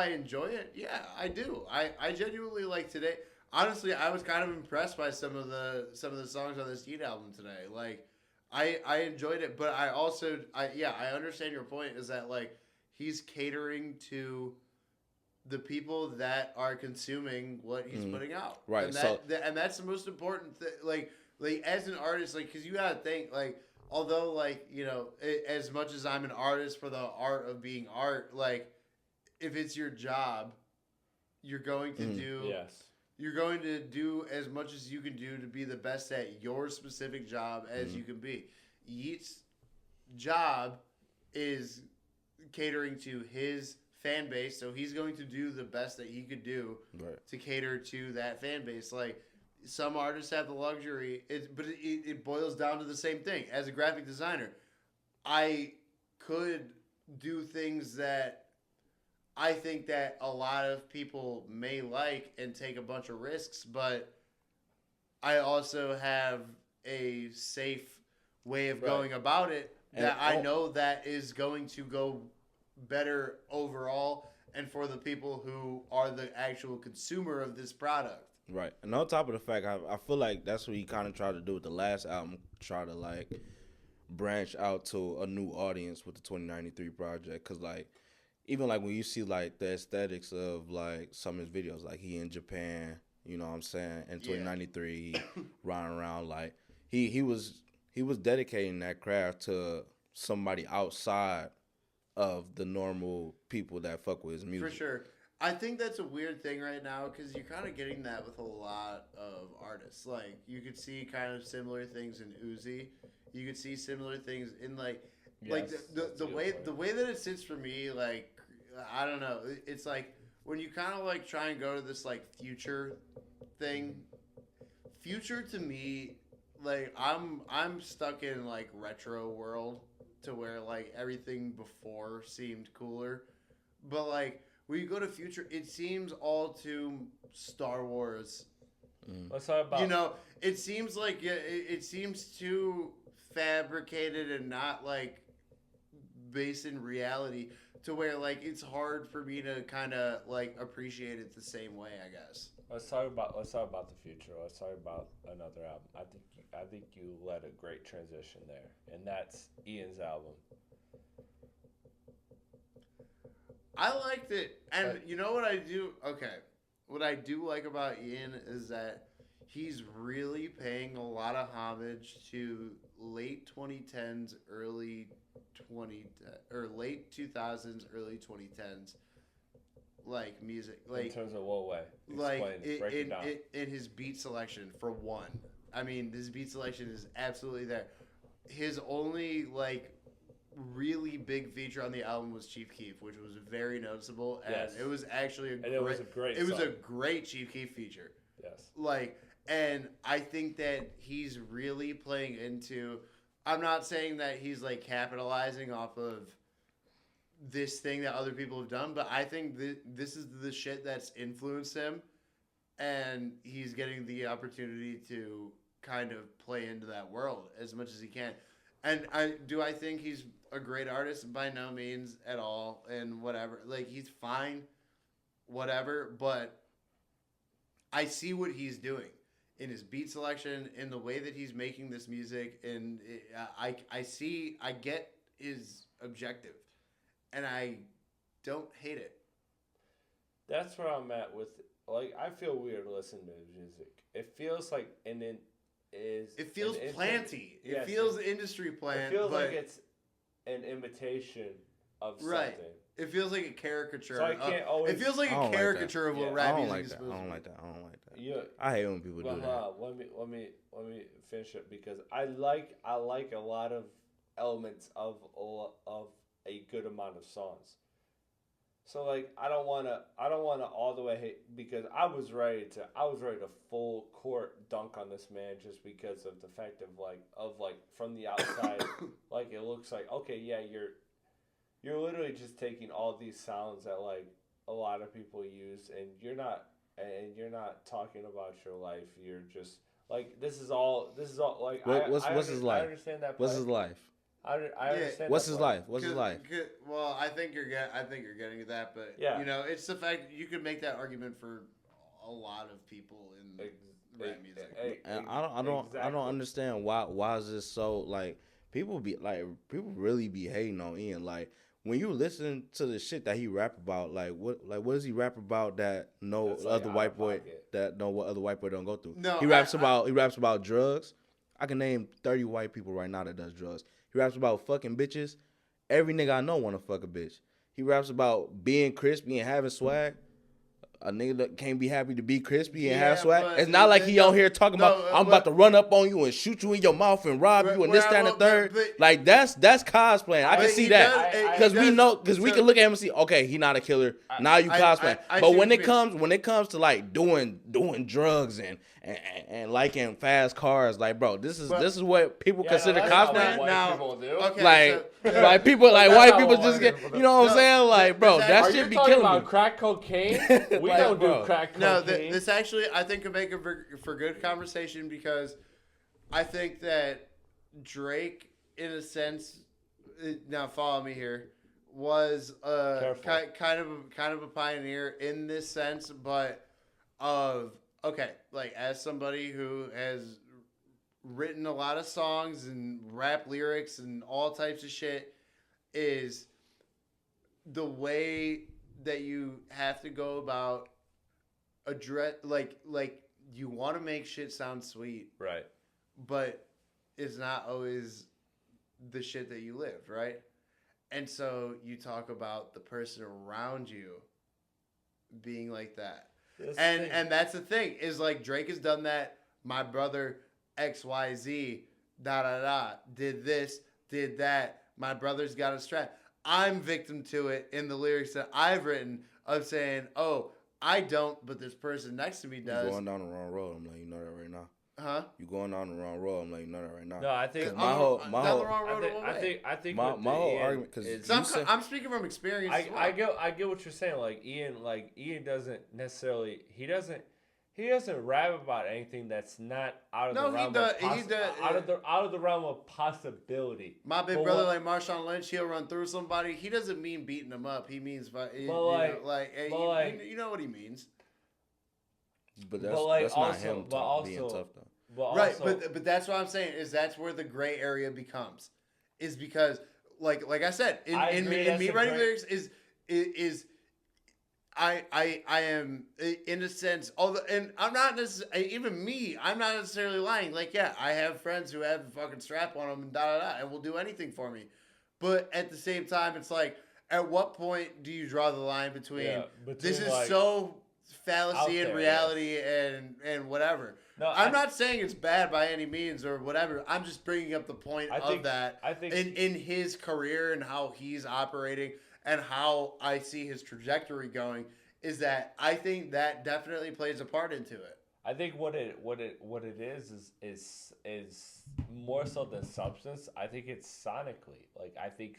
enjoy it? Yeah, I do. I genuinely like today. Honestly, I was kind of impressed by some of the songs on this Yeat album today. Like, I enjoyed it, but I also I understand your point is that like he's catering to the people that are consuming what he's putting out. Right. And that's the most important thing. Like as an artist, like because you gotta think like although like you know as much as I'm an artist for the art of being art, like if it's your job, you're going to do you're going to do as much as you can do to be the best at your specific job as you can be. Yeat's job is catering to his fan base, so he's going to do the best that he could do to cater to that fan base. Like some artists have the luxury, but it boils down to the same thing. As a graphic designer, I could do things that I think that a lot of people may like and take a bunch of risks, but I also have a safe way of going about it that I know that is going to go better overall and for the people who are the actual consumer of this product. Right. And on top of the fact, I feel like that's what he kind of tried to do with the last album, try to, like, branch out to a new audience with the 2093 project. Because, like, even, like, when you see, like, the aesthetics of, like, some of his videos, like, he in Japan, you know what I'm saying, in 2093, riding around, like, he was dedicating that craft to somebody outside of the normal people that fuck with his music. For sure. I think that's a weird thing right now because you're kind of getting that with a lot of artists. Like, you could see kind of similar things in Uzi. You could see similar things in, like, the way that it sits for me, like, I don't know. It's like when you kind of, like, try and go to this, like, Future thing. Future, to me, like, I'm stuck in, like, retro world to where, like, everything before seemed cooler. But, like, when you go to Future, it seems all too Star Wars. Let's talk about... You know, it seems like it seems too fabricated and not, like, based in reality to where, like, it's hard for me to kind of, like, appreciate it the same way, I guess. Let's talk about the future. Let's talk about another album. I think you led a great transition there, and that's Ian's album. I liked it, and you know what I do? Okay, what I do like about Ian is that he's really paying a lot of homage to late 2010s, late 2000s, early 2010s, like music, like in terms of what way? Break it down. In his beat selection, for one. I mean, his beat selection is absolutely there. His only, like, really big feature on the album was Chief Keef, which was very noticeable, and it was actually it was a great Chief Keef feature. Yes. Like, and I think that he's really playing into. I'm not saying that he's, like, capitalizing off of this thing that other people have done, but I think this is the shit that's influenced him, and he's getting the opportunity to kind of play into that world as much as he can. And I think he's a great artist? By no means at all, and whatever. Like, he's fine, whatever, but I see what he's doing in his beat selection, in the way that he's making this music, and I get his objective, and I don't hate it. That's where I'm at with, like, I feel weird listening to his music. It feels like it feels planty. It feels industry plant. It feels like it's an imitation of something. Right. It feels like a caricature. So I can't always... It feels like a caricature of what rap music is supposed to be. I don't like that. I hate when people do that. Let me finish it, because I like a lot of elements of a good amount of songs. So, like, I don't wanna all the way hate, because I was ready to full court dunk on this man just because of the fact of like from the outside, like, it looks like, okay, yeah, you're literally just taking all these sounds that, like, a lot of people use, and you're not talking about your life. You're just like, this is all like, what's his life? I understand that. What's his life? I understand. What's his life? What's his life? Well, I think you're getting to that, but you know, it's the fact that you could make that argument for a lot of people in rap music. And I don't understand why is this so, like, people really be hating on Ian. Like, when you listen to the shit that he rap about, what does he rap about that no other white boy don't go through? No, he raps about drugs. I can name 30 white people right now that does drugs. He raps about fucking bitches. Every nigga I know want to fuck a bitch. He raps about being crispy and having swag. a nigga that can't be happy to be crispy and Yeah, have swag. but It's not like he on here talking about I'm about to run up on you and shoot you in your mouth and rob you and this, that, and the third. Like that's cosplaying. I can see that because we can look at him and see, okay, he not a killer. Now you cosplaying. But when it comes to like doing drugs and liking fast cars, like bro, this is what people consider cosplaying. Now, people do. Okay, like people like white people just get, you know what I'm saying? Like bro, that shit be killing me. Crack cocaine? We don't do crack cocaine. No, this actually I think could make it for good conversation because I think that Drake, in a sense, now follow me here, was kind of a pioneer in this sense, but like as somebody who has written a lot of songs and rap lyrics and all types of shit, is the way that you have to go about address like you want to make shit sound sweet, right? But it's not always the shit that you lived, right? And so you talk about the person around you being like that. And that's the thing, is like Drake has done that. My brother XYZ did this, did that. My brother's got a strap. I'm victim to it in the lyrics that I've written of saying, oh, I don't, but this person next to me does. You're going down the wrong road. I'm letting you know that right now. Huh? You going down the wrong road. I'm letting you know that right now. No, I think my whole argument because I'm speaking from experience. I get what you're saying. Like Ian doesn't necessarily he doesn't rap about anything that's not out of the realm out of the realm of possibility. My big brother, like Marshawn Lynch, he'll run through somebody. He doesn't mean beating them up. He means, you know what he means. But that's not him being tough though. Right, but that's what I'm saying, is that's where the gray area becomes, is because like I said, in me writing lyrics is I am in a sense, and I'm not necessarily, even me, I'm not necessarily lying. Like, yeah, I have friends who have a fucking strap on them and and will do anything for me. But at the same time, it's like, at what point do you draw the line between this is like, so fallacy and reality and whatever? No, I'm not saying it's bad by any means or whatever. I'm just bringing up the point that. I think in his career and how he's operating and how I see his trajectory going, is that I think that definitely plays a part into it. I think what it is more so than substance. I think it's sonically. Like I think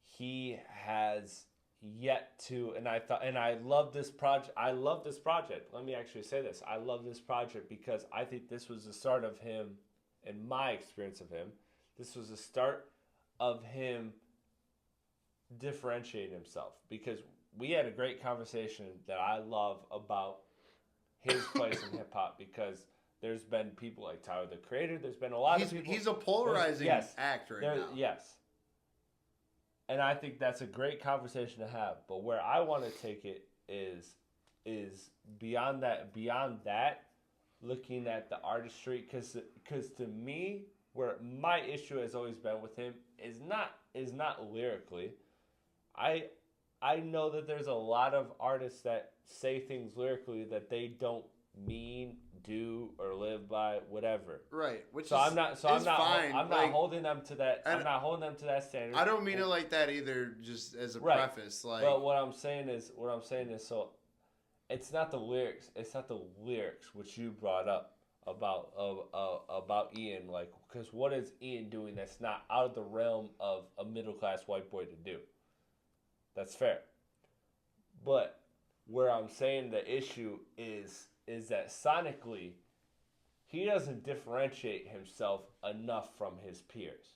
he has yet to, and I love this project. Let me actually say this. I love this project because I think this was the start of him, in my experience of him, this was the start of him differentiating himself, because we had a great conversation that I love about his place in hip hop, because there's been people like Tyler the Creator. There's been a lot of people. He's a polarizing act right now. Yes. And I think that's a great conversation to have. But where I want to take it is beyond that, looking at the artistry, because to me, where my issue has always been with him is not lyrically. I know that there's a lot of artists that say things lyrically that they don't mean, do, or live by, whatever. Right. I'm not holding them to that. I'm not holding them to that standard. I don't mean it like that either. Just as a preface, like. But what I'm saying is, so it's not the lyrics. It's not the lyrics which you brought up about Ian. Like, because what is Ian doing that's not out of the realm of a middle class white boy to do? That's fair. But where I'm saying the issue is that sonically, he doesn't differentiate himself enough from his peers.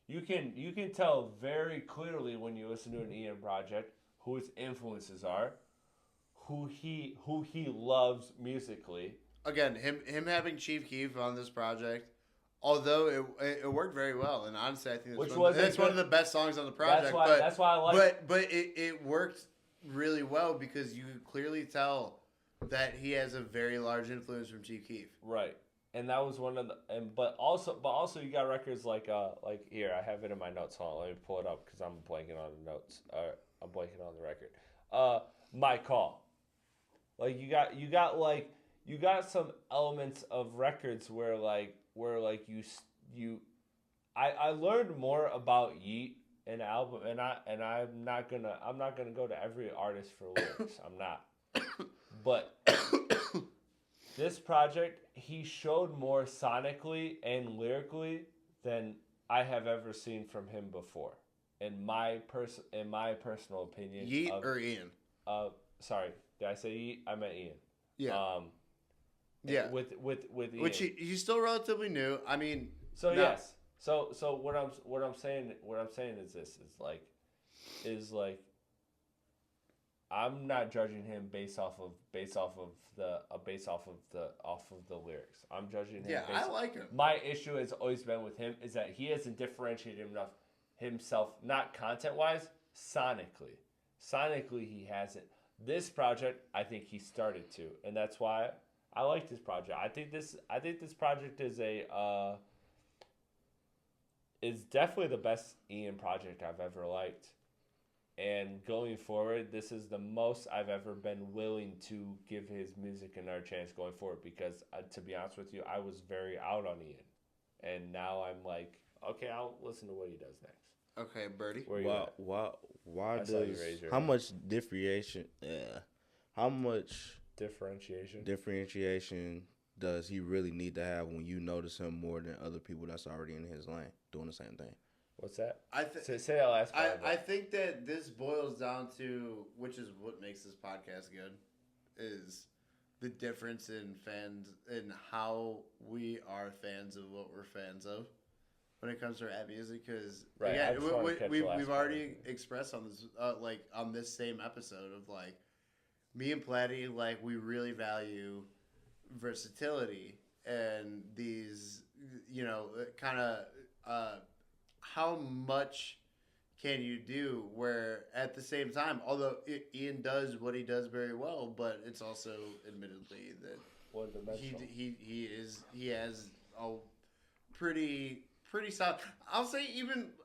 You can tell very clearly when you listen to an Ian project who his influences are, who he loves musically. Again, him having Chief Keef on this project, although it worked very well, and honestly, I think that's one of the best songs on the project. That's why I like it. But it worked really well because you could clearly tell that he has a very large influence from Chief Keef. Right. And that was one of the, but also you got records like here, I have it in my notes. Hold on, let me pull it up because I'm blanking on the notes. I'm blanking on the record. My Call. Like you got some elements of records where I learned more about Yeat and album, and I'm not gonna go to every artist for lyrics. I'm not. But this project, he showed more sonically and lyrically than I have ever seen from him before. In my personal opinion. Yeat or Ian? Sorry, did I say Yeat? I meant Ian. Yeah. Yeah. With Ian. Which he's still relatively new. I mean. So no. Yes. So what I'm saying is this is like I'm not judging him based off of the lyrics. I'm judging him. Yeah, I like him. My issue has always been with him is that he hasn't differentiated enough himself, not content wise, sonically. Sonically, he hasn't. This project, I think he started to, and that's why I like this project. I think this project is definitely the best Ian project I've ever liked. And going forward, this is the most I've ever been willing to give his music another chance going forward because, to be honest with you, I was very out on Ian. And now I'm like, okay, I'll listen to what he does next. Okay, Birdie. Why does how much differentiation? How much differentiation does he really need to have when you notice him more than other people that's already in his lane doing the same thing? What's that? Say that last part. I think that this boils down to, which is what makes this podcast good, is the difference in fans and how we are fans of what we're fans of when it comes to rap music. Because right, again, we've already expressed on this on this same episode of like me and Platte, like we really value versatility and these kind of. How much can you do where at the same time, although Ian does what he does very well, but it's also admittedly that he has a pretty solid. I'll say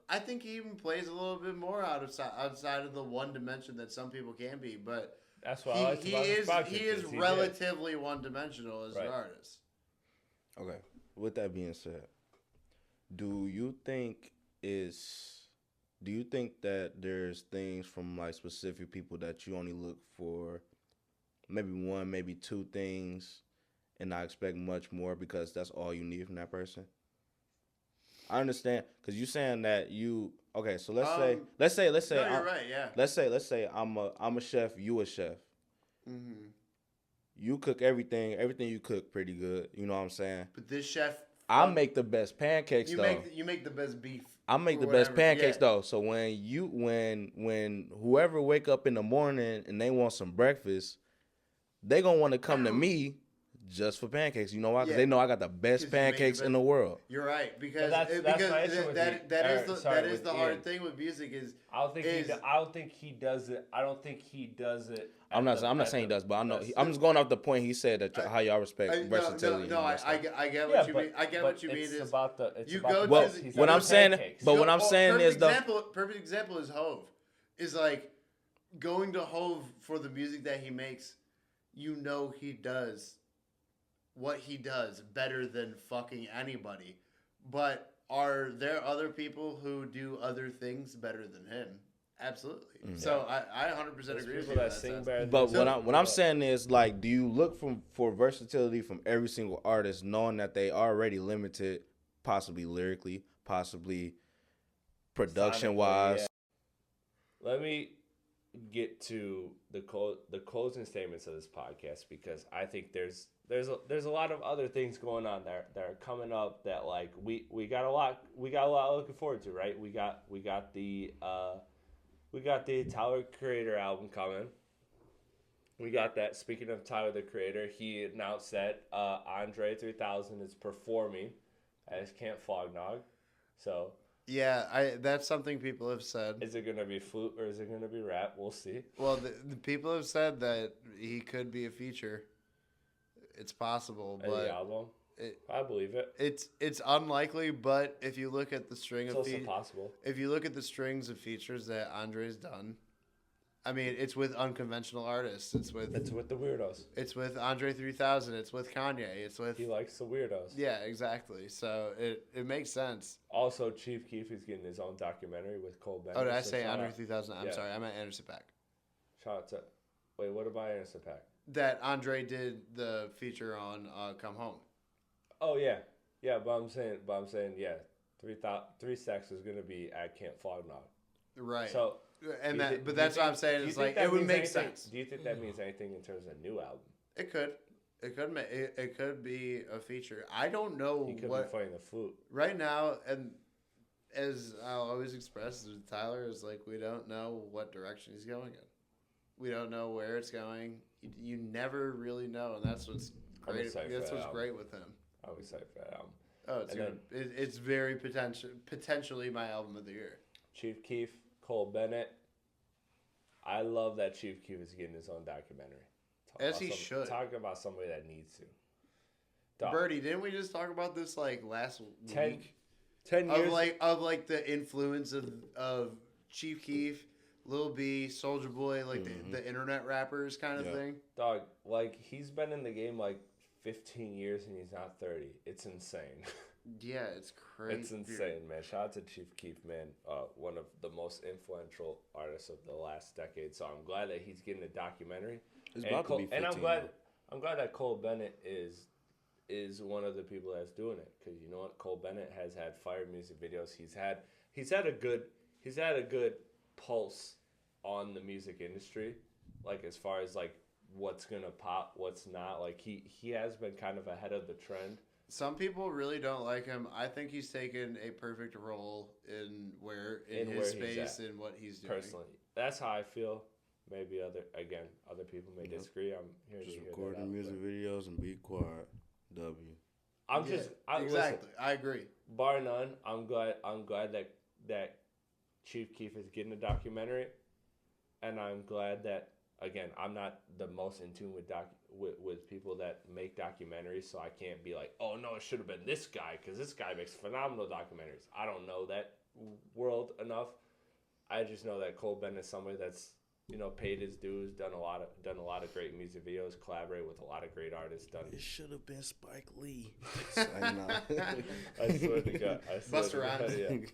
I think he even plays a little bit more outside of the one dimension that some people can be, but that's what I like about this project. He is relatively one dimensional as an artist. Okay. With that being said, do you think that there's things from like specific people that you only look for maybe one, maybe two things and not expect much more because that's all you need from that person? I understand because you're saying that okay, so let's say no, you're right, yeah. Let's say I'm a chef, you a chef. Mm-hmm. You cook everything you cook pretty good, you know what I'm saying? But this chef I make the best pancakes you make the best beef. I make the best pancakes though. So when whoever wake up in the morning and they want some breakfast, they gonna want to come to me just for pancakes. You know why? Because they know I got the best pancakes in the world. You're right because that is the hard thing with music is I don't think he does it. I'm not saying he does, but I know. I'm just going off the point he said that how y'all respect versatility. I get what you mean. I get what you mean. It's about the. What I'm saying is perfect example is Hove. Is like going to Hove for the music that he makes. You know he does what he does better than fucking anybody. But are there other people who do other things better than him? Absolutely. Mm-hmm. So I 100% agree with you. That sing better. But what I'm saying is, like, do you look for versatility from every single artist, knowing that they already limited, possibly lyrically, possibly production-wise? Yeah. Let me get to the closing statements of this podcast because I think there's a lot of other things going on that are coming up that like we got a lot looking forward to, right? We got the Tyler the Creator album coming. We got that. Speaking of Tyler the Creator, he announced that Andre 3000 is performing as Camp Fognog. So yeah, that's something people have said. Is it gonna be flute or is it gonna be rap? We'll see. Well, the people have said that he could be a feature. It's possible, but the album. I believe it. It's unlikely, but if you look at the string it's of also possible. If you look at the strings of features that Andre's done, I mean, it's with unconventional artists. It's with the weirdos. It's with Andre 3000. It's with Kanye. It's with. He likes the weirdos. Yeah, exactly. So it makes sense. Also, Chief Keef is getting his own documentary with Cole Bennett. Oh, did I say Andre 3000? I'm sorry, I meant Anderson .Paak. Shout out to. Wait, what about Anderson .Paak? That Andre did the feature on "Come Home." Oh yeah, but I'm saying, yeah, 3 Stacks is gonna be at Camp Flog Gnaw. Right. So. But that's what I'm saying. It's like it would make sense. Do you think that means anything in terms of a new album? It could. It could be a feature. I don't know. He could be playing the flute right now, and as I'll always express with Tyler, is like we don't know what direction he's going in. We don't know where it's going. You never really know, and that's what's great. That's what's great with him. I'm excited for that album. Oh, it's very potentially my album of the year. Chief Keef. Cole Bennett. I love that Chief Keef is getting his own documentary. As he should. Talk about somebody that needs to. Birdie, didn't we just talk about this like last week? 10 years of the influence of Chief Keef, Lil B, Soulja Boy, like the internet rappers kind of thing. Dog, like he's been in the game like 15 years and he's not 30. It's insane. Yeah, it's crazy. It's insane, man. Shout out to Chief Keef, man. One of the most influential artists of the last decade. So I'm glad that he's getting a documentary. It's about to be 15. And I'm glad that Cole Bennett is one of the people that's doing it. Because you know what, Cole Bennett has had fire music videos. He's had a good pulse on the music industry, like as far as like what's gonna pop, what's not. Like he has been kind of ahead of the trend. Some people really don't like him. I think he's taken a perfect role in his space and what he's doing. Personally, that's how I feel. Maybe other people may disagree. I'm here just to hear recording music videos and be quiet. W. Exactly. I agree. Bar none. I'm glad that Chief Keef is getting a documentary, and I'm glad that. Again, I'm not the most in tune with people that make documentaries, so I can't be like, oh, no, it should have been this guy, because this guy makes phenomenal documentaries. I don't know that world enough. I just know that Cole Bennett is somebody that's, paid his dues, done a lot of great music videos, collaborated with a lot of great artists. It should have been Spike Lee. I swear to God. Busta Rhymes. Yeah.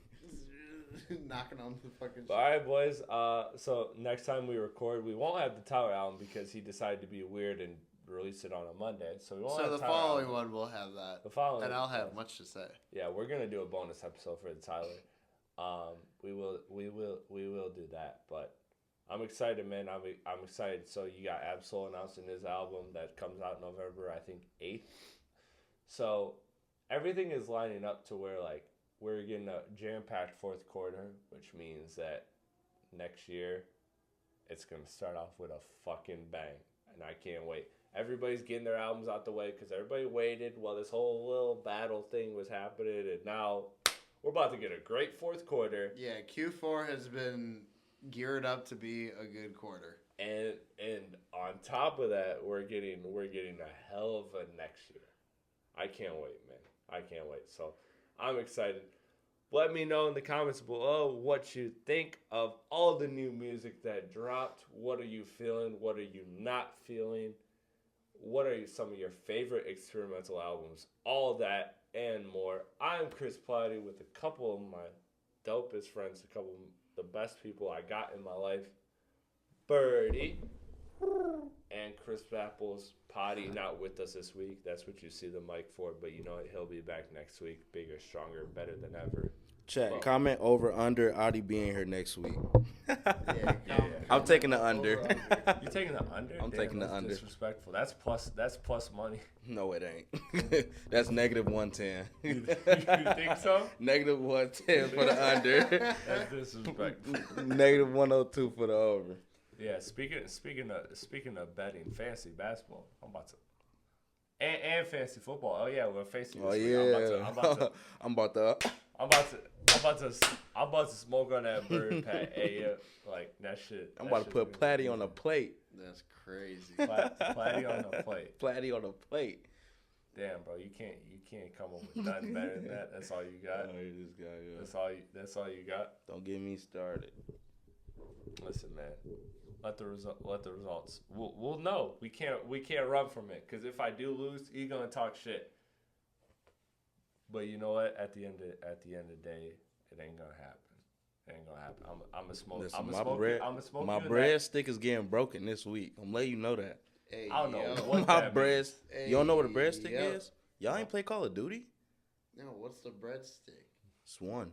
Knocking on the fucking shit. All right, boys. So next time we record, we won't have the Tyler album because he decided to be weird and release it on a Monday. So we won't. So the following one will have that. The following, and I'll have much to say. Yeah, we're gonna do a bonus episode for the Tyler. We will do that. But I'm excited, man. I'm excited. So you got Absol announcing his album that comes out November, I think 8th. So everything is lining up to where like. We're getting a jam-packed fourth quarter, which means that next year it's going to start off with a fucking bang. And I can't wait. Everybody's getting their albums out the way because everybody waited while this whole little battle thing was happening. And now we're about to get a great fourth quarter. Yeah, Q4 has been geared up to be a good quarter. And on top of that, we're getting a hell of a next year. I can't wait, man. I can't wait. So I'm excited. Let me know in the comments below what you think of all the new music that dropped. What are you feeling? What are you not feeling? What are some of your favorite experimental albums? All that and more. I'm Chris Platte with a couple of my dopest friends, a couple of the best people I got in my life. Birdie and Chris Apple's Potty not with us this week. That's what you see the mic for, but you know what? He'll be back next week, bigger, stronger, better than ever. Chat, comment over under Adi being here next week. Yeah. I'm taking the under. You taking the under? I'm taking the under. Disrespectful. That's plus money. No, it ain't. That's negative 110. You think so? Negative 110 for the under. That's disrespectful. Negative 102 for the over. Yeah, speaking of betting, fantasy basketball. I'm about to, and fantasy football. Oh yeah, we're facing. Oh yeah. I'm about to smoke on that bird pat. Hey, like that shit. I'm about to put Platte on a plate. That's crazy. Platte on a plate. Platte on a plate. Damn, bro, you can't come up with nothing better than that. That's all you got. Oh, this guy, yeah. That's all you got. Don't get me started. Listen, man. Let the results. We'll know. We can't run from it. Because if I do lose, you're gonna talk shit. But you know what? At the end of the day, it ain't gonna happen. It ain't gonna happen. I'm a smoke. Listen, I'm a smoke. my breadstick is getting broken this week. I'm letting you know that. Hey, I don't know yo. what My that bread. means. You don't know what a breadstick Hey, is? Y'all ain't play Call of Duty? No, what's the breadstick? It's one.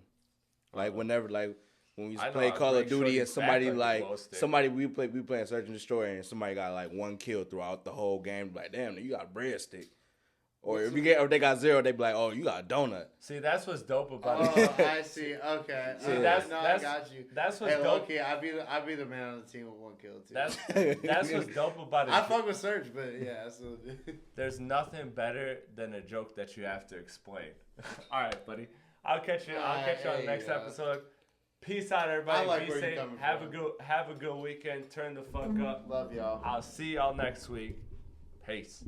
Like whenever, like when we I know, play I Call make of sure Duty you and somebody back like a like glow stick. somebody we playing Search and Destroy and somebody got like 1 kill throughout the whole game. Like, damn, you got a breadstick. Or if they got 0, they be like, oh, you got a donut. See, that's what's dope about Oh, it. I see. Okay. See, I got you. That's what's Hey, dope. okay, I'd be the man on the team with 1 kill too. That's what's dope about it. I fuck with Surge, but yeah, absolutely. There's nothing better than a joke that you have to explain. All right, buddy. I'll catch you on the next episode. Peace out, everybody. I like Be where you're safe. coming from. Have a good weekend. Turn the fuck up. Love y'all. I'll see y'all next week. Peace.